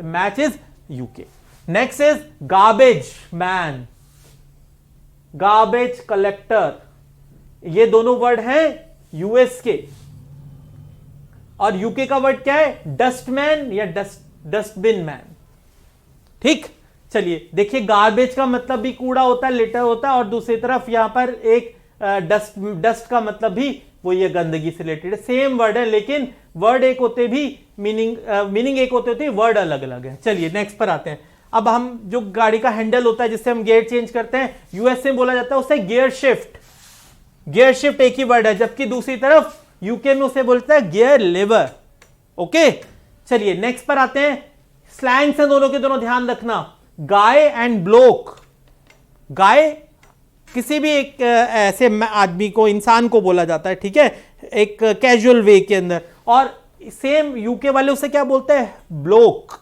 match is UK. Next is garbage man, garbage collector. ये दोनों word हैं US के, और UK का word क्या है, डस्टमैन या dustbin man. ठीक, चलिए देखिए, गार्बेज का मतलब भी कूड़ा होता है, लिटर होता है, और दूसरी तरफ यहां पर एक डस्ट का मतलब भी वो ये गंदगी से रिलेटेड है। सेम वर्ड है, लेकिन वर्ड एक होते भी मीनिंग एक होते वर्ड अलग अलग है। चलिए नेक्स्ट पर आते हैं। अब हम जो गाड़ी का हैंडल होता है जिससे हम गियर चेंज करते हैं, यूएस में बोला जाता है उसे गियर शिफ्ट। गियर शिफ्ट एक ही वर्ड है, जबकि दूसरी तरफ यूके में उसे बोलता है गियर लिवर। ओके, चलिए नेक्स्ट पर आते हैं। स्लैंग्स हैं दोनों के दोनों, ध्यान रखना। गाय एंड ब्लोक, गाय किसी भी एक ऐसे आदमी को, इंसान को बोला जाता है, ठीक है, एक कैजुअल वे के अंदर, और सेम यूके वाले उसे क्या बोलते हैं, ब्लोक।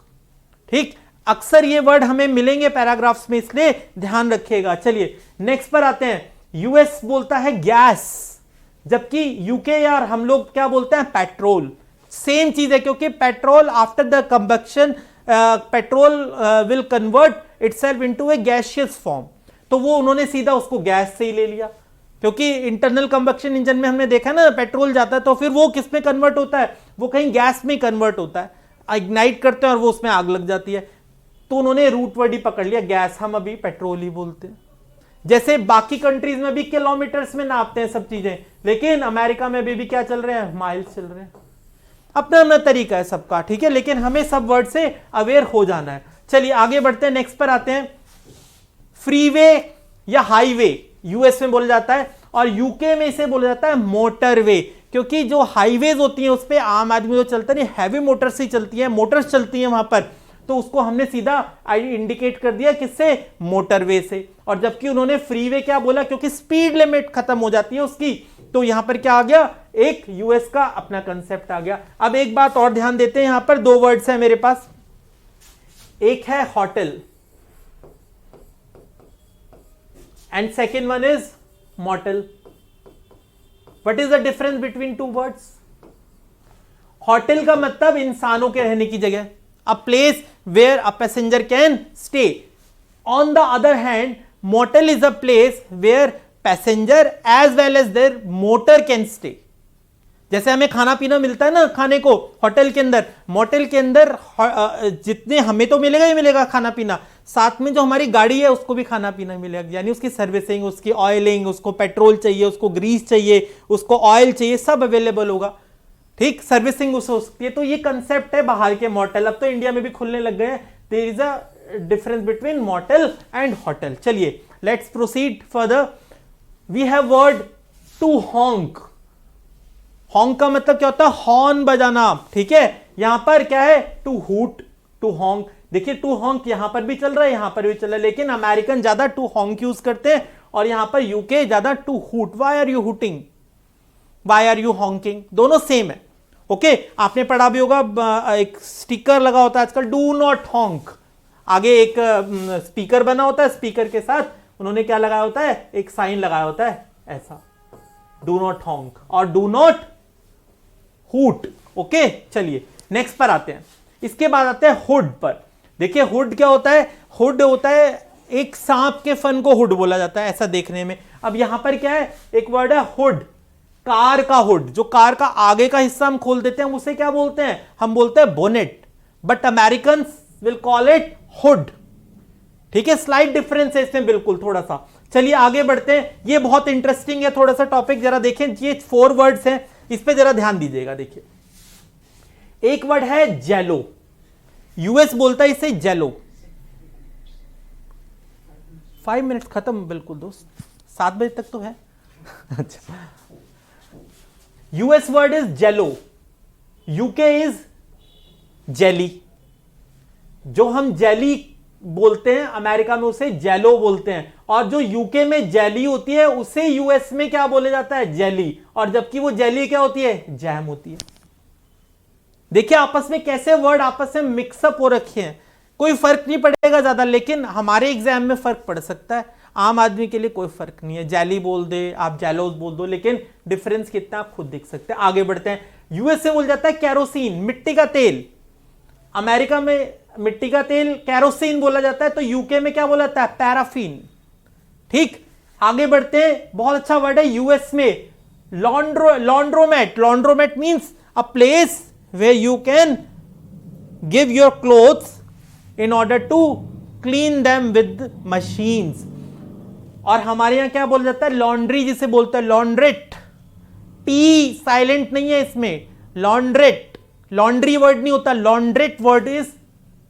ठीक, अक्सर ये वर्ड हमें मिलेंगे पैराग्राफ्स में, इसलिए ध्यान रखिएगा। चलिए नेक्स्ट पर आते हैं। यूएस बोलता है गैस, जबकि यूके या हम लोग क्या बोलते हैं, पेट्रोल। सेम चीज है, क्योंकि petrol after the combustion petrol will convert itself into A gaseous form, तो वो उन्होंने सीधा उसको गैस से ही ले लिया, क्योंकि इंटरनल कंबक्शन इंजन में हमने देखा ना पेट्रोल जाता है तो फिर वो किस में कन्वर्ट होता है, वो कहीं गैस में कन्वर्ट होता है, इग्नाइट करते हैं और वो उसमें आग लग जाती है, तो उन्होंने रूट वर्ड ही पकड़ लिया गैस, हम अभी पेट्रोल ही बोलते हैं। जैसे बाकी कंट्रीज में भी किलोमीटर्स में नापते हैं सब चीजें, लेकिन अमेरिका में भी क्या चल रहे हैं, माइल्स चल रहे हैं। अपना अपना तरीका है सबका, ठीक है, लेकिन हमें सब वर्ड से अवेयर हो जाना है। चलिए आगे बढ़ते हैं, नेक्स्ट पर आते हैं। फ्रीवे या हाईवे यूएस में बोला जाता है, और यूके में इसे बोला जाता है मोटरवे, क्योंकि जो हाईवेज होती हैं उस पर आम आदमी जो चलता नहीं, हैवी मोटर्स ही चलती हैं, मोटर्स चलती हैं वहां पर, तो उसको हमने सीधा इंडिकेट कर दिया किससे, मोटरवे से। और जबकि उन्होंने फ्रीवे क्या बोला, क्योंकि स्पीड लिमिट खत्म हो जाती है उसकी, तो यहां पर क्या आ गया, एक यूएस का अपना कंसेप्ट आ गया। अब एक बात और ध्यान देते हैं, यहां पर दो वर्ड्स हैं मेरे पास, एक है hotel and second one is motel. What is the difference between two words? Hotel का मतलब इंसानों के रहने की जगह, a place where a passenger can stay. On the other hand motel is a place where passenger as well as their motor can stay. जैसे हमें खाना पीना मिलता है ना खाने को होटल के अंदर, मोटल के अंदर जितने हमें तो मिलेगा ही मिलेगा खाना पीना, साथ में जो हमारी गाड़ी है उसको भी खाना पीना मिलेगा, यानी उसकी सर्विसिंग, उसकी ऑयलिंग, उसको पेट्रोल चाहिए, उसको ग्रीस चाहिए, उसको ऑयल चाहिए, सब अवेलेबल होगा, ठीक, सर्विसिंग उससे हो सकती है। तो ये कंसेप्ट है बाहर के मोटल, अब तो इंडिया में भी खुलने लग गए हैं। There is a difference between motel and hotel. चलिए let's proceed further. We have word to honk. Honk का मतलब क्या होता है, हॉर्न बजाना, ठीक है, यहां पर क्या है, टू हूट, टू हॉन्क। देखिए टू हॉन्क यहां पर भी चल रहा है, यहां पर भी चल रहा है, लेकिन अमेरिकन ज्यादा टू हॉन्क यूज करते हैं और यहां पर यूके ज्यादा to hoot. Why are you hooting, why are you honking, दोनों सेम है। ओके आपने पढ़ा भी होगा, एक स्टिकर लगा होता है आजकल, डू नॉट हॉन्क, आगे एक स्पीकर बना होता है, स्पीकर के साथ उन्होंने क्या लगाया होता है, एक साइन लगाया होता है ऐसा, डू नॉट हॉन्क और डू नॉट हूट। ओके चलिए नेक्स्ट पर आते हैं। इसके बाद आते हैं हुड पर। देखिए हुड क्या होता है, हुड होता है एक सांप के फन को हुड बोला जाता है ऐसा देखने में। अब यहां पर क्या है, एक वर्ड है हुड, कार का हुड, जो कार का आगे का हिस्सा हम खोल देते हैं उसे क्या बोलते हैं, हम बोलते हैं bonnet, but American will call it hood, ठीक है, स्लाइट डिफरेंस है इसमें बिल्कुल थोड़ा सा। चलिए आगे बढ़ते हैं, ये बहुत इंटरेस्टिंग है थोड़ा सा टॉपिक, जरा देखें, ये 4 वर्ड्स हैं, इस पे जरा ध्यान दीजिएगा। देखिए एक वर्ड है जेलो, यूएस बोलता है इसे जेलो। 5 मिनट्स खत्म बिल्कुल दोस्त, 7 बजे तक तो है। अच्छा, US word is jello, UK is jelly. जो हम जेली बोलते हैं अमेरिका में उसे जेलो बोलते हैं, और जो यूके में जेली होती है उसे यूएस में क्या बोला जाता है, जेली, और जबकि वो जेली क्या होती है, जैम होती है। देखिए आपस में कैसे वर्ड आपस में मिक्सअप हो रखे हैं, कोई फर्क नहीं पड़ेगा ज्यादा, लेकिन हमारे एग्जाम में फर्क पड़ सकता है, आम आदमी के लिए कोई फर्क नहीं है, जेली बोल दे आप जेलोस बोल दो, लेकिन डिफरेंस कितना आप खुद देख सकते हैं। आगे बढ़ते हैं, यूएस से बोल जाता है कैरोसिन, मिट्टी का तेल, अमेरिका में मिट्टी का तेल कैरोसिन बोला जाता है, तो यूके में क्या बोला जाता है, पैराफिन, ठीक। आगे बढ़ते हैं, बहुत अच्छा वर्ड है यूएस में laundromat. Laundromat means a place where you can give your clothes in order to clean them with machines। और हमारे यहां क्या बोला जाता है, लॉन्ड्री जिसे बोलते हैं, लॉन्ड्रेट, टी साइलेंट नहीं है इसमें, लॉन्ड्रेट, लॉन्ड्री वर्ड नहीं होता, launderette word is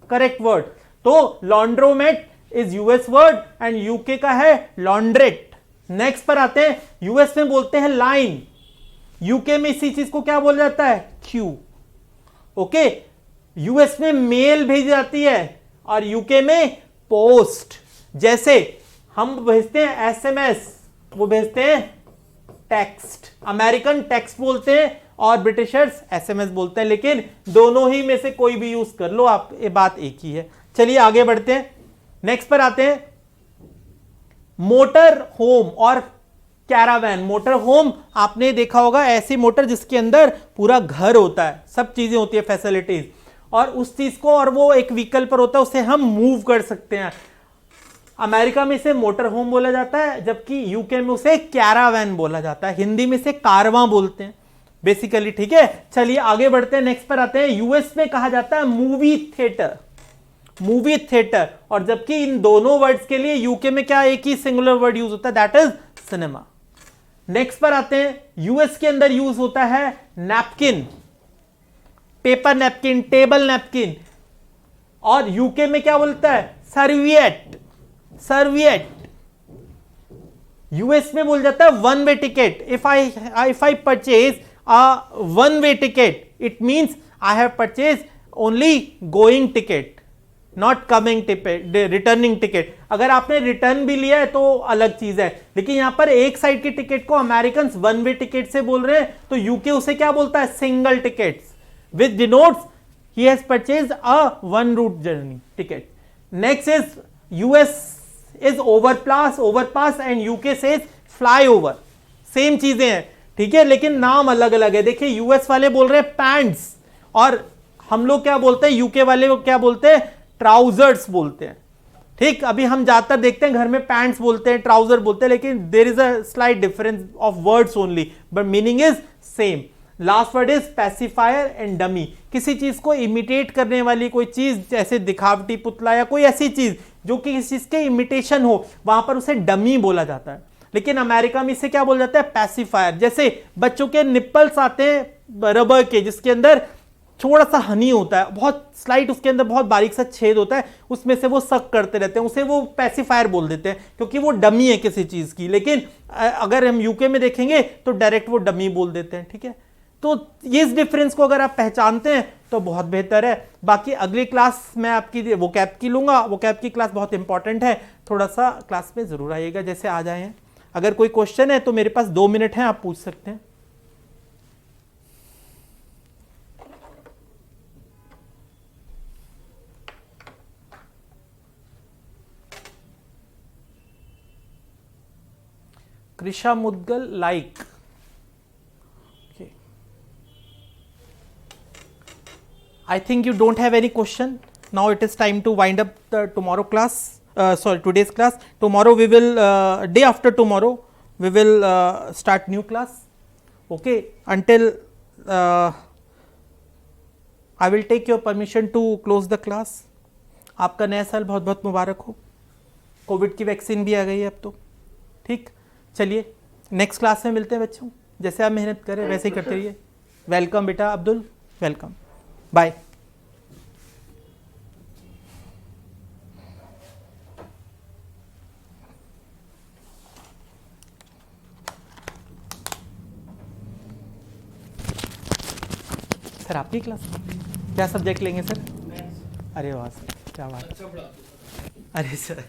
correct word. तो laundromat is US word and UK का है लॉन्ड्रेट। नेक्स्ट पर आते हैं, यूएस में बोलते हैं लाइन, यूके में इसी चीज को क्या बोला जाता है, क्यू। ओके यूएस में मेल भेजी जाती है और यूके में पोस्ट। जैसे हम भेजते हैं एसएमएस, वो भेजते हैं टेक्स्ट, अमेरिकन टेक्स्ट बोलते हैं और ब्रिटिशर्स एसएमएस बोलते हैं, लेकिन दोनों ही में से कोई भी यूज कर लो आप, ये बात एक ही है। चलिए आगे बढ़ते हैं, नेक्स्ट पर आते हैं, मोटर होम और कैरावैन, मोटर होम आपने देखा होगा, ऐसी मोटर जिसके अंदर पूरा घर होता है, सब चीजें होती है, फैसिलिटीज, और उस चीज को, और वो एक व्हीकल पर होता है, उसे हम मूव कर सकते हैं। अमेरिका में इसे मोटर होम बोला जाता है, जबकि यूके में उसे कैरावैन बोला जाता है, हिंदी में इसे कारवां बोलते हैं बेसिकली। ठीक है, चलिए आगे बढ़ते हैं, नेक्स्ट पर आते हैं। यूएस में कहा जाता है मूवी थिएटर, मूवी थिएटर, और जबकि इन दोनों वर्ड्स के लिए यूके में क्या एक ही सिंगुलर वर्ड यूज होता है, दैट इज सिनेमा। नेक्स्ट पर आते हैं, यूएस के अंदर यूज होता है napkin, paper napkin, table napkin, और यूके में क्या बोलता है, सर्वियट, सर्वियट। यूएस में बोल जाता है one way ticket. If I purchase a one way ticket, it means I have purchase only going ticket, not coming ticket, returning ticket. अगर आपने रिटर्न भी लिया है तो अलग चीज है, लेकिन यहां पर एक साइड की टिकट को अमेरिकन वन वे टिकट से बोल रहे हैं, तो यूके उसे क्या बोलता है, single tickets, which denotes he has purchased a one route journey ticket. Next is US is overpass and UK says flyover, same चीजें हैं, ठीक है, लेकिन नाम अलग अलग है। देखिए यूएस वाले बोल रहे हैं पैंट्स, और हम लोग क्या बोलते हैं, यूके वाले को क्या बोलते हैं, ट्राउजर्स बोलते हैं। ठीक, अभी हम ज्यादातर देखते हैं घर में पैंट्स बोलते हैं, ट्राउजर बोलते हैं, लेकिन there is a slight difference of words only, but meaning is same. Last word is pacifier and dummy, किसी चीज को इमिटेट करने वाली कोई चीज, जैसे दिखावटी पुतला या कोई ऐसी चीज जो कि किसी चीज के इमिटेशन हो, वहां पर उसे डमी बोला जाता है। लेकिन अमेरिका में इसे क्या बोला जाता है, पैसिफायर। जैसे बच्चों के निप्पल्स आते हैं रबर के, जिसके अंदर थोड़ा सा हनी होता है, बहुत स्लाइट, उसके अंदर बहुत बारीक सा छेद होता है, उसमें से वो सक करते रहते हैं, उसे वो पैसिफायर बोल देते हैं, क्योंकि वो डमी है किसी चीज की। लेकिन अगर हम यूके में देखेंगे तो डायरेक्ट वो डमी बोल देते हैं। ठीक है, तो इस डिफरेंस को अगर आप पहचानते हैं तो बहुत बेहतर है। बाकी अगली क्लास मैं आपकी वोकैब की लूंगा, वोकैब की क्लास बहुत इंपॉर्टेंट है, थोड़ा सा क्लास में जरूर आइएगा, जैसे आ जाए हैं। अगर कोई क्वेश्चन है तो मेरे पास 2 मिनट है, आप पूछ सकते हैं। Krisha Mudgal like, I think you don't have any question. Now it is time to wind up the tomorrow class. Today's class. Tomorrow we will, day after tomorrow, we will start new class. Okay. Until I will take your permission to close the class. आपका नया साल बहुत बहुत मुबारक हो। Covid की vaccine भी आ गई है अब तो। ठीक, चलिए नेक्स्ट क्लास में मिलते हैं बच्चों। जैसे आप मेहनत करें वैसे ही करते रहिए। वेलकम बेटा अब्दुल, वेलकम, बाय। सर आपकी क्लास क्या सब्जेक्ट लेंगे सर? अरे वाह सर, क्या बात, अरे सर